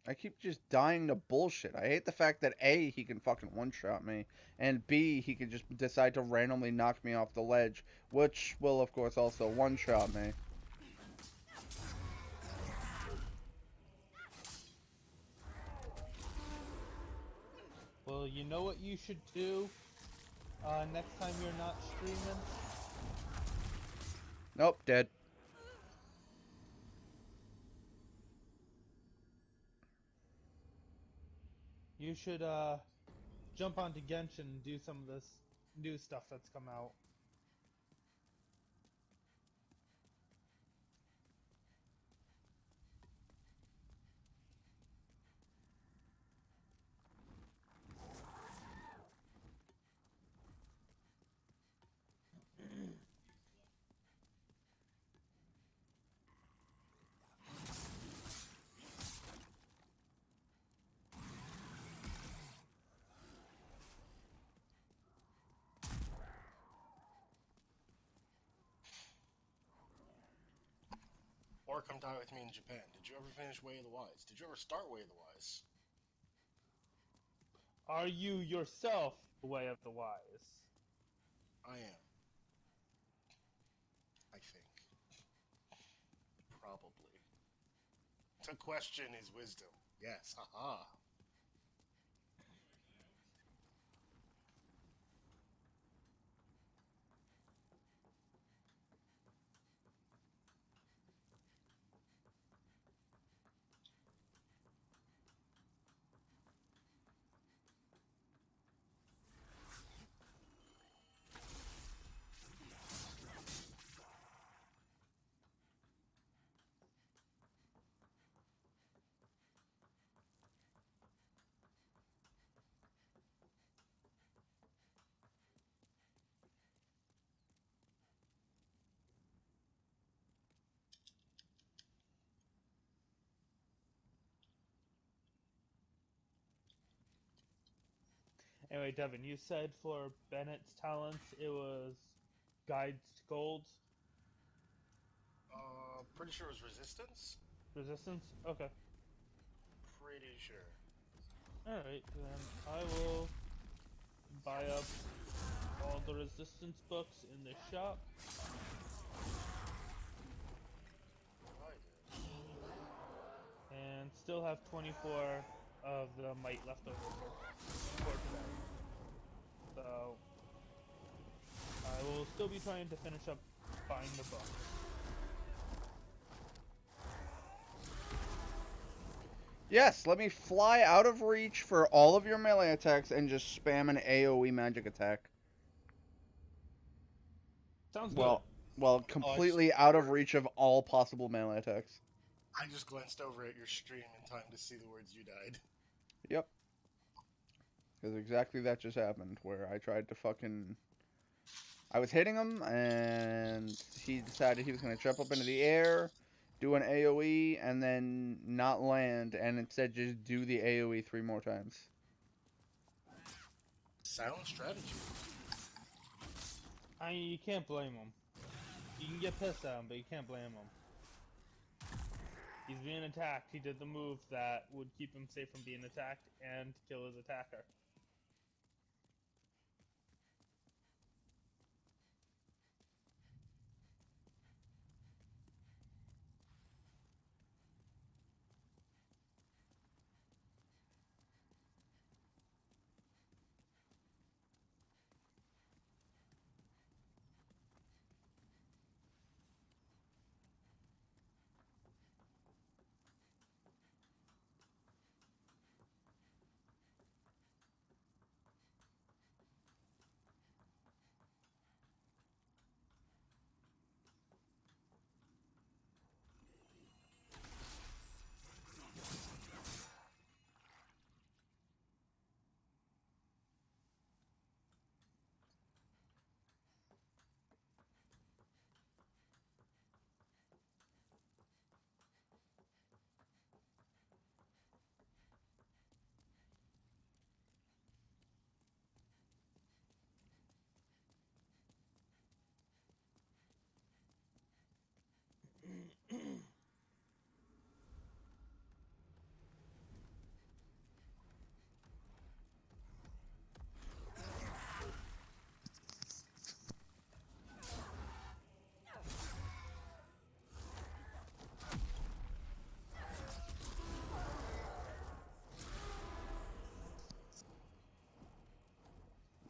I keep just dying to bullshit. I hate the fact that A, he can fucking one-shot me, and B, he can just decide to randomly knock me off the ledge, which will, of course, also one-shot me.
Well, you know what you should do next time you're not streaming?
Nope, dead.
You should jump onto Genshin and do some of this new stuff that's come out.
Or come die with me in Japan. Did you ever finish Way of the Wise? Did you ever start Way of the Wise?
Are you yourself the way of the wise?
I am. I think. Probably. To question is wisdom. Yes, haha.
Anyway, Devin, you said for Bennett's talents it was Guides to Gold?
Pretty sure it was Resistance?
Resistance? Okay.
Pretty sure.
Alright, then I will buy up all the Resistance books in the shop.
I did.
And still have 24 of the might left over for today. So I will still be trying to finish up buying the book.
Yes, let me fly out of reach for all of your melee attacks and just spam an AoE magic attack.
Sounds good.
Well, completely out of reach of all possible melee attacks.
I just glanced over at your stream in time to see the words you died.
Yep. Because exactly that just happened, where I tried to fucking... I was hitting him, and he decided he was going to jump up into the air, do an AoE, and then not land, and instead just do the AoE 3 more times.
Sound strategy.
I mean, you can't blame him. You can get pissed at him, but you can't blame him. He's being attacked. He did the move that would keep him safe from being attacked and kill his attacker.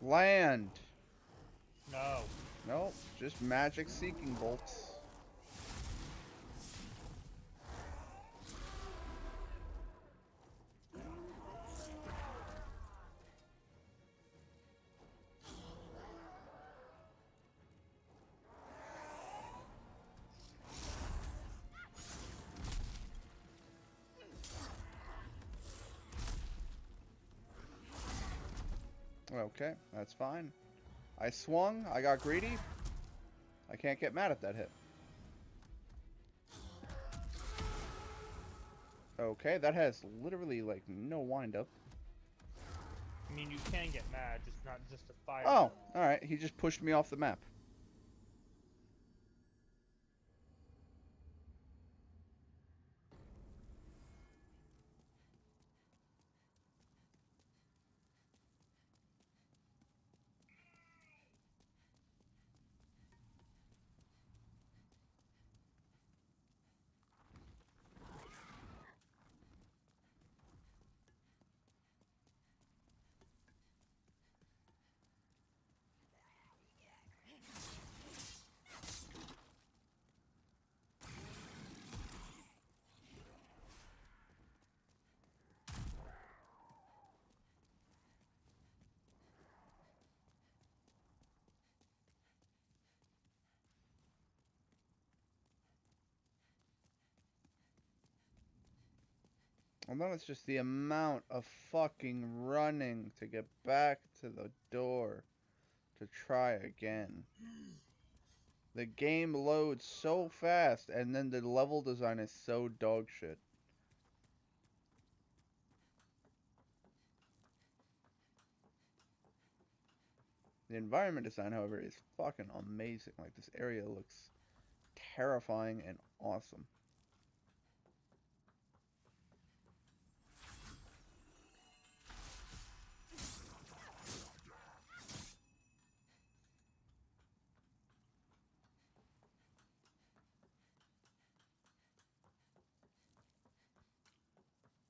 Land.
No.
Nope, just magic seeking bolts. Okay, that's fine. I swung, I got greedy. I can't get mad at that hit. Okay, that has literally like no wind up.
I mean, you can get mad, just not just a fire.
Oh, alright, he just pushed me off the map. And then it's just the amount of fucking running to get back to the door to try again. The game loads so fast, and then the level design is so dog shit. The environment design, however, is fucking amazing. Like, this area looks terrifying and awesome.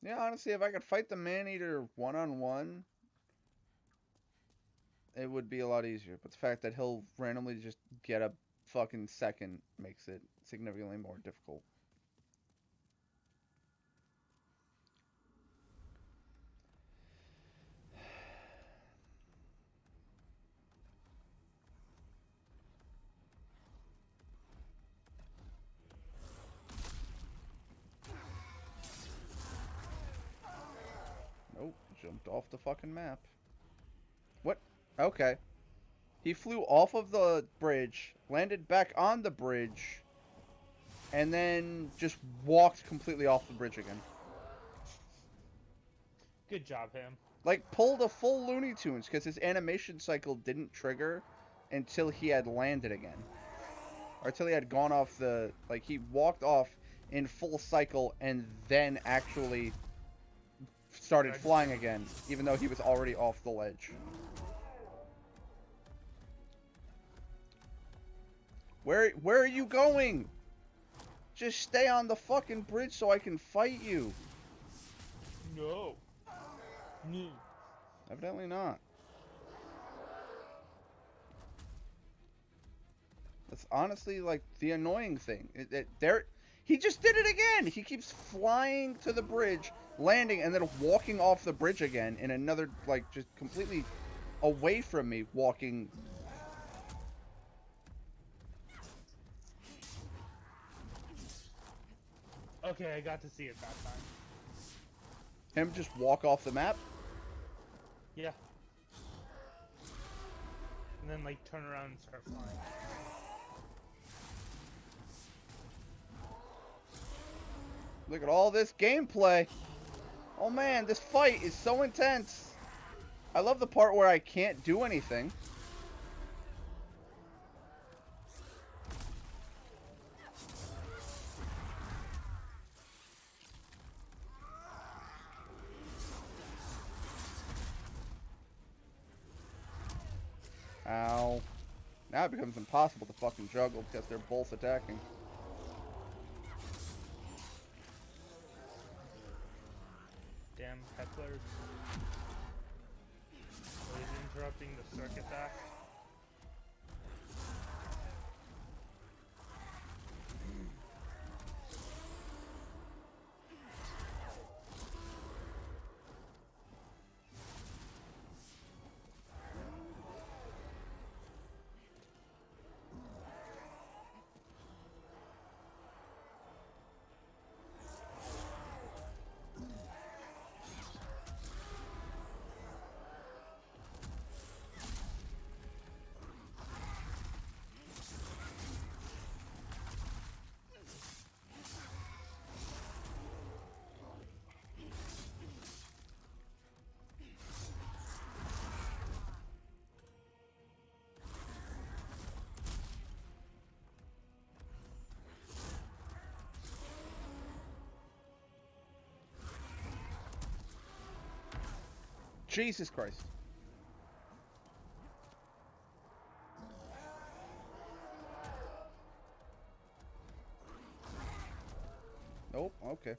Yeah, honestly, if I could fight the Maneater one-on-one, it would be a lot easier. But the fact that he'll randomly just get a fucking second makes it significantly more difficult. Nope, jumped off the fucking map. What? Okay. He flew off of the bridge, landed back on the bridge, and then just walked completely off the bridge again.
Good job, him.
Like, pulled a full Looney Tunes, because his animation cycle didn't trigger until he had landed again. Or until he had gone off the... Like, he walked off in full cycle and then actually started flying again, even though he was already off the ledge. Where are you going? Just stay on the fucking bridge so I can fight you.
No. No.
Evidently not. That's honestly like the annoying thing. He just did it again. He keeps flying to the bridge, landing, and then walking off the bridge again in another, like, just completely away from me, walking.
Okay, I got to see it that time.
Him just walk off the map?
Yeah. And then, like, turn around and start flying.
Look at all this gameplay. Oh man, this fight is so intense. I love the part where I can't do anything. Ow. Now it becomes impossible to fucking juggle because they're both attacking.
Damn hecklers. Always interrupting getting the circuit back.
Jesus Christ. Nope, okay.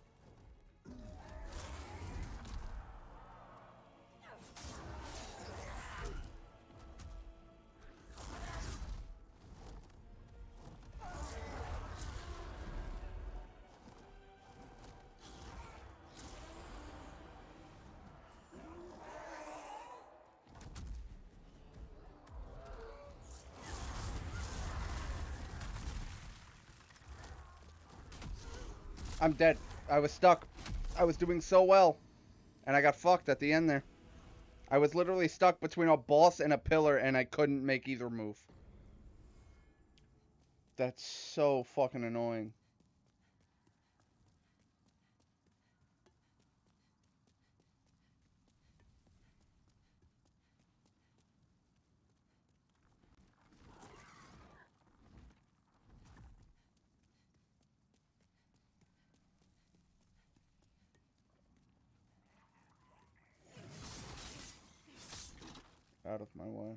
I'm dead. I was stuck. I was doing so well. And I got fucked at the end there. I was literally stuck between a boss and a pillar, and I couldn't make either move. That's so fucking annoying. Out of my way.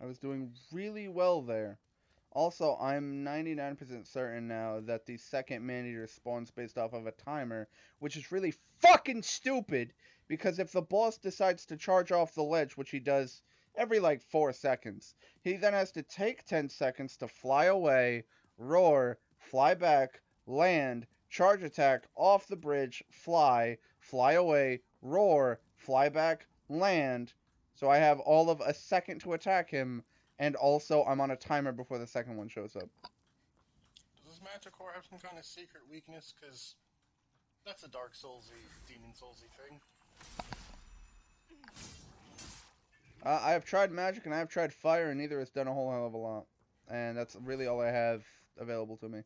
I was doing really well there. Also, I'm 99% certain now that the second Maneater spawns based off of a timer, which is really fucking stupid, because if the boss decides to charge off the ledge, which he does every like 4 seconds, he then has to take 10 seconds to fly away, roar, fly back, land, charge attack, off the bridge, fly away, roar, fly back, land. So I have all of a second to attack him, and also I'm on a timer before the second one shows up.
Does this Manticore have some kind of secret weakness? Because that's a Dark Soulsy, Demon Soulsy thing.
I have tried magic and I have tried fire, and neither has done a whole hell of a lot. And that's really all I have available to me.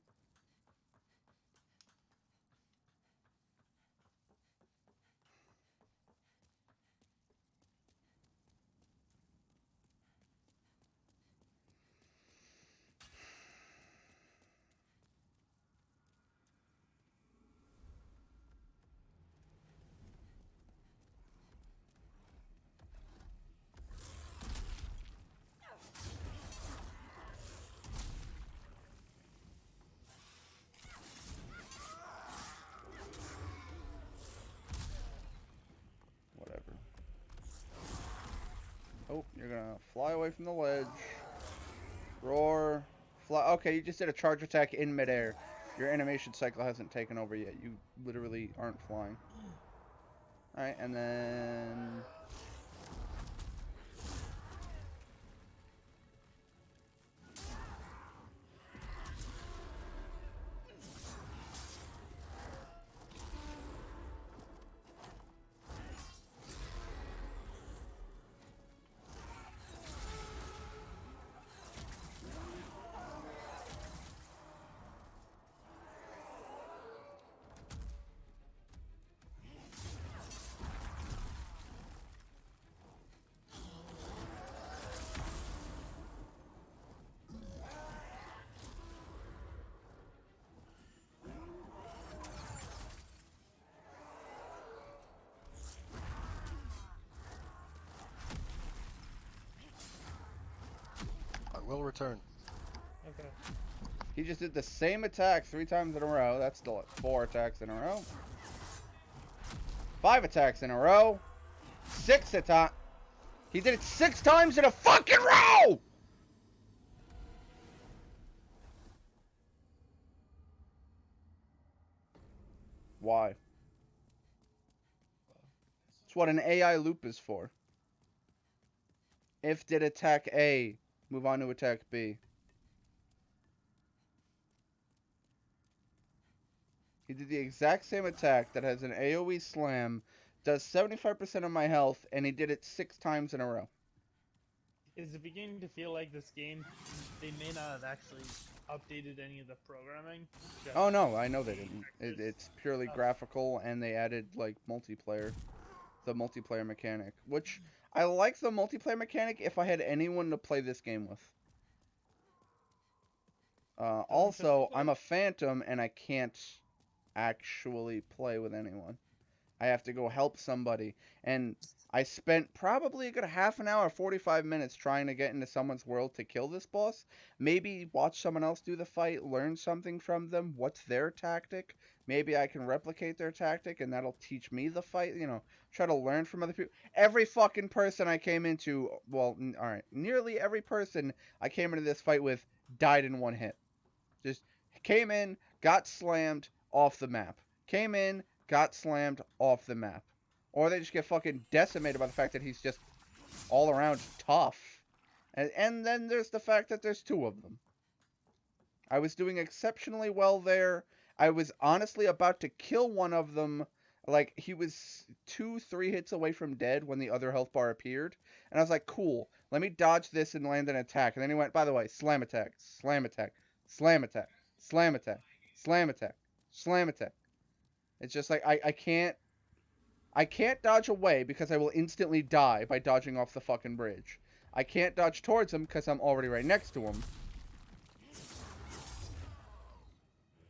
Whatever. Oh, you're gonna fly away from the ledge. Roar. Fly. Okay, you just did a charge attack in midair. Your animation cycle hasn't taken over yet. You literally aren't flying. Alright, and then...
I will return.
Okay.
He just did the same attack 3 times in a row. That's still 4 attacks in a row. 5 attacks in a row. 6 attacks. He did it 6 times in a fucking row! Why? It's what an AI loop is for. If did attack A, move on to attack B. He did the exact same attack that has an AoE slam, does 75% of my health, and he did it 6 times in a row.
Is it beginning to feel like this game, they may not have actually updated any of the programming? Just
Oh no, I know they didn't. It's purely graphical, and they added, like, multiplayer. The multiplayer mechanic. Which, I like the multiplayer mechanic if I had anyone to play this game with. Also, I'm a phantom, and I can't actually play with anyone. I have to go help somebody. And I spent probably a good half an hour, 45 minutes trying to get into someone's world to kill this boss. Maybe watch someone else do the fight, learn something from them. What's their tactic? Maybe I can replicate their tactic and that'll teach me the fight. You know, try to learn from other people. Every fucking person I came into, well, alright, nearly every person I came into this fight with died in one hit. Just came in, got slammed, off the map. Came in, got slammed, off the map. Or they just get fucking decimated by the fact that he's just all around tough. And then there's the fact that there's 2 of them. I was doing exceptionally well there. I was honestly about to kill one of them. Like, he was 2-3 hits away from dead when the other health bar appeared. And I was like, cool, let me dodge this and land an attack. And then he went, by the way, slam attack, slam attack, slam attack, slam attack, slam attack, slam attack. It's just like, I can't dodge away because I will instantly die by dodging off the fucking bridge. I can't dodge towards him because I'm already right next to him.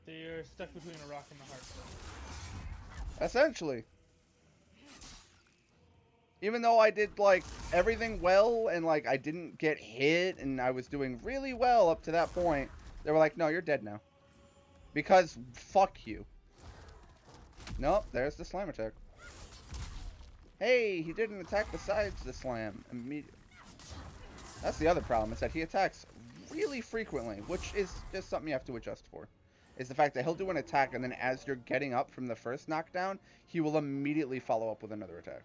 So you're stuck between a rock and a hard place.
Essentially. Even though I did, like, everything well, and, like, I didn't get hit, and I was doing really well up to that point, they were like, no, you're dead now. Because, fuck you. Nope, there's the slam attack. Hey, he did an attack besides the slam immediately. That's the other problem, is that he attacks really frequently, which is just something you have to adjust for. Is the fact that he'll do an attack, and then as you're getting up from the first knockdown, he will immediately follow up with another attack.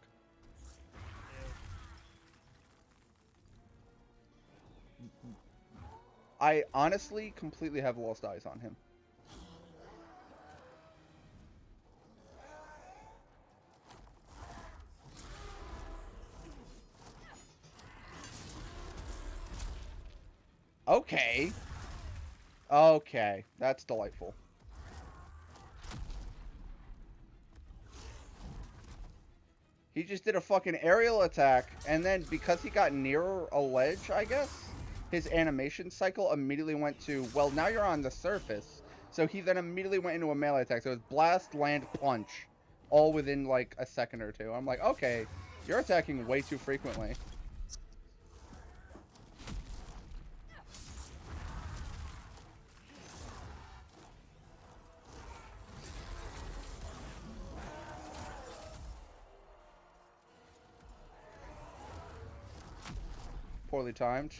I honestly completely have lost eyes on him. Okay. Okay, that's delightful. He just did a fucking aerial attack, and then because he got nearer a ledge, I guess, his animation cycle immediately went to, well, now you're on the surface. So he then immediately went into a melee attack. So it was blast, land, punch, all within like a second or two. I'm like, okay, you're attacking way too frequently. Poorly timed.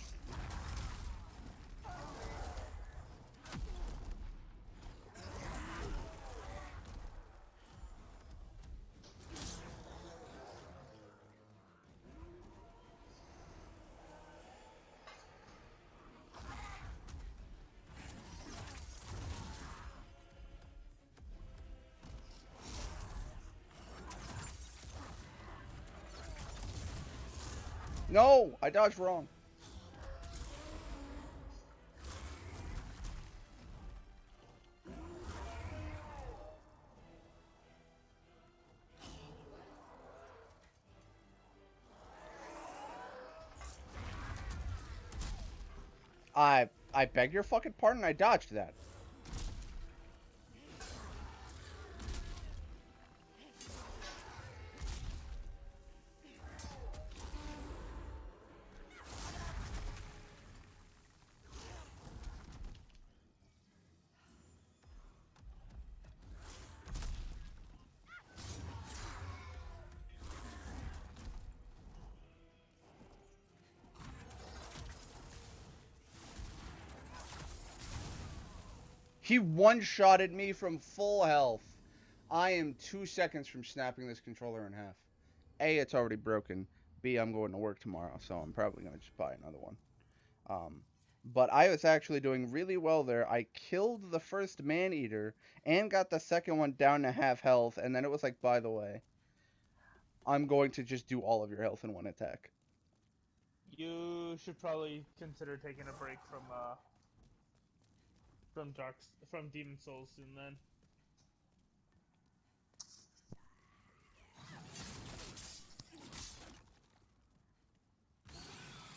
No, I dodged wrong. I beg your fucking pardon, I dodged that. He one-shotted me from full health. I am 2 seconds from snapping this controller in half. A, it's already broken. B, I'm going to work tomorrow, so I'm probably going to just buy another one. But I was actually doing really well there. I killed the first Maneater and got the second one down to half health, and then it was like, by the way, I'm going to just do all of your health in one attack.
You should probably consider taking a break from Demon Souls soon then.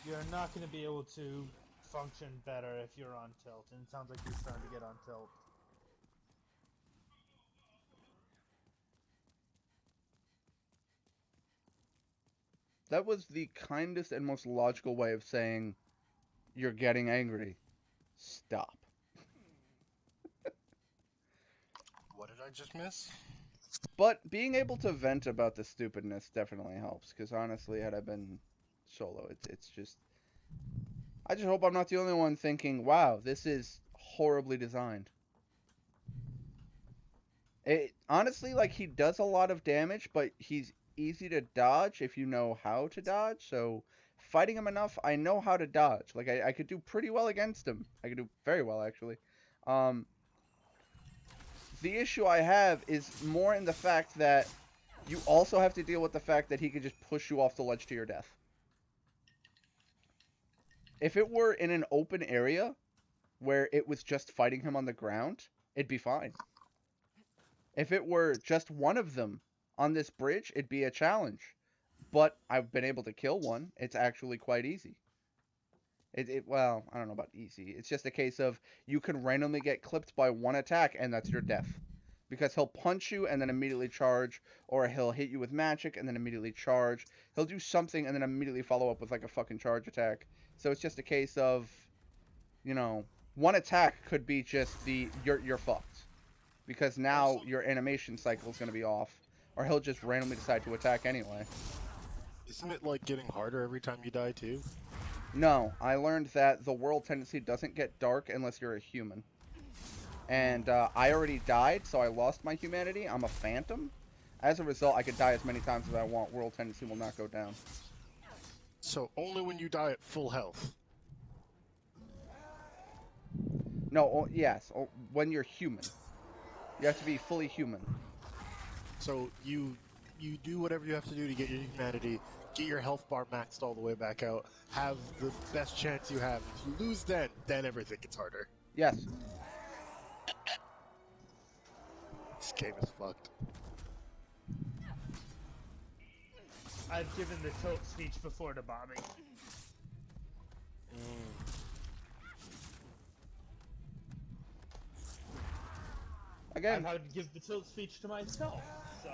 You're not going to be able to function better if you're on tilt, and it sounds like you're starting to get on tilt.
That was the kindest and most logical way of saying, you're getting angry. Stop.
What did I just miss?
But being able to vent about the stupidness definitely helps, because honestly, had I been solo, it's just... I just hope I'm not the only one thinking, wow, this is horribly designed. Honestly, like, he does a lot of damage, but he's easy to dodge if you know how to dodge, so fighting him enough, I know how to dodge. Like, I could do pretty well against him. I could do very well, actually. The issue I have is more in the fact that you also have to deal with the fact that he can just push you off the ledge to your death. If it were in an open area where it was just fighting him on the ground, it'd be fine. If it were just one of them on this bridge, it'd be a challenge. But I've been able to kill one. It's actually quite easy. Well, I don't know about easy. It's just a case of you can randomly get clipped by one attack, and that's your death. Because he'll punch you and then immediately charge, or he'll hit you with magic and then immediately charge. He'll do something and then immediately follow up with like a fucking charge attack. So it's just a case of, you know, one attack could be just you're fucked. Because now your animation cycle is going to be off. Or he'll just randomly decide to attack anyway.
Isn't it like getting harder every time you die too?
No, I learned that the world tendency doesn't get dark unless you're a human. And I already died, so I lost my humanity. I'm a phantom. As a result, I could die as many times as I want. World tendency will not go down.
So only when you die at full health.
No, yes, when you're human. You have to be fully human.
So you do whatever you have to do to get your humanity, get your health bar maxed all the way back out, have the best chance you have. If you lose then everything gets harder.
Yes.
This game is fucked.
I've given the tilt speech before to Bobby.
Again,
I've had to give the tilt speech to myself, so...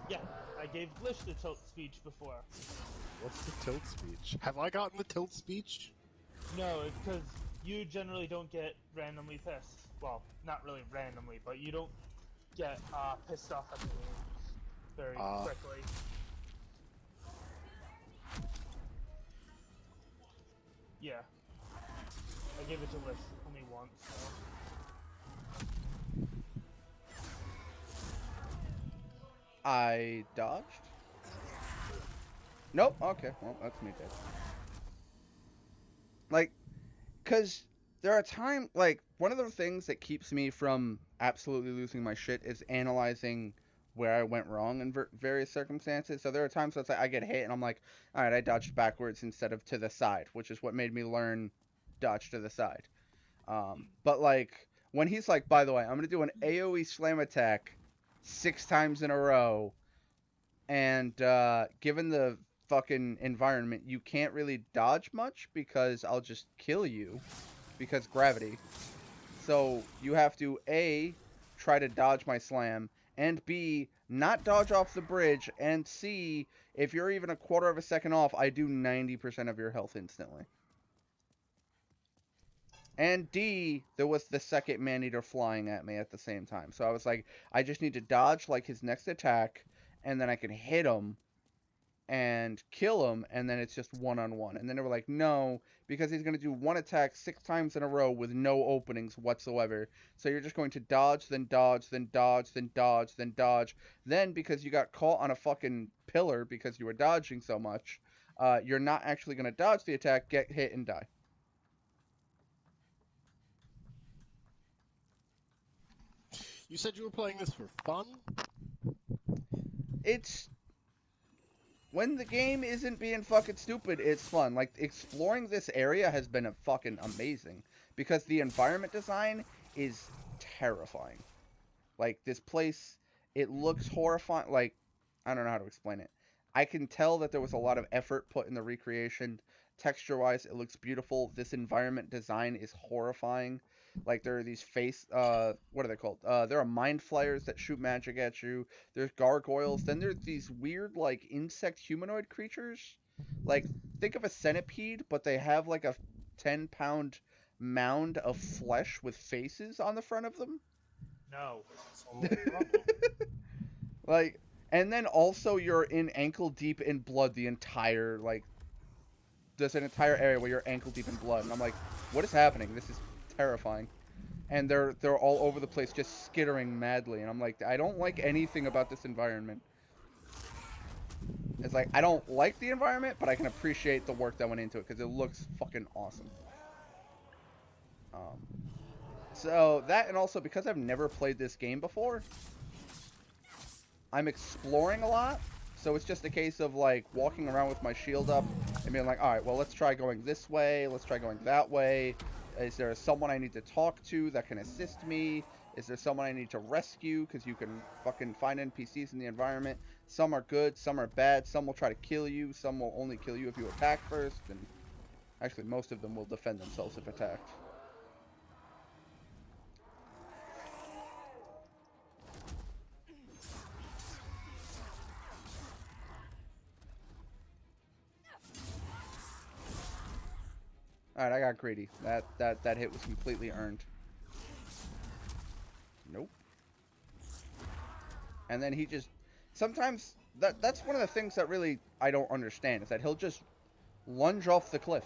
Yeah, I gave Blish the tilt speech before.
What's the tilt speech? Have I gotten the tilt speech?
No, it's because you generally don't get randomly pissed. Well, not really randomly, but you don't get pissed off at the game very quickly. Yeah. I gave it to Lish only once, so...
I dodged? Nope, okay, well, that's me dead. Like, because there are times, like, one of the things that keeps me from absolutely losing my shit is analyzing where I went wrong in various circumstances. So there are times where it's like I get hit and I'm like, alright, I dodged backwards instead of to the side, which is what made me learn dodge to the side. But, like, when he's like, by the way, I'm going to do an AoE slam attack 6 times in a row, and given the fucking environment, you can't really dodge much because I'll just kill you because gravity. So you have to A, try to dodge my slam, and B, not dodge off the bridge, and C, if you're even a quarter of a second off, I do 90% of your health instantly. And D, there was the second Maneater flying at me at the same time. So I was like, I just need to dodge like his next attack, and then I can hit him, and kill him, and then it's just one-on-one. And then they were like, no, because he's going to do one attack 6 times in a row with no openings whatsoever. So you're just going to dodge, then dodge, then dodge, then dodge, then dodge. Then, because you got caught on a fucking pillar because you were dodging so much, you're not actually going to dodge the attack, get hit, and die.
You said you were playing this for fun?
It's... When the game isn't being fucking stupid, it's fun. Like, exploring this area has been fucking amazing. Because the environment design is terrifying. Like, this place, it looks horrifying. Like, I don't know how to explain it. I can tell that there was a lot of effort put in the recreation. Texture-wise, it looks beautiful. This environment design is horrifying. Like, there are these what are they called? There are mind flayers that shoot magic at you. There's gargoyles. Then there's these weird, like, insect humanoid creatures. Like, think of a centipede, but they have, like, a 10-pound mound of flesh with faces on the front of them.
No.
Like, and then also you're in ankle deep in blood the entire, like, there's an entire area where you're ankle deep in blood, and I'm like, what is happening? This is terrifying. And they're all over the place just skittering madly, and I'm like, I don't like anything about this environment. It's like, I don't like the environment, but I can appreciate the work that went into it, because it looks fucking awesome. So, that, and also, because I've never played this game before, I'm exploring a lot, so it's just a case of, like, walking around with my shield up and being like, alright, well, let's try going this way, let's try going that way. Is there someone I need to talk to that can assist me? Is there someone I need to rescue? Because you can fucking find NPCs in the environment. Some are good, some are bad, some will try to kill you, some will only kill you if you attack first, and actually most of them will defend themselves if attacked. Alright, I got greedy. That hit was completely earned. Nope. And then he just... Sometimes, that's one of the things that really I don't understand, is that he'll just lunge off the cliff.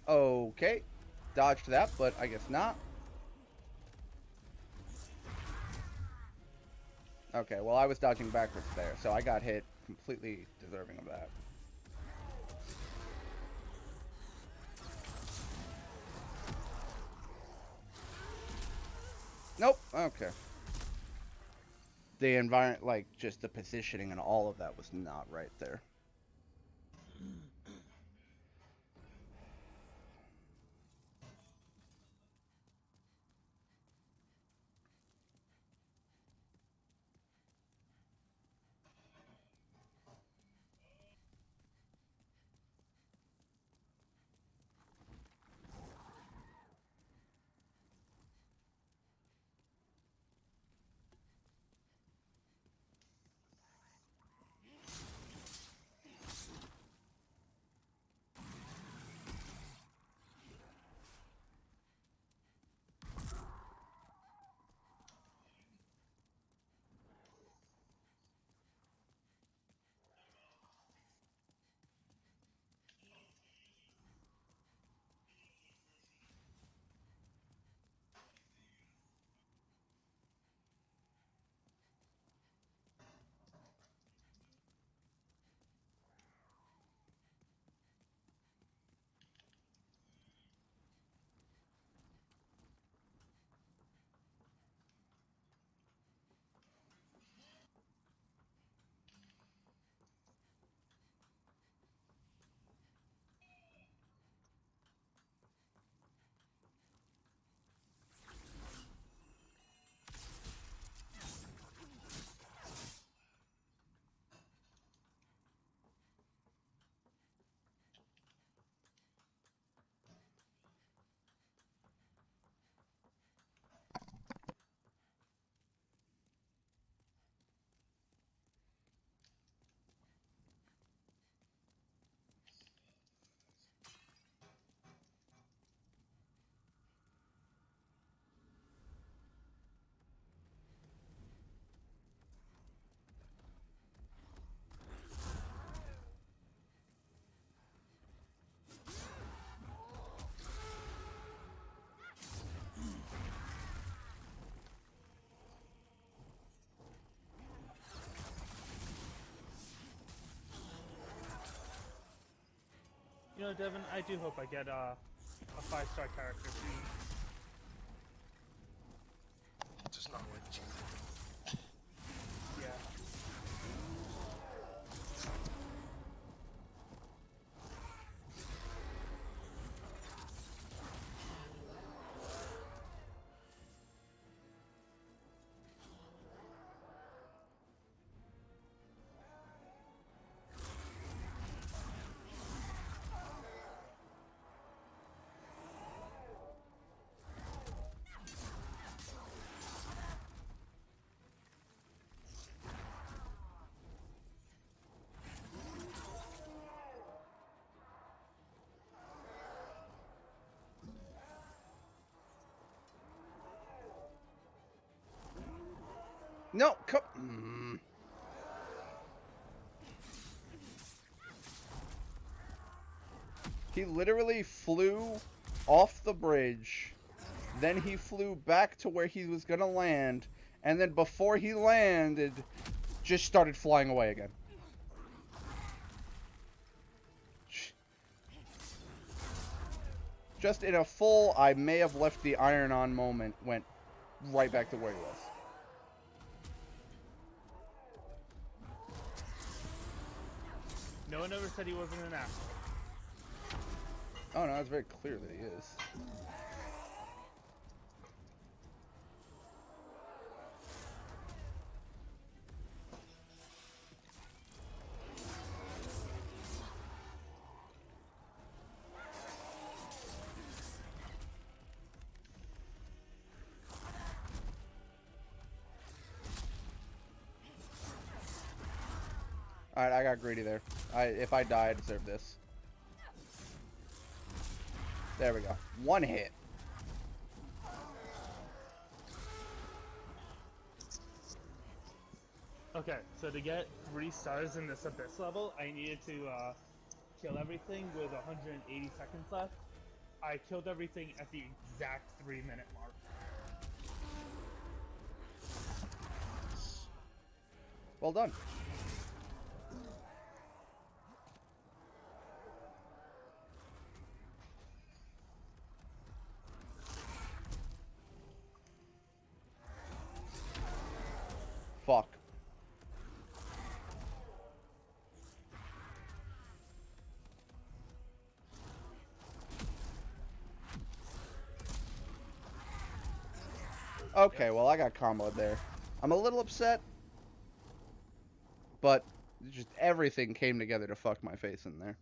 Okay. Dodged that, but I guess not. Okay, well, I was dodging backwards there, so I got hit, completely deserving of that. Nope. Okay. The environment, like, just the positioning and all of that was not right there.
know, Devin, I do hope I get a 5-star character soon.
Just not like G.
Yeah.
No, come. He literally flew off the bridge, then he flew back to where he was gonna land, and then before he landed, just started flying away again. Just in a full, I may have left the iron on moment, went right back to where he was.
No one ever said he wasn't an asshole.
Oh no, it's very clear that he is. Alright, I got greedy there. If I die, I deserve this. There we go. One hit.
Okay, so to get 3 stars in this Abyss level, I needed to kill everything with 180 seconds left. I killed everything at the exact 3-minute mark.
Well done. Fuck. Okay, well I got comboed there. I'm a little upset, but just everything came together to fuck my face in there.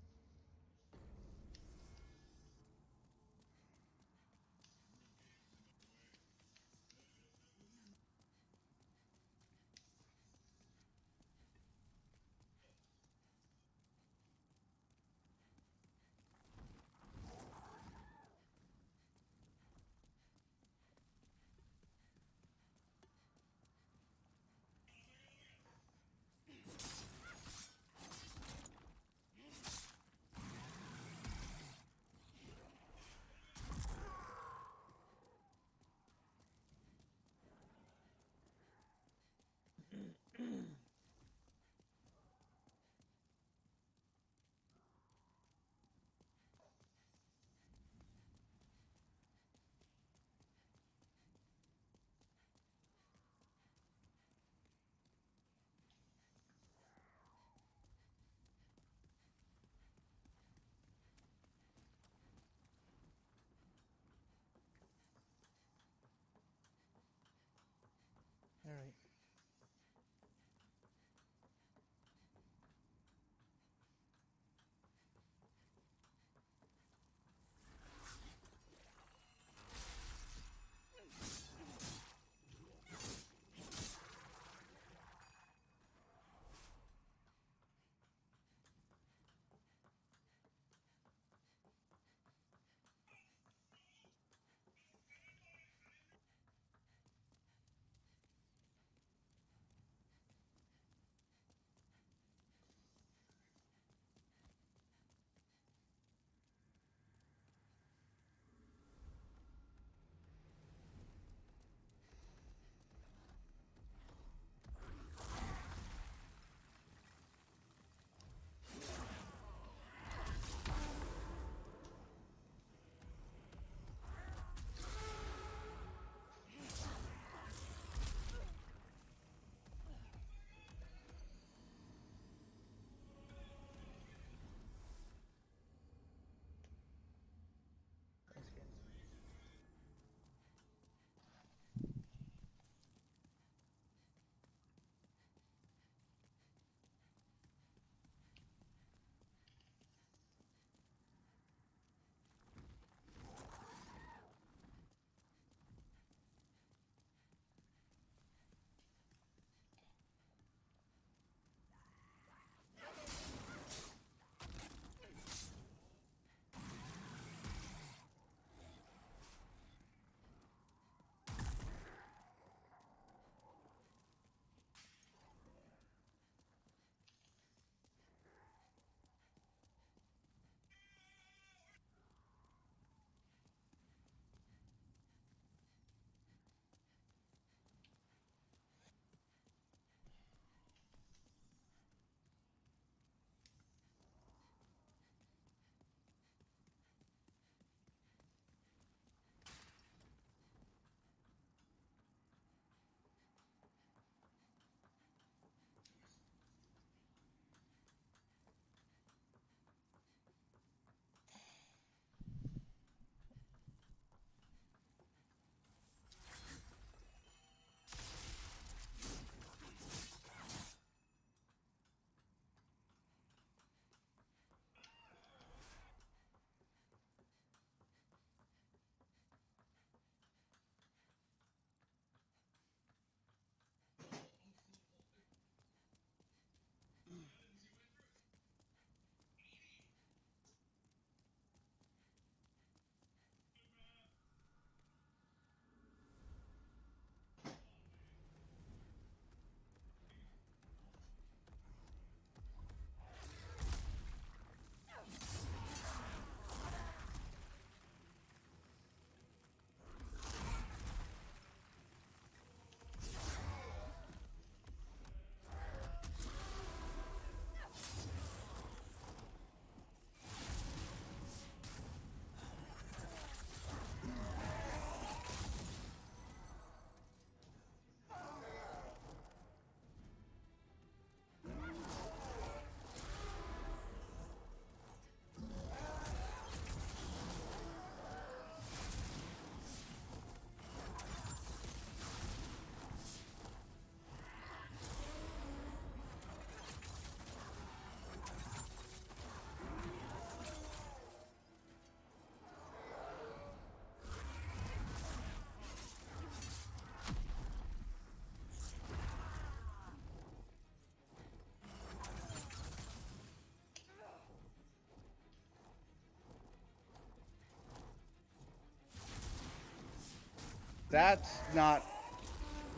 That's not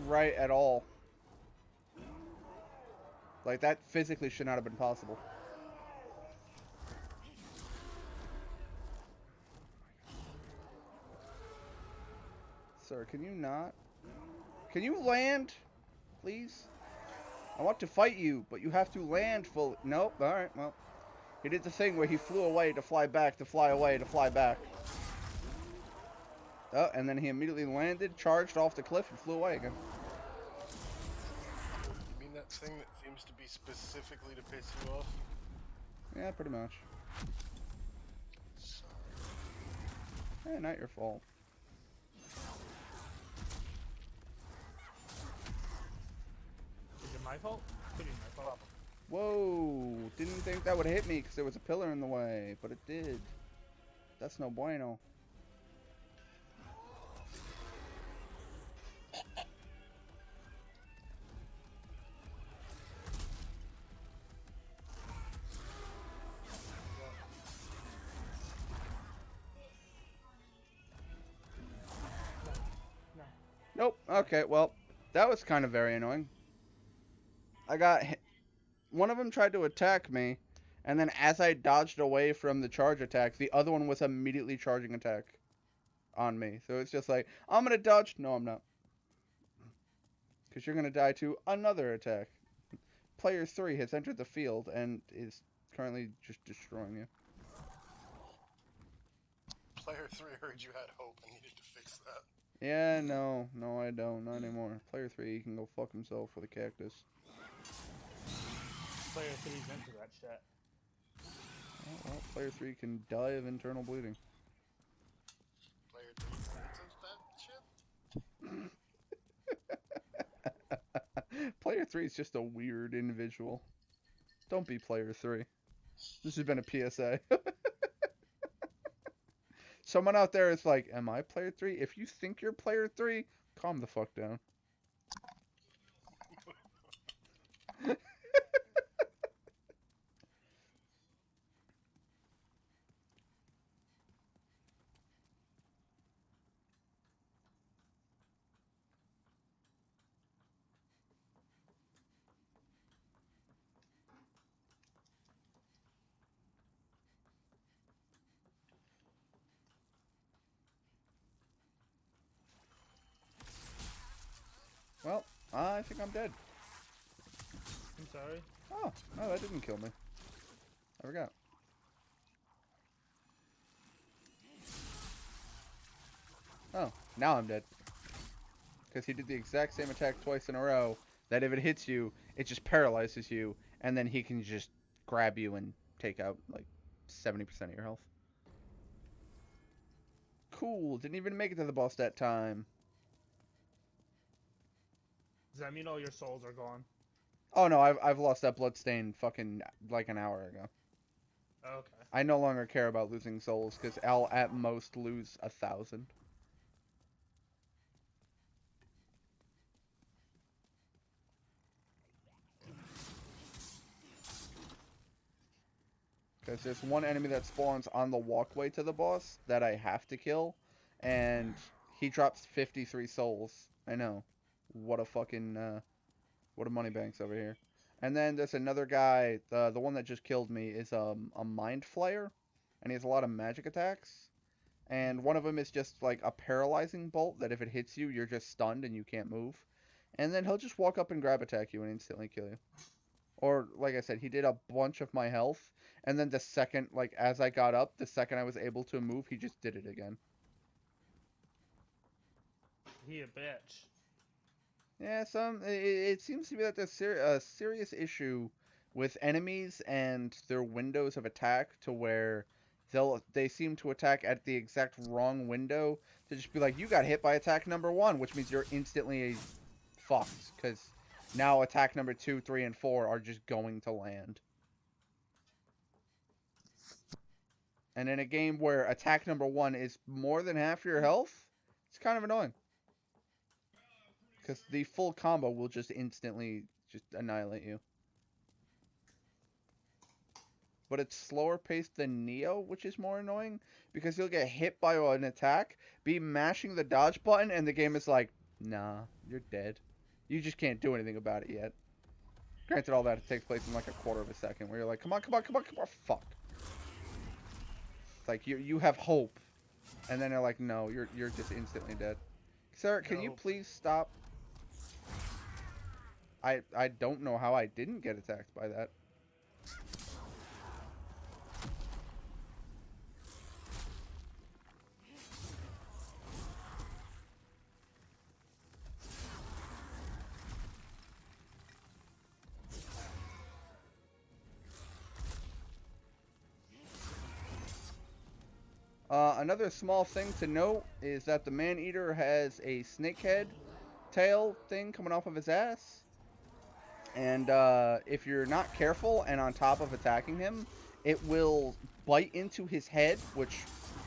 right at all. Like, that physically should not have been possible. Sir, can you not? Can you land? Please? I want to fight you, but you have to land fully. Nope. Alright, well. He did the thing where he flew away to fly back, to fly away, to fly back. Oh, and then he immediately landed, charged off the cliff, and flew away again.
You mean that thing that seems to be specifically to piss you off?
Yeah, pretty much.
Sorry.
Eh, not your fault.
Is it my fault? Could be my fault.
Whoa! Didn't think that would hit me because there was a pillar in the way, but it did. That's no bueno.
No.
Nope. Okay, well, that was kind of very annoying. I got hit. One of them tried to attack me, and then as I dodged away from the charge attack, the other one was immediately charging attack on me. So it's just like, I'm gonna dodge. No, I'm not. Because you're gonna die to another attack. Player 3 has entered the field and is currently just destroying you.
Player 3 heard you had hope and needed to fix that.
Yeah, no, I don't. Not anymore. Player 3, he can go fuck himself with a cactus.
Player 3's into that shit.
Oh, well, player 3 can die of internal bleeding.
Player 3 into that shit?
Player 3 is just a weird individual. Don't be player 3. This has been a PSA. Someone out there is like, am I player 3? If you think you're player 3, calm the fuck down. Well, I think I'm dead.
I'm sorry.
Oh, no, that didn't kill me. I forgot. Oh, now I'm dead. Because he did the exact same attack twice in a row, that if it hits you, it just paralyzes you, and then he can just grab you and take out, like, 70% of your health. Cool, didn't even make it to the boss that time.
Does that mean all your souls are gone?
Oh no, I've lost that bloodstain fucking like an hour ago.
Okay.
I no longer care about losing souls because I'll at most lose 1,000. Because there's one enemy that spawns on the walkway to the boss that I have to kill, and he drops 53 souls. I know. What a fucking what a money banks over here. And then there's another guy, the one that just killed me is a mind flayer, and he has a lot of magic attacks. And one of them is just like a paralyzing bolt that if it hits you, you're just stunned and you can't move. And then he'll just walk up and grab attack you and instantly kill you. Or, like I said, he did a bunch of my health, and then the second, like, as I got up, the second I was able to move, he just did it again.
He a bitch.
Yeah, it seems to be that there's a serious issue with enemies and their windows of attack to where they seem to attack at the exact wrong window to just be like, you got hit by attack number 1, which means you're instantly fucked, because now attack number 2, 3, and 4 are just going to land. And in a game where attack number 1 is more than half your health, it's kind of annoying. Because the full combo will just instantly just annihilate you. but it's slower paced than Neo, which is more annoying because you'll get hit by an attack, be mashing the dodge button, and the game is like, nah, you're dead. You just can't do anything about it yet. Granted, all that takes place in like a quarter of a second, where you're like, come on, come on, come on, come on, fuck. It's like you have hope, and then they're like, no, you're just instantly dead. Sir, can you please stop? I don't know how I didn't get attacked by that. Another small thing to note is that the Maneater has a snakehead tail thing coming off of his ass. And if you're not careful and on top of attacking him, it will bite into his head, which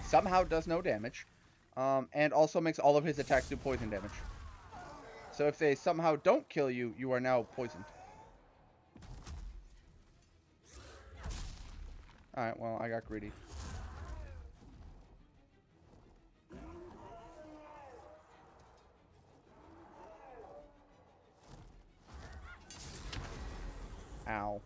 somehow does no damage, and also makes all of his attacks do poison damage. So if they somehow don't kill you, you are now poisoned. Alright, well, I got greedy. Ow.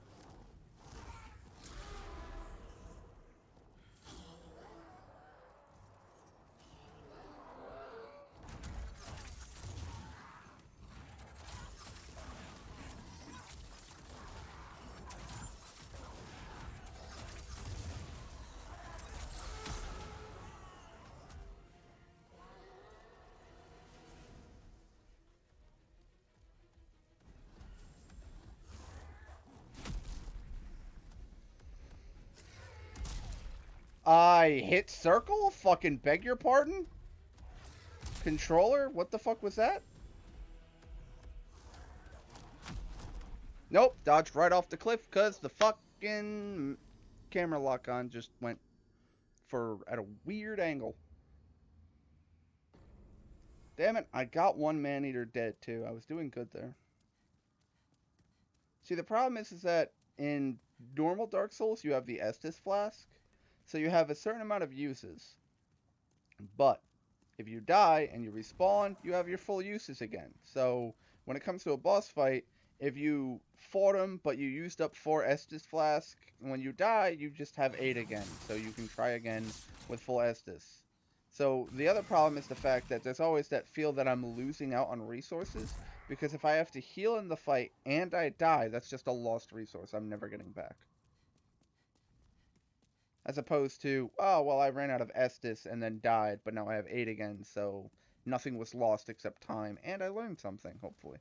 I hit circle? Fucking beg your pardon? Controller? What the fuck was that? Nope, dodged right off the cliff because the fucking camera lock on just went at a weird angle. Damn it, I got one Maneater dead too. I was doing good there. See, the problem is that in normal Dark Souls, you have the Estus Flask. So you have a certain amount of uses. But if you die and you respawn, you have your full uses again. So when it comes to a boss fight, if you fought him but you used up 4 Estus Flask, when you die, you just have 8 again. So you can try again with full Estus. So the other problem is the fact that there's always that feel that I'm losing out on resources. Because if I have to heal in the fight and I die, that's just a lost resource I'm never getting back. As opposed to, oh, well, I ran out of Estus and then died, but now I have 8 again, so nothing was lost except time, and I learned something, hopefully.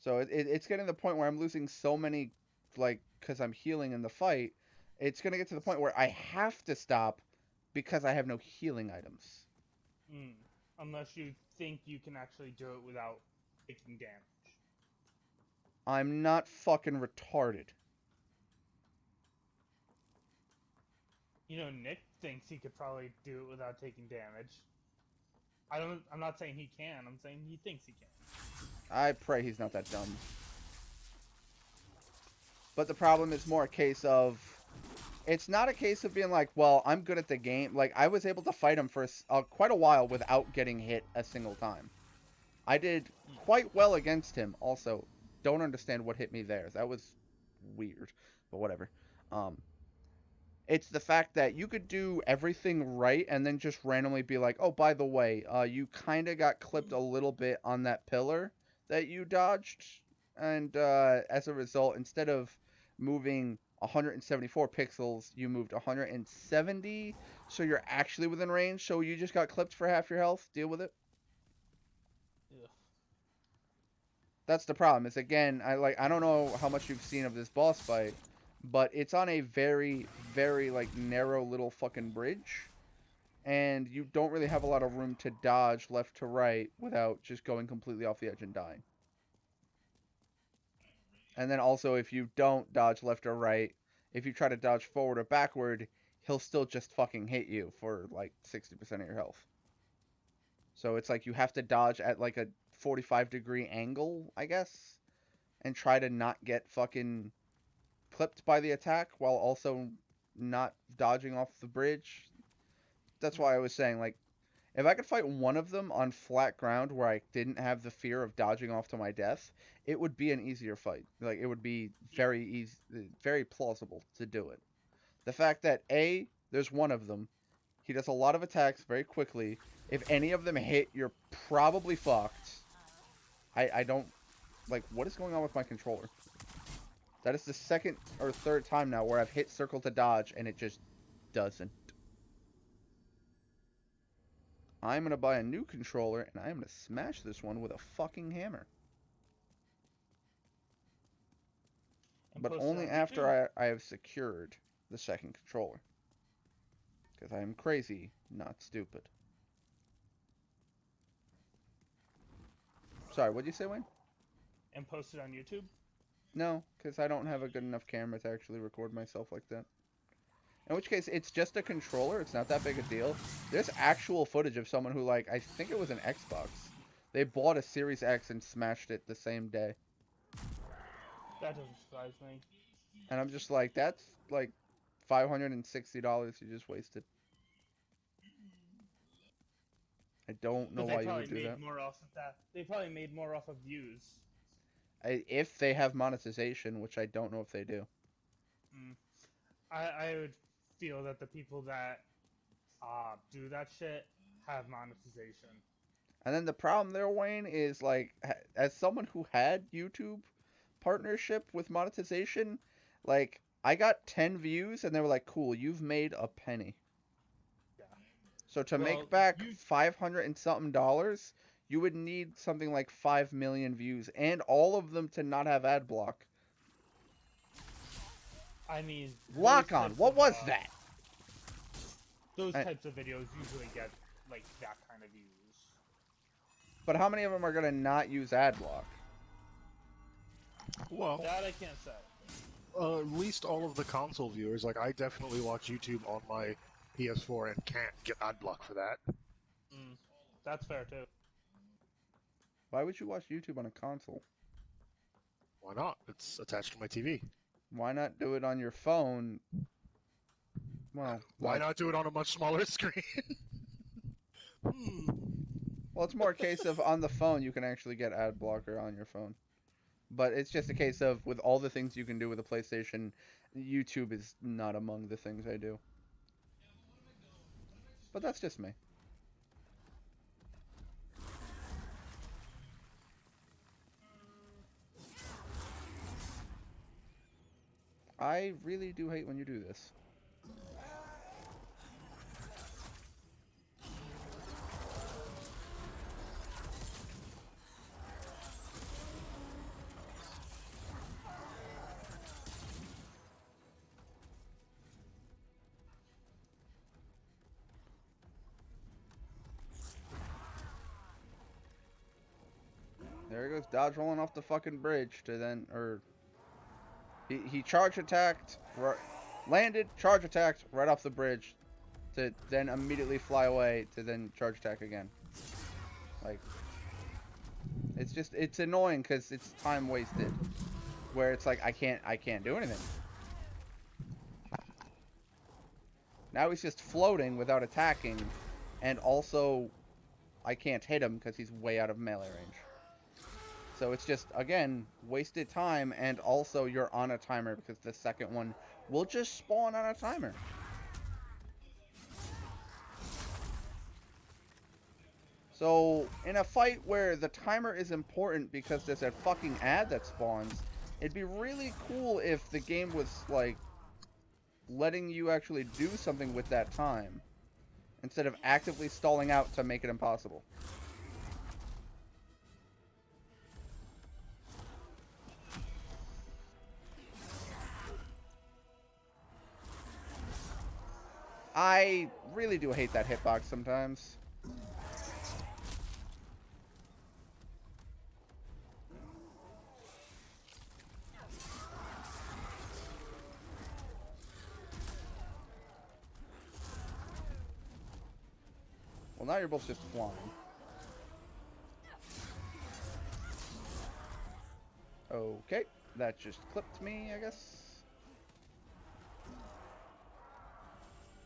So it's getting to the point where I'm losing so many, like, because I'm healing in the fight, it's going to get to the point where I have to stop because I have no healing items.
Unless you think you can actually do it without taking damage.
I'm not fucking retarded.
You know, Nick thinks he could probably do it without taking damage. I'm not saying he can. I'm saying he thinks he can.
I pray he's not that dumb. But the problem is more a case of... It's not a case of being like, well, I'm good at the game. Like, I was able to fight him for quite a while without getting hit a single time. I did quite well against him. Also, don't understand what hit me there. That was weird. But whatever. It's the fact that you could do everything right and then just randomly be like, oh, by the way, you kind of got clipped a little bit on that pillar that you dodged. And as a result, instead of moving 174 pixels, you moved 170. So you're actually within range. So you just got clipped for half your health. Deal with it.
Yeah.
That's the problem. Is again, I don't know how much you've seen of this boss fight. But it's on a very, very, like, narrow little fucking bridge. And you don't really have a lot of room to dodge left to right without just going completely off the edge and dying. And then also, if you don't dodge left or right, if you try to dodge forward or backward, he'll still just fucking hit you for, like, 60% of your health. So it's like you have to dodge at, like, a 45-degree angle, I guess. And try to not get fucking clipped by the attack while also not dodging off the bridge. That's why I was saying, like, if I could fight one of them on flat ground where I didn't have the fear of dodging off to my death, it would be an easier fight. Like, it would be very easy, very plausible to do it. The fact that A, there's one of them, he does a lot of attacks very quickly. If any of them hit, you're probably fucked. I don't, like, what is going on with my controller? That is the second or third time now where I've hit circle to dodge and it just doesn't. I'm going to buy a new controller and I'm going to smash this one with a fucking hammer.
And
But
post it
only
on
after
YouTube.
I have secured the second controller. Because I am crazy, not stupid. Sorry, what'd you say, Wayne?
And post it on YouTube.
No, because I don't have a good enough camera to actually record myself like that. In which case, it's just a controller. It's not that big a deal. There's actual footage of someone who, like, I think it was an Xbox. They bought a Series X and smashed it the same day.
That doesn't surprise me.
And I'm just like, that's, like, $560 you just wasted. I don't know
But they
why you
probably
would do
made
that.
more off of that. They probably made more off of views.
If they have monetization, which I don't know if they do.
I would feel that the people that do that shit have monetization.
And then the problem there, Wayne, is like, as someone who had YouTube partnership with monetization, like, I got 10 views and they were like, cool, you've made a penny.
Yeah.
So to
Well,
make back
you-
500 and something dollars, you would need something like 5 million views and all of them to not have ad block.
I mean,
Lock
those
on,
types
what
of,
was that?
Those
I-
types of videos usually get like that kind of views.
But how many of them are going to not use ad block?
Well,
That I can't say.
at least all of the console viewers, like I definitely watch YouTube on my PS4 and can't get ad block for that.
That's fair too.
Why would you watch YouTube on a console?
Why not? It's attached to my TV.
Why not do it on your phone? Well,
Why not do it on a much smaller screen?
Well, it's more a case of on the phone you can actually get ad blocker on your phone. But it's just a case of with all the things you can do with a PlayStation, YouTube is not among the things I do. But that's just me. I really do hate when you do this. There he goes, dodge rolling off the fucking bridge to then, or he charge attacked, landed, charge attacked right off the bridge to then immediately fly away to then charge attack again. Like, it's just, it's annoying because it's time wasted. Where it's like, I can't do anything. Now he's just floating without attacking, and also I can't hit him because he's way out of melee range. So it's just, again, wasted time, and also you're on a timer because the second one will just spawn on a timer. So, in a fight where the timer is important because there's a fucking ad that spawns, it'd be really cool if the game was, like, letting you actually do something with that time, instead of actively stalling out to make it impossible. I really do hate that hitbox sometimes. Well, now you're both just flying. Okay, that just clipped me, I guess.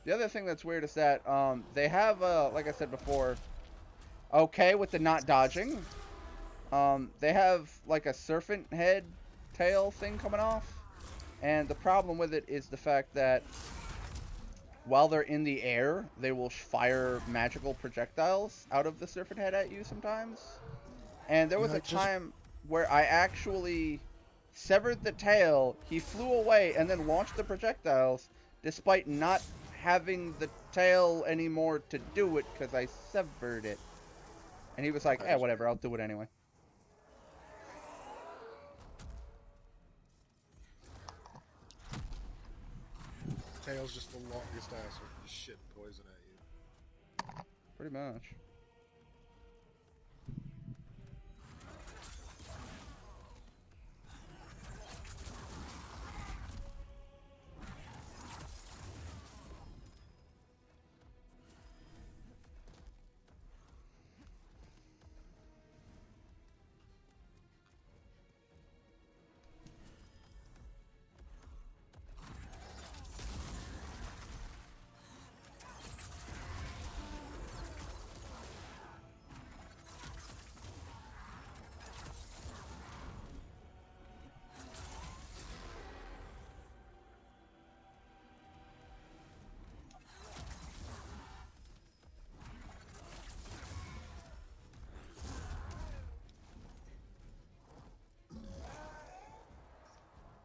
The other thing that's weird is that they have, like I said before, okay with the not dodging. They have like a serpent head tail thing coming off, and the problem with it is the fact that while they're in the air, they will fire magical projectiles out of the serpent head at you sometimes. And there was
Yeah,
a time where I actually severed the tail, he flew away, and then launched the projectiles, despite not having the tail anymore to do it, because I severed it. And he was like, eh, whatever, I'll do it anyway.
Tail's just the longest ass with the shit poison at you.
Pretty much.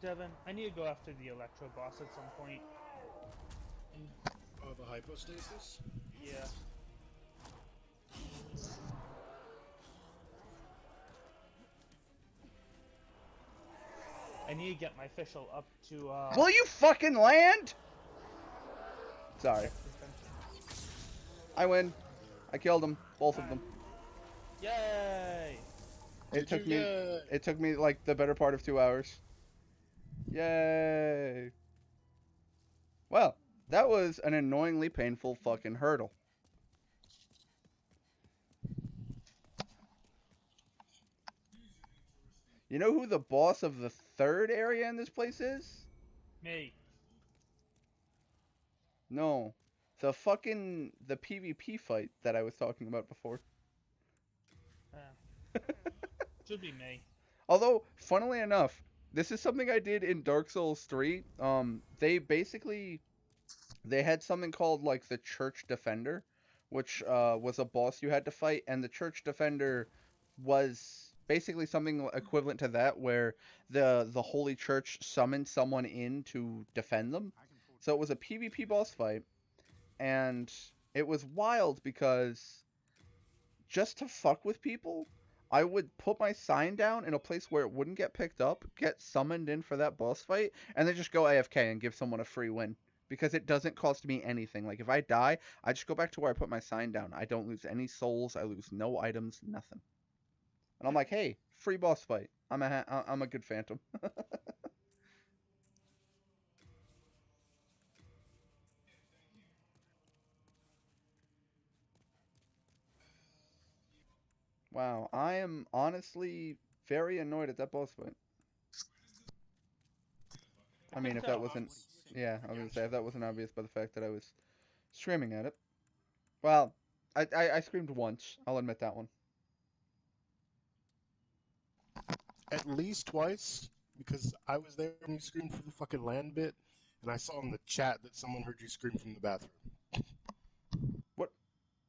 Devin, I need to go after the Electro boss at some point.
Oh, the hypostasis?
Yeah. I need to get my official up to,
Will you fucking land? Sorry. I win. I killed them. Both of them.
Yay!
It took me like the better part of 2 hours. Yay! Well, that was an annoyingly painful fucking hurdle. You know who the boss of the third area in this place is?
Me.
No. The PvP fight that I was talking about before.
Should be me.
Although, funnily enough, this is something I did in Dark Souls 3. They had something called like the Church Defender, which was a boss you had to fight, and the Church Defender was basically something equivalent to that, where the Holy Church summoned someone in to defend them. So it was a PvP boss fight, and it was wild because just to fuck with people, I would put my sign down in a place where it wouldn't get picked up, get summoned in for that boss fight, and then just go AFK and give someone a free win. Because it doesn't cost me anything. Like, if I die, I just go back to where I put my sign down. I don't lose any souls. I lose no items. Nothing. And I'm like, hey, free boss fight. I'm a good phantom. Wow, I am honestly very annoyed at that boss fight. I mean, if that wasn't... Yeah, I was going to say, if that wasn't obvious by the fact that I was screaming at it. Well, I screamed once. I'll admit that one.
At least twice, because I was there when you screamed for the fucking land bit, and I saw in the chat that someone heard you scream from the bathroom.
What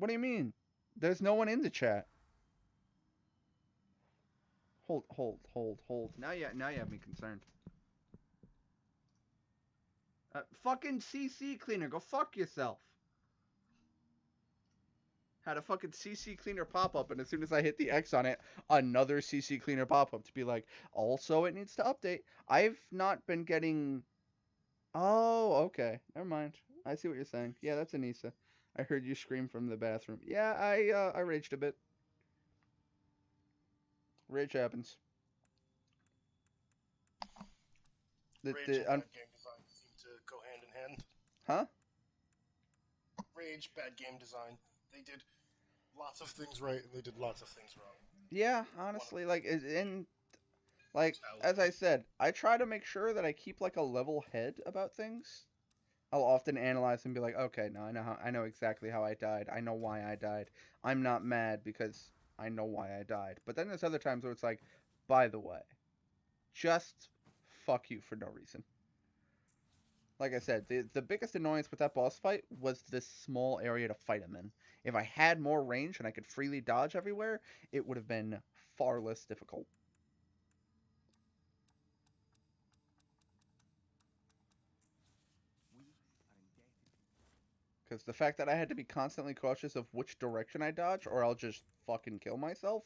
do you mean? There's no one in the chat. Hold. Now you have me concerned. Fucking CC cleaner, go fuck yourself. Had a fucking CC cleaner pop up, and as soon as I hit the X on it, another CC cleaner pop up to be like, also it needs to update. I've not been getting... Oh, okay. Never mind. I see what you're saying. Yeah, that's Anissa. I heard you scream from the bathroom. Yeah, I raged a bit. Rage happens.
Rage and bad game design seem to go hand in hand.
Huh?
Rage, bad game design. They did lots of things right, and they did lots of things wrong.
Yeah, honestly, like, as I said, I try to make sure that I keep, like, a level head about things. I'll often analyze and be like, okay, no, I know exactly how I died. I know why I died. I'm not mad because I know why I died. But then there's other times where it's like, by the way, just fuck you for no reason. Like I said, the biggest annoyance with that boss fight was this small area to fight him in. If I had more range and I could freely dodge everywhere, it would have been far less difficult. Because the fact that I had to be constantly cautious of which direction I dodge or I'll just fucking kill myself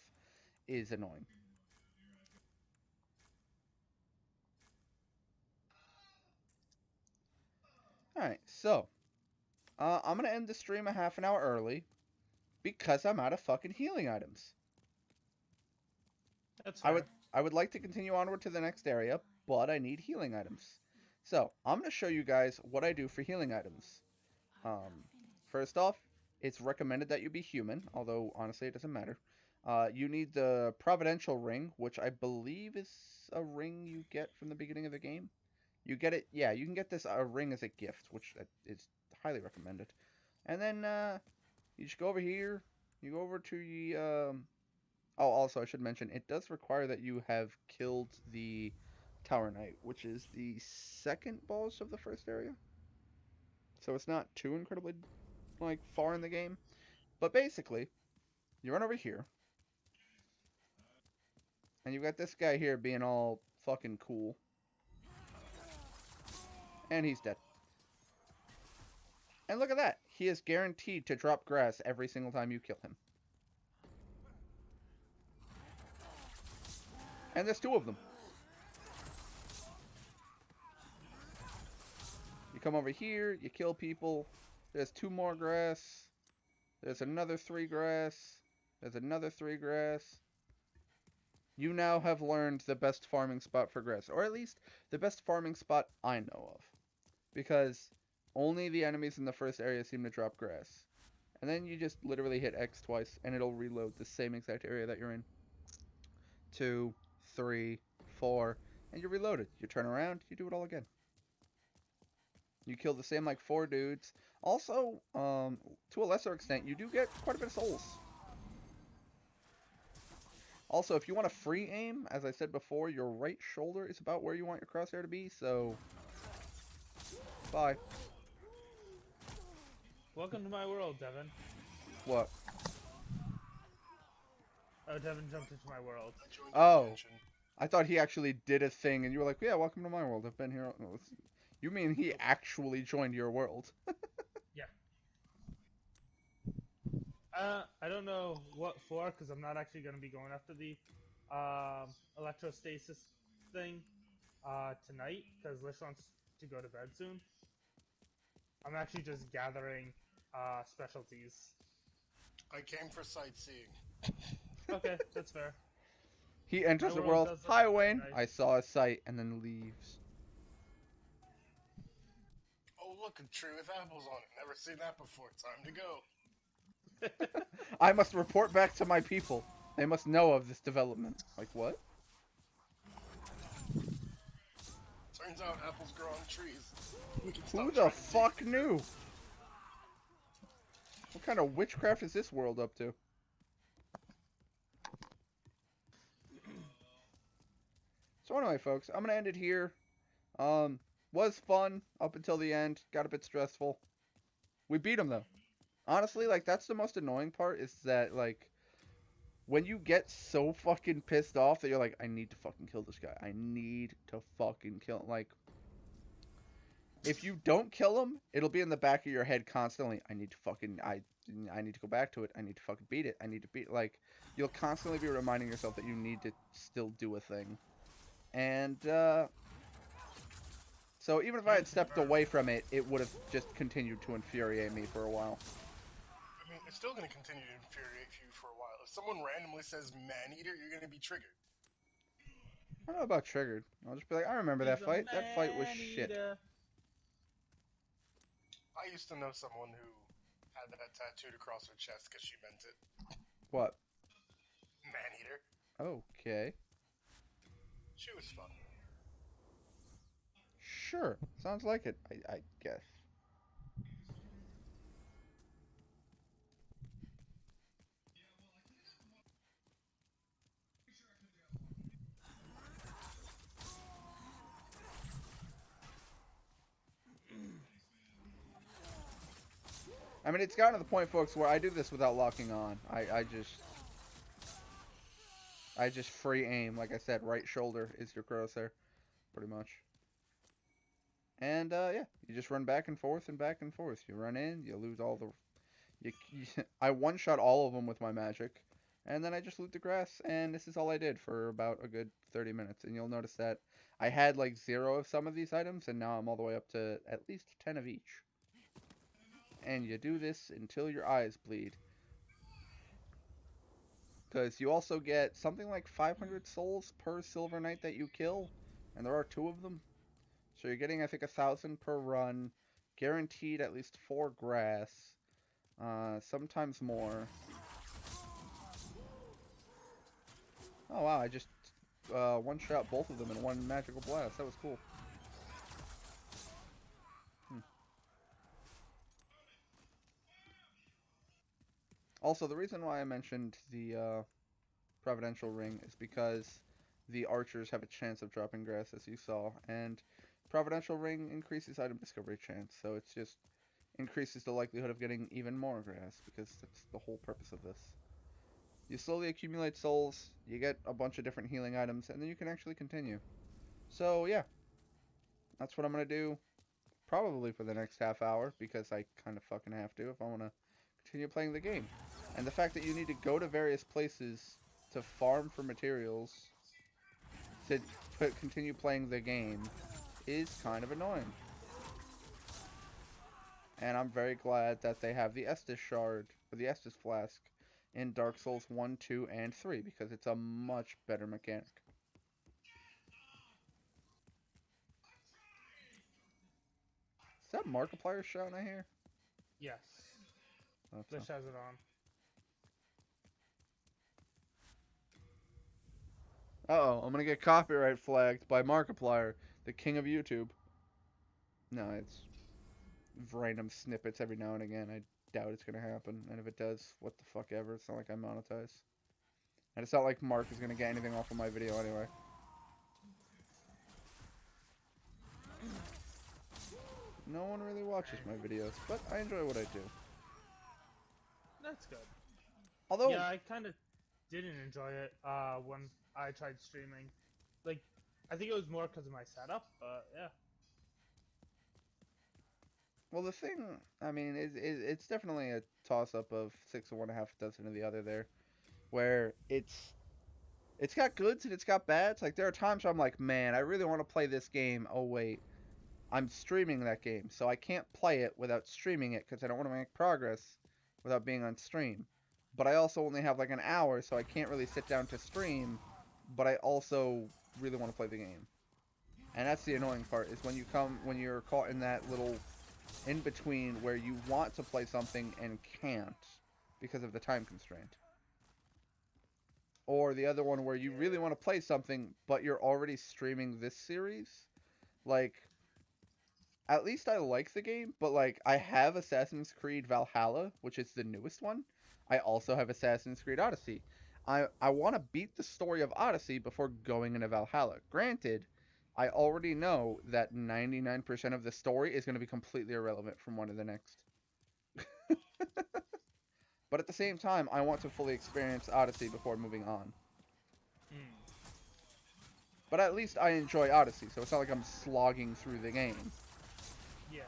is annoying. Alright, so I'm gonna end the stream a half an hour early because I'm out of fucking healing items.
That's
I
fair.
would like to continue onward to the next area, but I need healing items. So I'm gonna show you guys what I do for healing items. First off, it's recommended that you be human, although honestly it doesn't matter. You need the Providential Ring, which I believe is a ring you get from the beginning of the game. You get it, yeah, you can get this ring as a gift, which is highly recommended. And then you just go over here, you go over to the, oh, also I should mention, it does require that you have killed the Tower Knight, which is the second boss of the first area. So it's not too incredibly, like, far in the game. But basically, you run over here, and you've got this guy here being all fucking cool. And he's dead. And look at that. He is guaranteed to drop grass every single time you kill him. And there's two of them. You come over here, you kill people. There's two more grass. There's another 3 grass. There's another 3 grass. You now have learned the best farming spot for grass. Or at least the best farming spot I know of. Because only the enemies in the first area seem to drop grass. And then you just literally hit X twice and it'll reload the same exact area that you're in. 2, 3, 4, and you're reloaded. You turn around, you do it all again. You kill the same like 4 dudes. Also, to a lesser extent, you do get quite a bit of souls. Also, if you want a free aim, as I said before, your right shoulder is about where you want your crosshair to be, so bye.
Welcome to my world, Devin.
What?
Oh, Devin jumped into my world.
Oh, I thought he actually did a thing, and you were like, yeah, welcome to my world. I've been here. You mean he actually joined your world?
Yeah. I don't know what for, because I'm not actually going to be going after the electrostasis thing tonight, because Lish wants to go to bed soon. I'm actually just gathering specialties.
I came for sightseeing.
Okay, that's fair.
He enters
My
the
world
world.
does look
Hi,
pretty
Wayne.
nice.
I saw a sight, and then leaves.
Oh, look, a tree with apples on it. Never seen that before. Time to go.
I must report back to my people. They must know of this development. Like, what?
Turns out apples grow on trees. We can
Who
stop
the
trying to
fuck knew? What kind of witchcraft is this world up to? So anyway, folks, I'm gonna end it here. Was fun up until the end. Got a bit stressful. We beat him though. Honestly, like that's the most annoying part is that like when you get so fucking pissed off that you're like, I need to fucking kill this guy. I need to fucking kill him. Like, if you don't kill him, it'll be in the back of your head constantly. I need to fucking, I need to go back to it. I need to fucking beat it. I need to beat, like, you'll constantly be reminding yourself that you need to still do a thing. And, so even if I had stepped away from it, it would have just continued to infuriate me for a while.
I mean, it's still going to continue to infuriate you for a while. If someone randomly says Maneater, you're going to be triggered.
I don't know about triggered. I'll just be like, I remember that fight. That fight was shit.
I used to know someone who had that tattooed across her chest because she meant it.
What?
Maneater.
Okay.
She was fun.
Sure. Sounds like it, I guess. I mean, it's gotten to the point, folks, where I do this without locking on. I just free aim. Like I said, right shoulder is your crosshair, pretty much. And, yeah, you just run back and forth and back and forth. You run in, you lose all the... I one-shot all of them with my magic, and then I just loot the grass, and this is all I did for about a good 30 minutes. And you'll notice that I had, like, 0 of some of these items, and now I'm all the way up to at least 10 of each. And you do this until your eyes bleed. Because you also get something like 500 souls per Silver Knight that you kill, and there are 2 of them. So you're getting, I think, 1,000 per run, guaranteed at least 4 grass, sometimes more. Oh wow, I just one-shot both of them in one magical blast. That was cool. Also, the reason why I mentioned the Providential Ring is because the archers have a chance of dropping grass, as you saw, and Providential Ring increases item discovery chance, so it's just increases the likelihood of getting even more grass, because that's the whole purpose of this. You slowly accumulate souls, you get a bunch of different healing items, and then you can actually continue. So yeah, that's what I'm going to do probably for the next half hour, because I kind of fucking have to if I want to continue playing the game. And the fact that you need to go to various places to farm for materials to continue playing the game is kind of annoying. And I'm very glad that they have the Estus Shard, or the Estus Flask, in Dark Souls 1, 2, and 3, because it's a much better mechanic. Is that Markiplier shouting I hear?
Yes.
That's
Lish has it on.
Uh-oh, I'm gonna get copyright flagged by Markiplier, the king of YouTube. No, it's random snippets every now and again. I doubt it's gonna happen, and if it does, what the fuck ever. It's not like I monetize. And it's not like Mark is gonna get anything off of my video anyway. No one really watches my videos, but I enjoy what I do.
That's good.
Although,
Yeah, I kind of didn't enjoy it when I tried streaming. Like, I think it was more because of my setup, but yeah.
well, the thing, I mean, it's definitely a toss-up of 6 of one, half a dozen of the other there, where it's got goods and it's got bads. Like, there are times where I'm like, man, I really want to play this game. Oh, wait. I'm streaming that game, so I can't play it without streaming it because I don't want to make progress without being on stream. But I also only have like an hour, so I can't really sit down to stream, but I also really want to play the game. And that's the annoying part, is when you're caught in that little in-between where you want to play something and can't because of the time constraint. Or the other one where you really want to play something, but you're already streaming this series. Like, at least I like the game, but like, I have Assassin's Creed Valhalla, which is the newest one. I also have Assassin's Creed Odyssey. I want to beat the story of Odyssey before going into Valhalla. Granted, I already know that 99% of the story is going to be completely irrelevant from one to the next. But at the same time, I want to fully experience Odyssey before moving on. But at least I enjoy Odyssey, so it's not like I'm slogging through the game.
Yeah.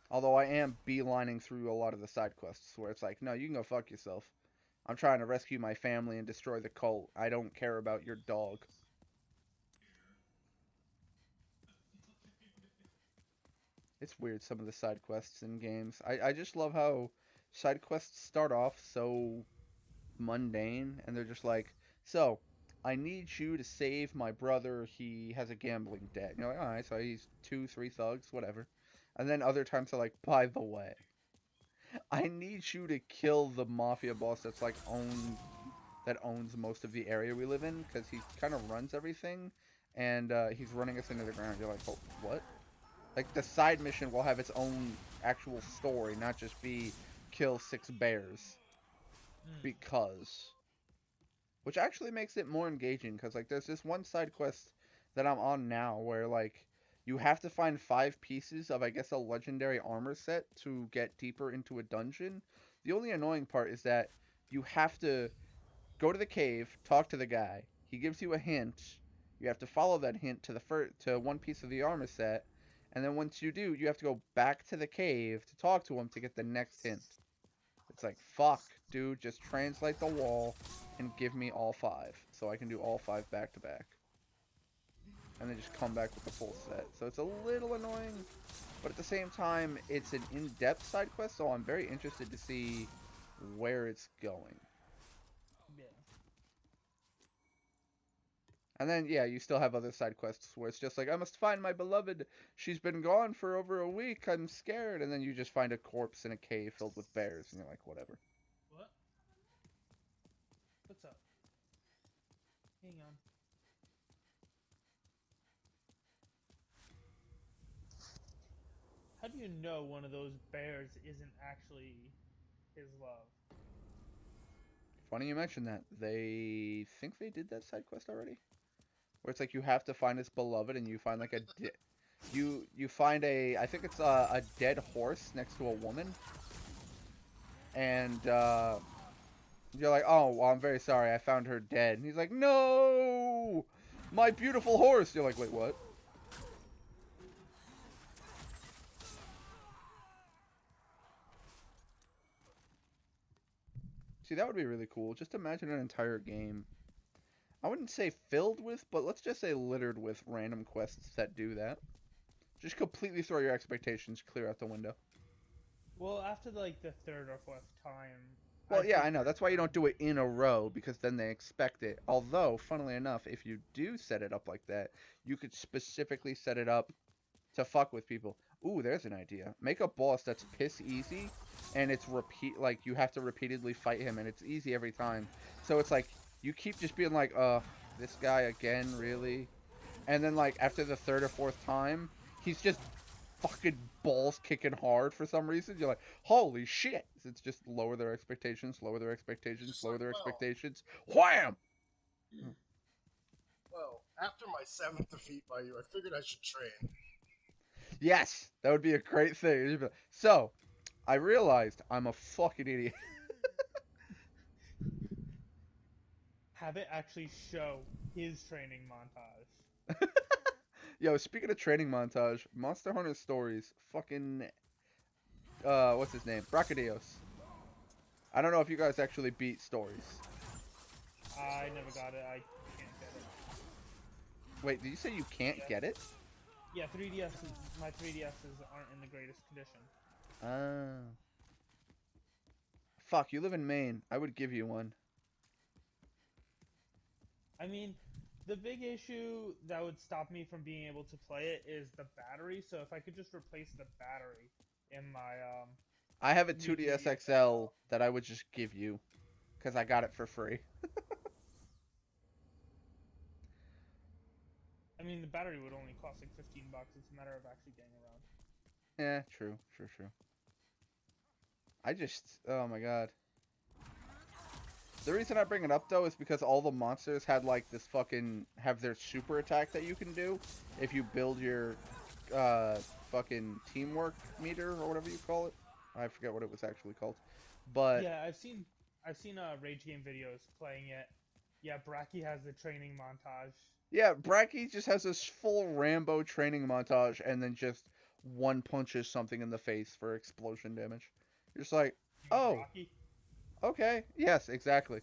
Although I am beelining through a lot of the side quests where it's like, no, you can go fuck yourself. I'm trying to rescue my family and destroy the cult. I don't care about your dog. It's weird, some of the side quests in games. I just love how side quests start off so mundane, and they're just like, so, I need you to save my brother, he has a gambling debt. And you're like, alright, so he's 2, 3 thugs, whatever. And then other times they're like, by the way, I need you to kill the mafia boss that's like owns most of the area we live in, because he kind of runs everything, and he's running us into the ground. You're like, oh, what? Like, the side mission will have its own actual story, not just be kill 6 bears. Because. Which actually makes it more engaging, because, like, there's this one side quest that I'm on now where, like, You have to find 5 pieces of, I guess, a legendary armor set to get deeper into a dungeon. The only annoying part is that you have to go to the cave, talk to the guy. He gives you a hint. You have to follow that hint to to one piece of the armor set, and then once you do, you have to go back to the cave to talk to him to get the next hint. It's like, fuck, dude, just translate the wall and give me all 5, so I can do all 5 back to back. And then just come back with the full set. So it's a little annoying, but at the same time, it's an in-depth side quest, so I'm very interested to see where it's going.
Yeah.
And then, yeah, you still have other side quests where it's just like, I must find my beloved. She's been gone for over a week. I'm scared. And then you just find a corpse in a cave filled with bears, and you're like, whatever.
What? What's up? Hang on. How do you know one of those bears isn't actually his love?
Funny you mention that. They think they did that side quest already? Where it's like you have to find his beloved, and you find like you find I think it's a dead horse next to a woman, and you're like, oh, well, I'm very sorry, I found her dead. And he's like, no, my beautiful horse. You're like, wait, what? See, that would be really cool. Just imagine an entire game, I wouldn't say filled with, but let's just say littered with random quests that do that. Just completely throw your expectations clear out the window.
Well, after like the 3rd or 4th time.
Well, yeah, I know. That's why you don't do it in a row, because then they expect it. Although, funnily enough, if you do set it up like that, you could specifically set it up to fuck with people. Ooh, there's an idea. Make a boss that's piss easy, and it's like you have to repeatedly fight him, and it's easy every time. So it's like you keep just being like, this guy again, really? And then like after the 3rd or 4th time, he's just fucking balls kicking hard for some reason. You're like, holy shit! It's just lower their expectations, lower their expectations, lower their expectations. Wham!
Well, after my 7th defeat by you, I figured I should train.
Yes, that would be a great thing. So, I realized I'm a fucking idiot.
Have it actually show his training montage.
Yo, speaking of training montage, Monster Hunter Stories, fucking, what's his name? Bracadios. I don't know if you guys actually beat Stories.
I never got it. I can't get it.
Wait, did you say you can't get it?
Yeah, 3DS. My 3DSs aren't in the greatest condition.
Fuck, you live in Maine. I would give you one.
I mean, the big issue that would stop me from being able to play it is the battery. So if I could just replace the battery in my
I have a 2DS XL that I would just give you, because I got it for free.
I mean, the battery would only cost like $15. It's a matter of actually getting around.
Yeah, true. I just, oh my god. The reason I bring it up though is because all the monsters had like this fucking, have their super attack that you can do if you build your fucking teamwork meter or whatever you call it. I forget what it was actually called. But
yeah, I've seen Rage Game videos playing it. Yeah, Bracky has the training montage.
yeah, Bracky just has this full Rambo training montage and then just one punches something in the face for explosion damage. You're just like, oh,
Rocky?
okay, yes, exactly.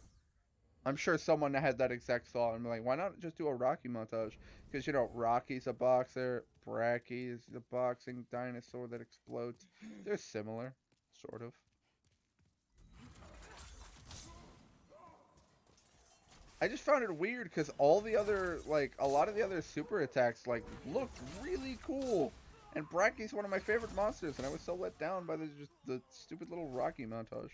I'm sure someone had that exact thought. I'm like, why not just do a Rocky montage? Because, you know, Rocky's a boxer, Bracky is a boxing dinosaur that explodes. They're similar, sort of. I just found it weird because all the other, like, a lot of the other super attacks, like, looked really cool. And Bracky's one of my favorite monsters, and I was so let down by the stupid little Rocky montage.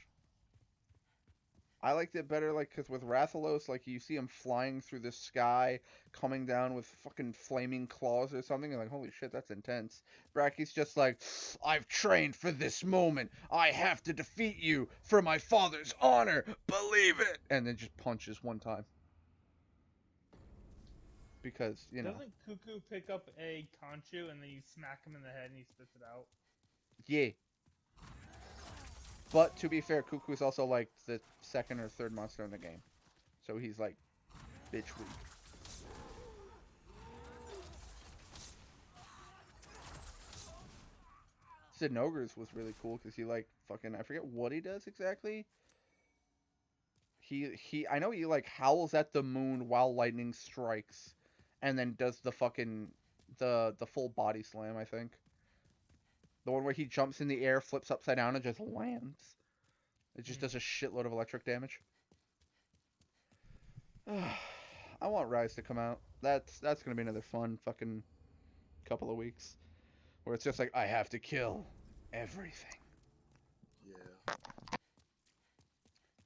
I liked it better, like, because with Rathalos, like, you see him flying through the sky, coming down with fucking flaming claws or something, and like, holy shit, that's intense. Bracky's just like, I've trained for this moment. I have to defeat you for my father's honor. Believe it! And then just punches one time. because you know.
Doesn't Cuckoo pick up a Conchu and then you smack him in the head and he spits it out?
Yeah. But to be fair, Cuckoo's also like the second or third monster in the game, so he's like bitch weak. Zinogre's was really cool because he like fucking I forget what he does exactly. I know he like howls at the moon while lightning strikes, and then does the fucking the full body slam. I think the one where he jumps in the air, flips upside down, and just lands. It just does a shitload of electric damage. I want Rise to come out. That's gonna be another fun fucking couple of weeks where it's just like I have to kill everything.
Yeah.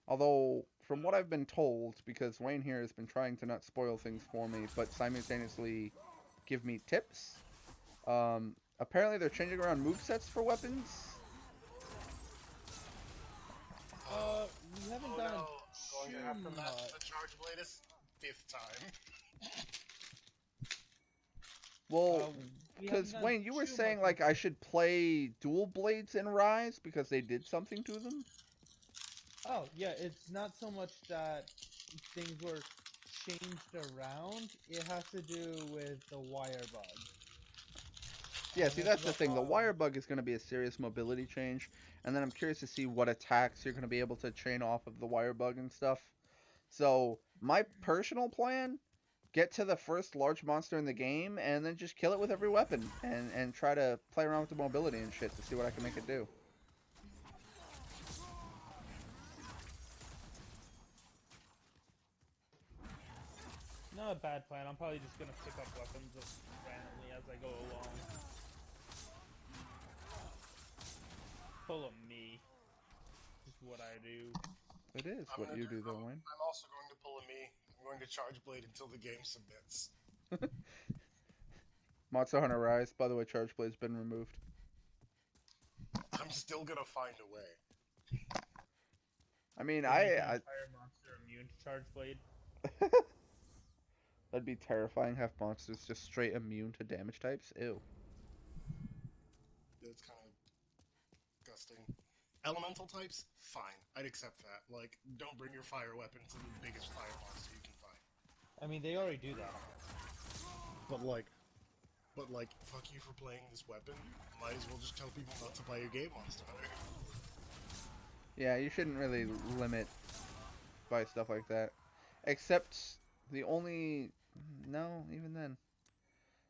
Although, from what I've been told, because Wayne here has been trying to not spoil things for me, but simultaneously give me tips, apparently they're changing around movesets for weapons.
We haven't
Oh
done
no, I'm going to have to
too
match
much.
the charge blade a fifth time.
Well,
We haven't
because
done
Wayne, you were
too
saying
much
like
with-
I should play dual blades in Rise because they did something to them.
Oh, yeah, it's not so much that things were changed around. It has to do with the wire bug.
Yeah, see, that's the
about
thing. The
all.
wire bug is going to be a serious mobility change, and then I'm curious to see what attacks you're going to be able to chain off of the wire bug and stuff. So, my personal plan, get to the first large monster in the game, and then just kill it with every weapon, and try to play around with the mobility and shit to see what I can make it do.
Not a bad plan. I'm probably just gonna pick up weapons randomly as I go along. Full of me. Is what I do.
It is
I'm
what
gonna
you do, though, Wayne.
I'm also going to pull a me. I'm going to charge blade until the game submits.
Monster Hunter Rise, by the way, Charge Blade's been removed.
I'm still gonna find a way.
I mean,
To make an entire monster immune to Charge Blade.
That'd be terrifying, have monsters just straight immune to damage types. Ew.
It's kind of disgusting. Elemental types, fine. I'd accept that. Like, don't bring your fire weapon to the biggest fire monster you can find.
I mean, they already do that.
But like, fuck you for playing this weapon. Might as well just tell people not to buy your game, Monster Hunter.
Yeah, you shouldn't really limit by stuff like that. Except the only... No, even then.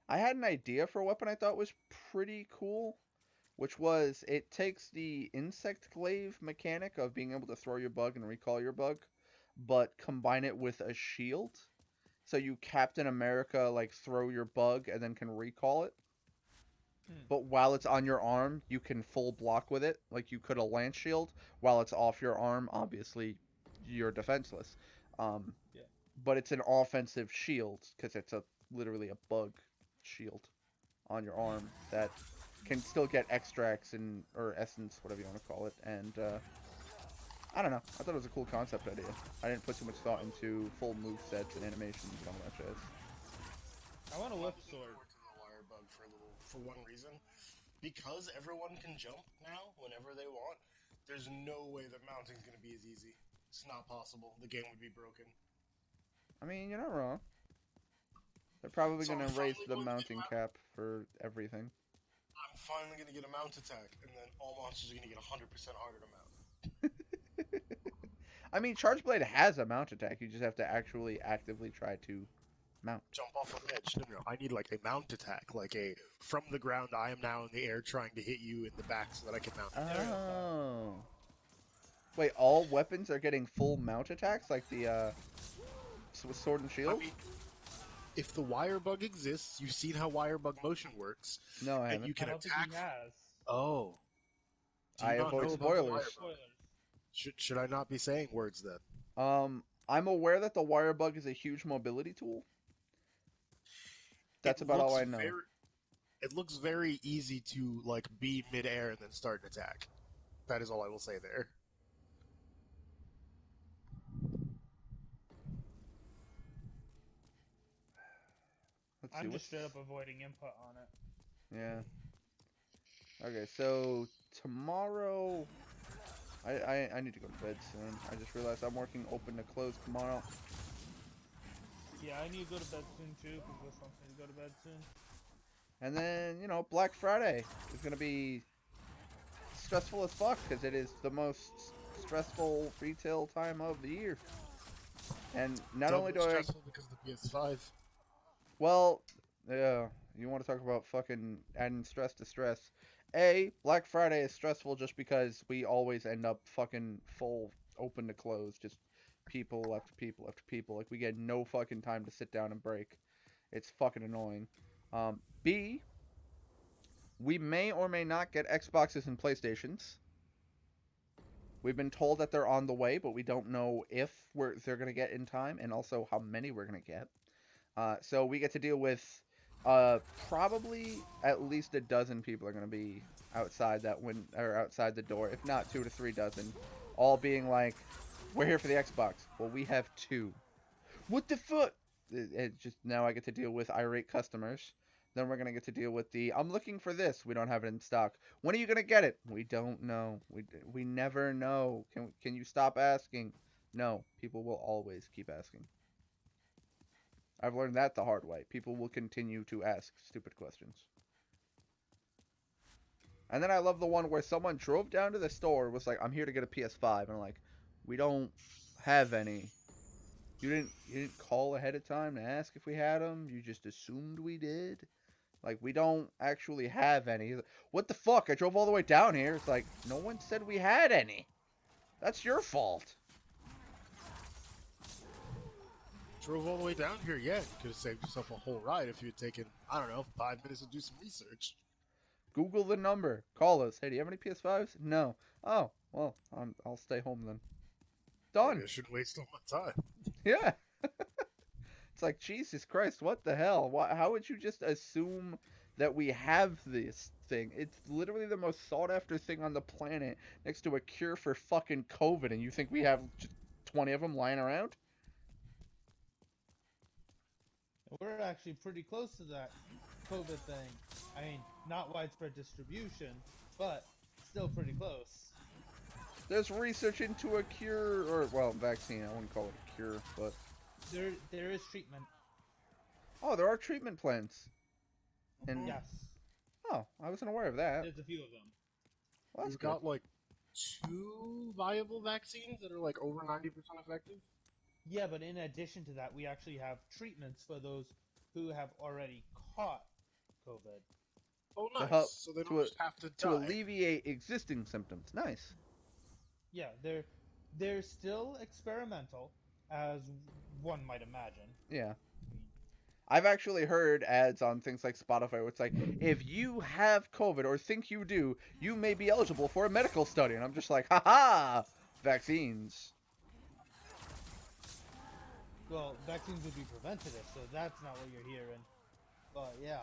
I had an idea for a weapon I thought was pretty cool, which was it takes the insect glaive mechanic of being able to throw your bug and recall your bug, but combine it with a shield. So you Captain America, like, throw your bug and then can recall it. But while it's on your arm, you can full block with it, like you could a lance shield. While it's off your arm, obviously, you're defenseless.
Yeah.
But it's an offensive shield, because it's literally a bug shield on your arm that can still get extracts or essence, whatever you want to call it. And, I don't know. I thought it was a cool concept idea. I didn't put too much thought into full movesets and animations and all that jazz.
I want a whip
I'm looking
sword.
forward to the wire bug for one reason. Because everyone can jump now whenever they want, there's no way that mounting's gonna be as easy. It's not possible. The game would be broken.
I mean, you're not wrong. They're probably
So
going
I'm
to raise
finally
the
going to
mounting
get
cap for everything.
I'm finally gonna get a mount attack, and then all monsters are gonna get 100% harder to mount.
I mean, Charge Blade has a mount attack. You just have to actually actively try to mount.
Jump off a ledge. No, I need like a mount attack, like a from the ground. I am now in the air trying to hit you in the back so that I can mount.
Oh. Wait, all weapons are getting full mount attacks, like the with sword and shield?
I mean, if the wire bug exists, you've seen how wire bug motion works.
No, I
And
haven't.
you
I
can
don't think
attack.
he has.
Oh. Do you
I
not
avoid
know about the wire
spoilers.
bug?
Spoilers.
Should I not be saying words then?
I'm aware that the wire bug is a huge mobility tool. That's
It
about all
looks
I know.
It looks very easy to like be midair and then start an attack. That is all I will say there.
see
I'm
what's...
just straight up avoiding input on it.
Yeah. Okay, so tomorrow... I need to go to bed soon. I just realized I'm working open to close tomorrow.
Yeah, I need to go to bed soon too, because Wes wants me to go to bed soon.
And then, you know, Black Friday is going to be stressful as fuck, because it is the most stressful retail time of the year. And not only do I...
stressful because of the PS5.
Well, yeah, you want to talk about fucking adding stress to stress. Black Friday is stressful just because we always end up fucking full open to close, just people after people after people. Like, we get no fucking time to sit down and break. It's fucking annoying. B, we may or may not get Xboxes and PlayStations. We've been told that they're on the way, but we don't know if they're going to get in time, and also how many we're going to get. So we get to deal with probably at least a dozen people are going to be outside outside the door, if not 2 to 3 dozen, all being like, "We're here for the Xbox." Well, we have 2. What the fuck? It just now I get to deal with irate customers. Then we're gonna get to deal with the "I'm looking for this. We don't have it in stock. When are you gonna get it? We don't know. We never know. Can you stop asking? No, people will always keep asking. I've learned that the hard way. People will continue to ask stupid questions. And then I love the one where someone drove down to the store, was like, "I'm here to get a PS5," and I'm like, "We don't have any. You didn't call ahead of time to ask if we had them. You just assumed we did. Like, we don't actually have any." What the fuck? I drove all the way down here. It's like, no one said we had any. That's your fault.
Drove all the way down here, yeah. You could have saved yourself a whole ride if you had taken, I don't know, 5 minutes to do some research.
Google the number. Call us. "Hey, do you have any PS5s?" "No." "Oh, well, I'll stay home then." Done.
Maybe I shouldn't waste all my time.
Yeah. It's like, Jesus Christ, what the hell? How would you just assume that we have this thing? It's literally the most sought after thing on the planet next to a cure for fucking COVID, and you think we have just 20 of them lying around?
We're actually pretty close to that COVID thing. I mean, not widespread distribution, but still pretty close.
There's research into a cure, or, well, vaccine. I wouldn't call it a cure, but...
There is treatment.
Oh, there are treatment plants. And...
Yes.
Oh, I wasn't aware of that.
There's a few of them.
Well, that's
We've
good.
got like 2 viable vaccines that are like over 90% effective.
Yeah, but in addition to that, we actually have treatments for those who have already caught COVID.
Oh,
To
nice.
help-
So they
to
don't just have to
To
die.
alleviate existing symptoms. Nice.
Yeah, they're still experimental, as one might imagine.
Yeah. I've actually heard ads on things like Spotify where it's like, "If you have COVID or think you do, you may be eligible for a medical study." And I'm just like, haha! Vaccines.
Well, vaccines would be preventative, so that's not what you're hearing. But yeah.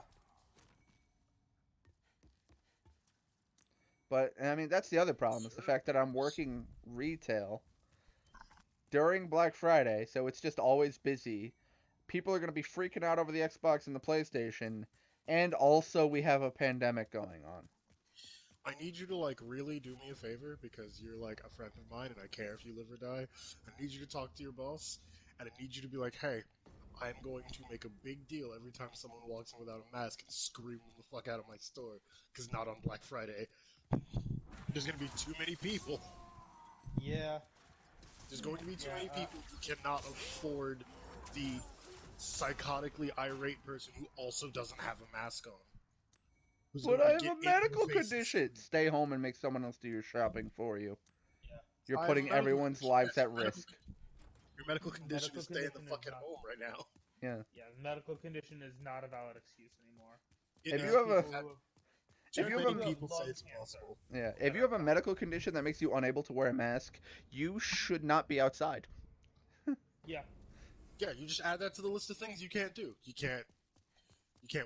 But, I mean, that's the other problem, is the fact that I'm working retail during Black Friday, so it's just always busy. People are going to be freaking out over the Xbox and the PlayStation, and also we have a pandemic going on.
I need you to like really do me a favor because you're like a friend of mine and I care if you live or die. I need you to talk to your boss and I need you to be like, "Hey, I'm going to make a big deal every time someone walks in without a mask and scream them the fuck out of my store because not on Black Friday. There's going to be too many people.
Yeah.
There's going to be too many people who cannot afford the psychotically irate person who also doesn't have a mask on. Who's
But
gonna
I have
get
a
in your
medical
face and
condition! Stay home and make someone else do your shopping for you.
Yeah.
You're
I have a
putting
medical
everyone's
condition.
lives at
Medical-
risk.
Your medical condition
Medical
is stay in the
condition is
fucking
not-
home right now.
Yeah.
Yeah, medical condition is not a valid excuse anymore.
It
If
is.
you have a-
People who have-
if you have
Too many
a-
people say
lung
it's
cancer.
possible.
Yeah, if you have a medical condition that makes you unable to wear a mask, you should not be outside.
Yeah.
Yeah, you just add that to the list of things you can't do. You can't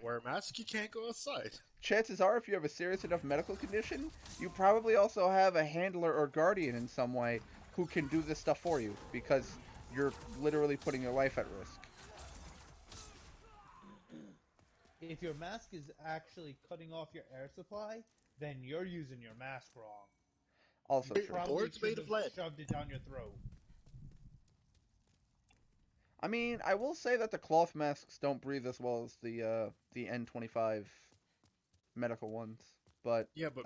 wear a mask, you can't go outside.
Chances are, if you have a serious enough medical condition, you probably also have a handler or guardian in some way who can do this stuff for you, because you're literally putting your life at risk.
if your mask is actually cutting off your air supply, then you're using your mask wrong.
Also
Wait,
true.
Probably
boards made
should
of
have
lead.
shoved it down your throat.
I mean, I will say that the cloth masks don't breathe as well as the N25 medical ones, but
Yeah, but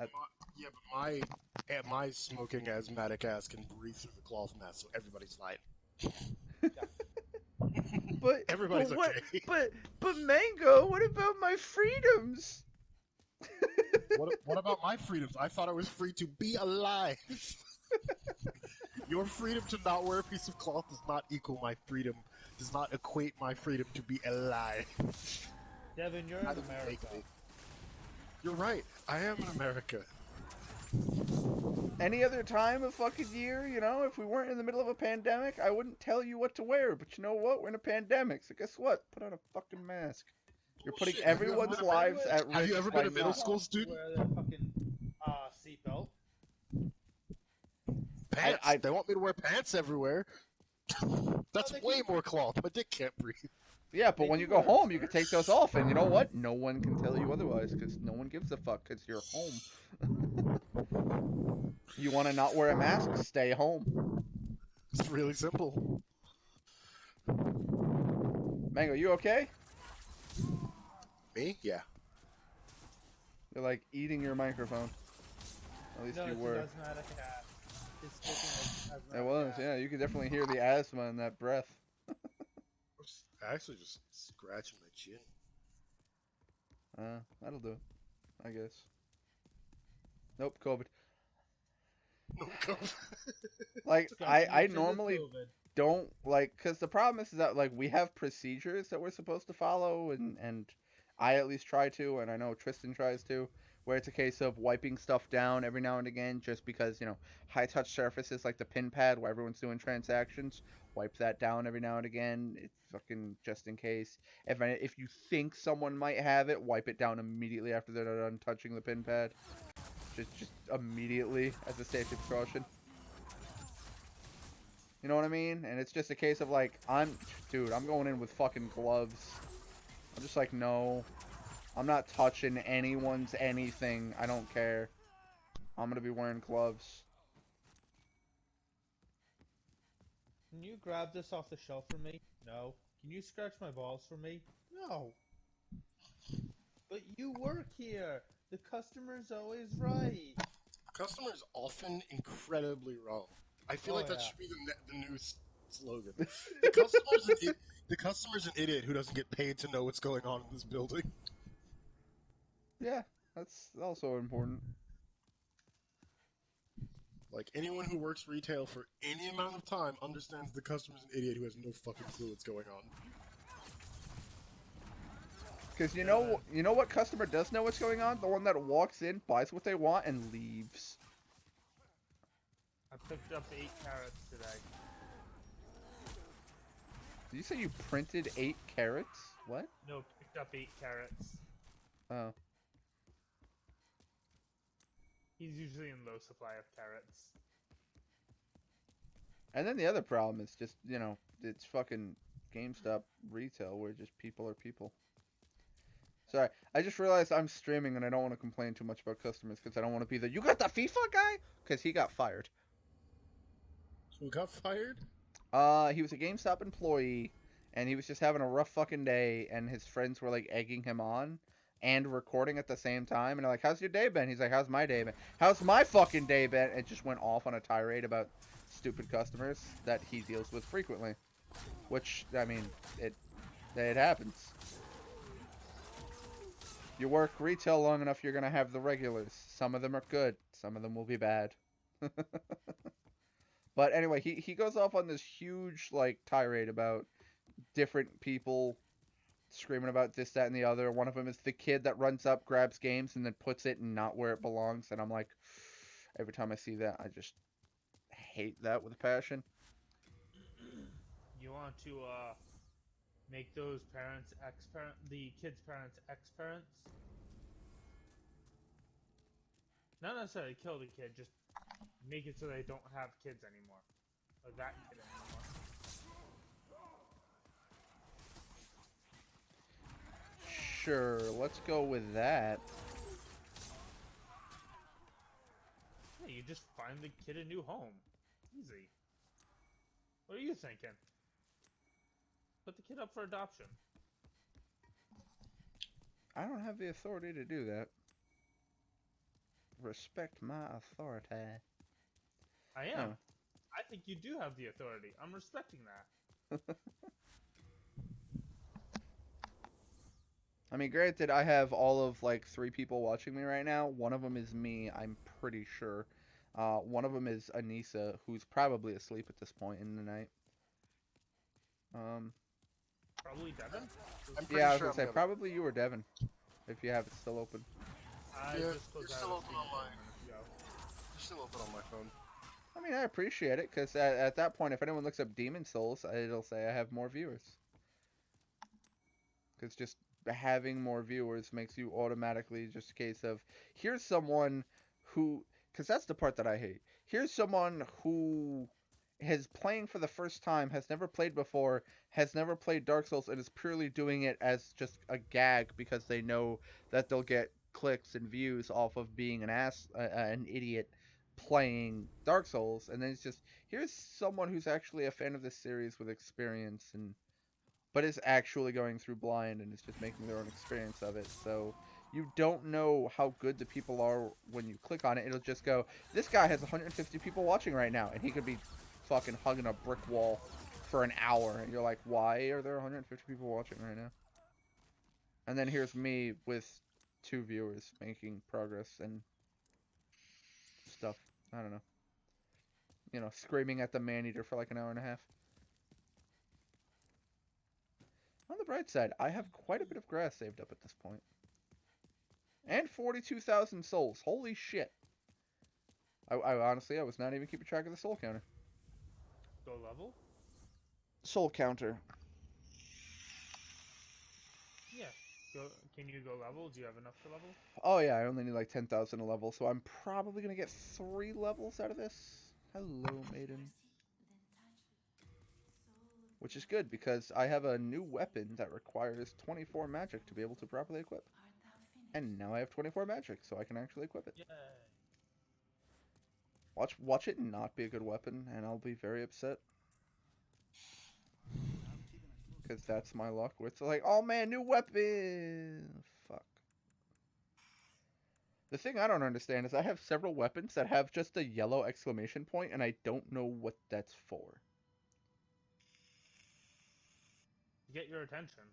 my smoking asthmatic ass can breathe through the cloth mask, so everybody's fine.
but
Everybody's
but what
okay.
but Mango, what about my freedoms?
What about my freedoms? I thought I was free to be alive. Your freedom to not wear a piece of cloth does not equal my freedom. Does not equate my freedom to be alive.
Devin, you're in
How do you
America.
make me? You're right. I am in America.
Any other time of fucking year, you know, if we weren't in the middle of a pandemic, I wouldn't tell you what to wear. But you know what? We're in a pandemic, so guess what? Put on a fucking mask. You're putting
Bullshit. Have you ever
everyone's
been-
lives at risk.
Have you ever
by
been a middle
not-
school student?
Wear the fucking seatbelt.
Pants.
I-
They want me to wear pants everywhere. That's
they
way
can-
more cloth. My dick can't breathe.
Yeah, but
They
when
do
you go
wear
home, you can
shirts.
take those off, and you know what? No one can tell you otherwise, because no one gives a fuck, because you're home. You want to not wear a mask? Stay home.
It's really simple.
Mango, you okay?
Me? Yeah.
You're like eating your microphone. At least
No,
you
it's
were.
an asthmatic ass. It's speaking of
It
asthmatic
was,
ass.
yeah. You could definitely hear the asthma in that breath.
I actually just scratching my chin.
That'll do. I guess. Nope, COVID.
No, go.
Like,
Scratching
I
your chin is
normally
COVID.
don't, like, because the problem is that, like, we have procedures that we're supposed to follow, and I at least try to, and I know Tristan tries to, where it's a case of wiping stuff down every now and again, just because, you know, high-touch surfaces like the pin pad where everyone's doing transactions, wipe that down every now and again. It's fucking just in case. If you think someone might have it, wipe it down immediately after they're done touching the pin pad. Just immediately as a safety precaution. You know what I mean? And it's just a case of like, dude, I'm going in with fucking gloves. I'm just like, no. I'm not touching anyone's anything. I don't care. I'm gonna be wearing gloves.
Can you grab this off the shelf for me? No. Can you scratch my balls for me? No. But you work here. The customer's always right.
Customer's often incredibly wrong. I feel
Oh,
like that
yeah.
should be the new slogan. The customer's an idiot who doesn't get paid to know what's going on in this building.
Yeah, that's also important.
Like, anyone who works retail for any amount of time understands the customer's an idiot who has no fucking clue what's going on.
Because you know what customer does know what's going on? The one that walks in, buys what they want, and leaves.
I picked up 8 carrots today.
Did you say you printed 8 carrots? What?
No, picked up 8 carrots.
Oh.
He's usually in low supply of carrots.
And then the other problem is just, you know, it's fucking GameStop retail where just people are people. Sorry, I just realized I'm streaming and I don't want to complain too much about customers because I don't want to be the, you got the FIFA guy? Because he got fired.
Who got fired?
He was a GameStop employee and he was just having a rough fucking day and his friends were like egging him on and recording at the same time and they're like, how's your day been? He's like, how's my day been? How's my fucking day been? It just went off on a tirade about stupid customers that he deals with frequently. Which, I mean, it happens. You work retail long enough, you're gonna have the regulars. Some of them are good, some of them will be bad. But anyway, he goes off on this huge, like, tirade about different people screaming about this, that, and the other. One of them is the kid that runs up, grabs games, and then puts it not where it belongs. And I'm like, every time I see that, I just hate that with a passion.
You want to make those parents ex-parent, the kids' parents ex-parents? Not necessarily kill the kid, just make it so they don't have kids anymore. Or that kid anymore.
Sure, let's go with that.
Yeah, you just find the kid a new home. Easy. What are you thinking? Put the kid up for adoption.
I don't have the authority to do that. Respect my authority.
I am.
Oh.
I think you do have the authority. I'm respecting that.
I mean, granted, I have all of like 3 people watching me right now. One of them is me, I'm pretty sure. One of them is Anissa, who's probably asleep at this point in the night.
Probably Devin?
I'm pretty
Yeah, I was
sure
gonna
I'm
say
the other.
probably you or Devin, if you have it still open.
I
Yeah,
just closed
you're
out
still
a
open
screen
on
a
mine.
minute ago.
It's still open on my phone.
I mean, I appreciate it, because at that point, if anyone looks up Demon Souls, it'll say I have more viewers. Because just having more viewers makes you automatically just a case of, here's someone who, because that's the part that I hate. Here's someone who is playing for the first time, has never played before, has never played Dark Souls, and is purely doing it as just a gag because they know that they'll get clicks and views off of being an idiot playing Dark Souls. And then it's just, here's someone who's actually a fan of this series with experience and but is actually going through blind and is just making their own experience of it. So you don't know how good the people are when you click on it. It'll just go, this guy has 150 people watching right now, and he could be fucking hugging a brick wall for an hour, and you're like, why are there 150 people watching right now? And then here's me with 2 viewers making progress and stuff. I don't know. You know, screaming at the Maneater for like an hour and a half. On the bright side, I have quite a bit of grass saved up at this point. And 42,000 souls. Holy shit. I honestly, I was not even keeping track of the soul counter.
Go level?
Soul counter.
Yeah. Go. Can you go level? Do you have enough to level?
Oh yeah, I only need like 10,000 a level, so I'm probably going to get 3 levels out of this. Hello, maiden. Which is good, because I have a new weapon that requires 24 magic to be able to properly equip. And now I have 24 magic, so I can actually equip it.
Yay.
Watch it not be a good weapon, and I'll be very upset. Because that's my luck, where it's like, oh man, new weapon! Fuck. The thing I don't understand is I have several weapons that have just a yellow exclamation point, and I don't know what that's for.
Get your attention.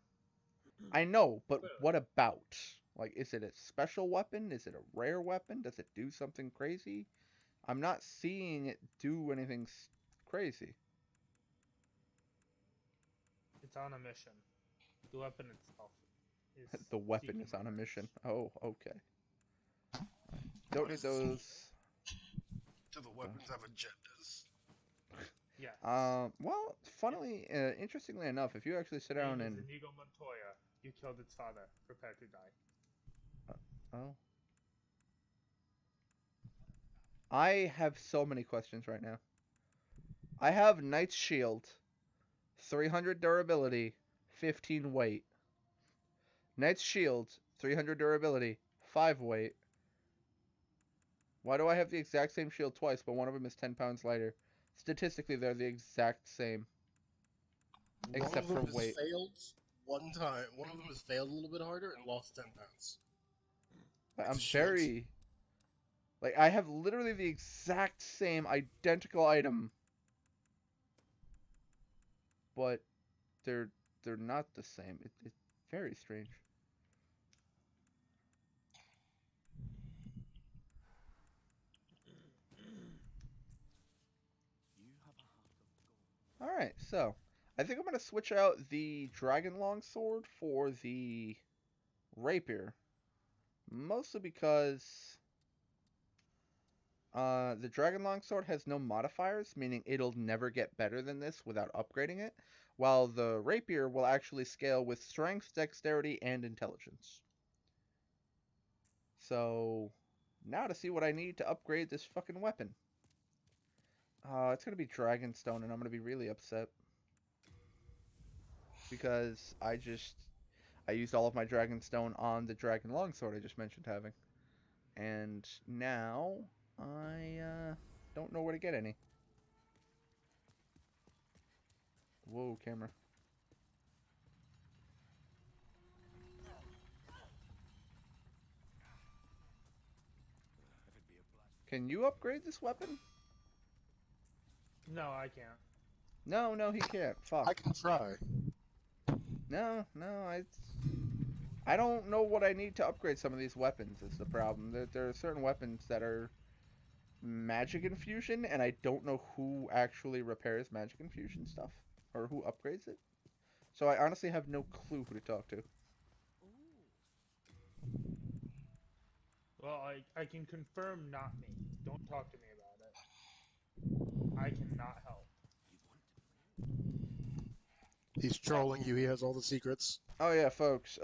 I know, but
Clearly.
what about? Like, is it a special weapon? Is it a rare weapon? Does it do something crazy? I'm not seeing it do anything crazy.
It's on a mission. The weapon itself is
The weapon
seeking
is on a
revenge.
mission. Oh, okay. Don't need those.
Do the weapons have agendas?
Yes.
Well, funnily, interestingly enough, if you actually sit down
Name
and...
is Inigo Montoya. You killed its father. Prepare to die.
Oh. I have so many questions right now. I have Knight's Shield, 300 durability, 15 weight. Knight's Shield, 300 durability, 5 weight. Why do I have the exact same shield twice, but one of them is 10 pounds lighter? Statistically, they're the exact same. Except
one of them
for weight.
has failed one time. One of them has failed a little bit harder and lost 10 pounds.
I'm
It's shields.
very... Like, I have literally the exact same identical item. But they're not the same. It's very strange. Alright, so I think I'm going to switch out the Dragon Longsword for the Rapier. Mostly because the Dragon Longsword has no modifiers, meaning it'll never get better than this without upgrading it, while the Rapier will actually scale with strength, dexterity, and intelligence. So, now to see what I need to upgrade this fucking weapon. It's going to be Dragonstone, and I'm going to be really upset. Because I I used all of my dragon stone on the dragon longsword I just mentioned having. And now I don't know where to get any. Whoa, camera. Can you upgrade this weapon?
No, I can't.
No, he can't. Fuck.
I can try.
No, I don't know what I need to upgrade some of these weapons is the problem. There are certain weapons that are magic infusion, and I don't know who actually repairs magic infusion stuff, or who upgrades it. So I honestly have no clue who to talk to.
Well, I can confirm not me. Don't talk to me about it. I cannot help.
He's trolling you. He has all the secrets.
Oh yeah, folks.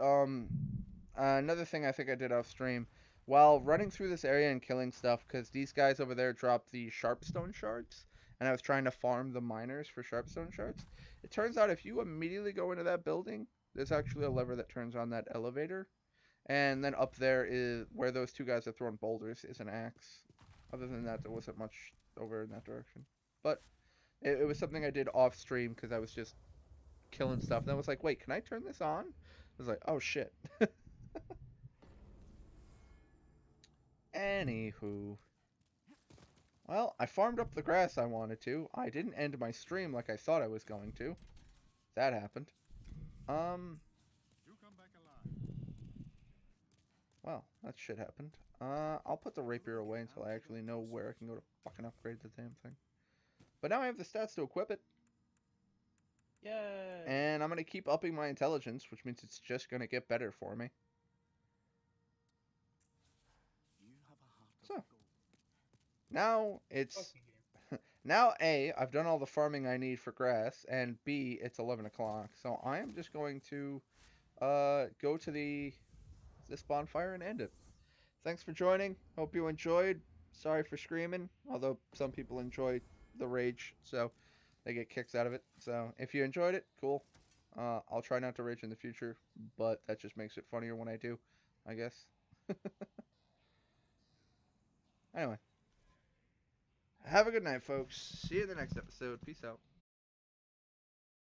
Another thing I think I did off stream, while running through this area and killing stuff, because these guys over there dropped the sharpstone shards, and I was trying to farm the miners for sharpstone shards. It turns out if you immediately go into that building, there's actually a lever that turns on that elevator, and then up there is where those two guys are throwing boulders is an axe. Other than that, there wasn't much over in that direction. But it was something I did off stream because I was just killing stuff. And I was like, wait, can I turn this on? I was like, oh shit. Anywho. Well, I farmed up the grass I wanted to. I didn't end my stream like I thought I was going to. That happened. Well, that shit happened. I'll put the rapier away until I actually know where I can go to fucking upgrade the damn thing. But now I have the stats to equip it.
Yay!
And I'm going to keep upping my intelligence, which means it's just going to get better for me. So, now it's... Now, A, I've done all the farming I need for grass, and B, it's 11 o'clock. So I am just going to go to this bonfire and end it. Thanks for joining. Hope you enjoyed. Sorry for screaming, although some people enjoy the rage, so they get kicks out of it. So if you enjoyed it, cool. I'll try not to rage in the future, but that just makes it funnier when I do, I guess. Anyway. Have a good night, folks. See you in the next episode. Peace out.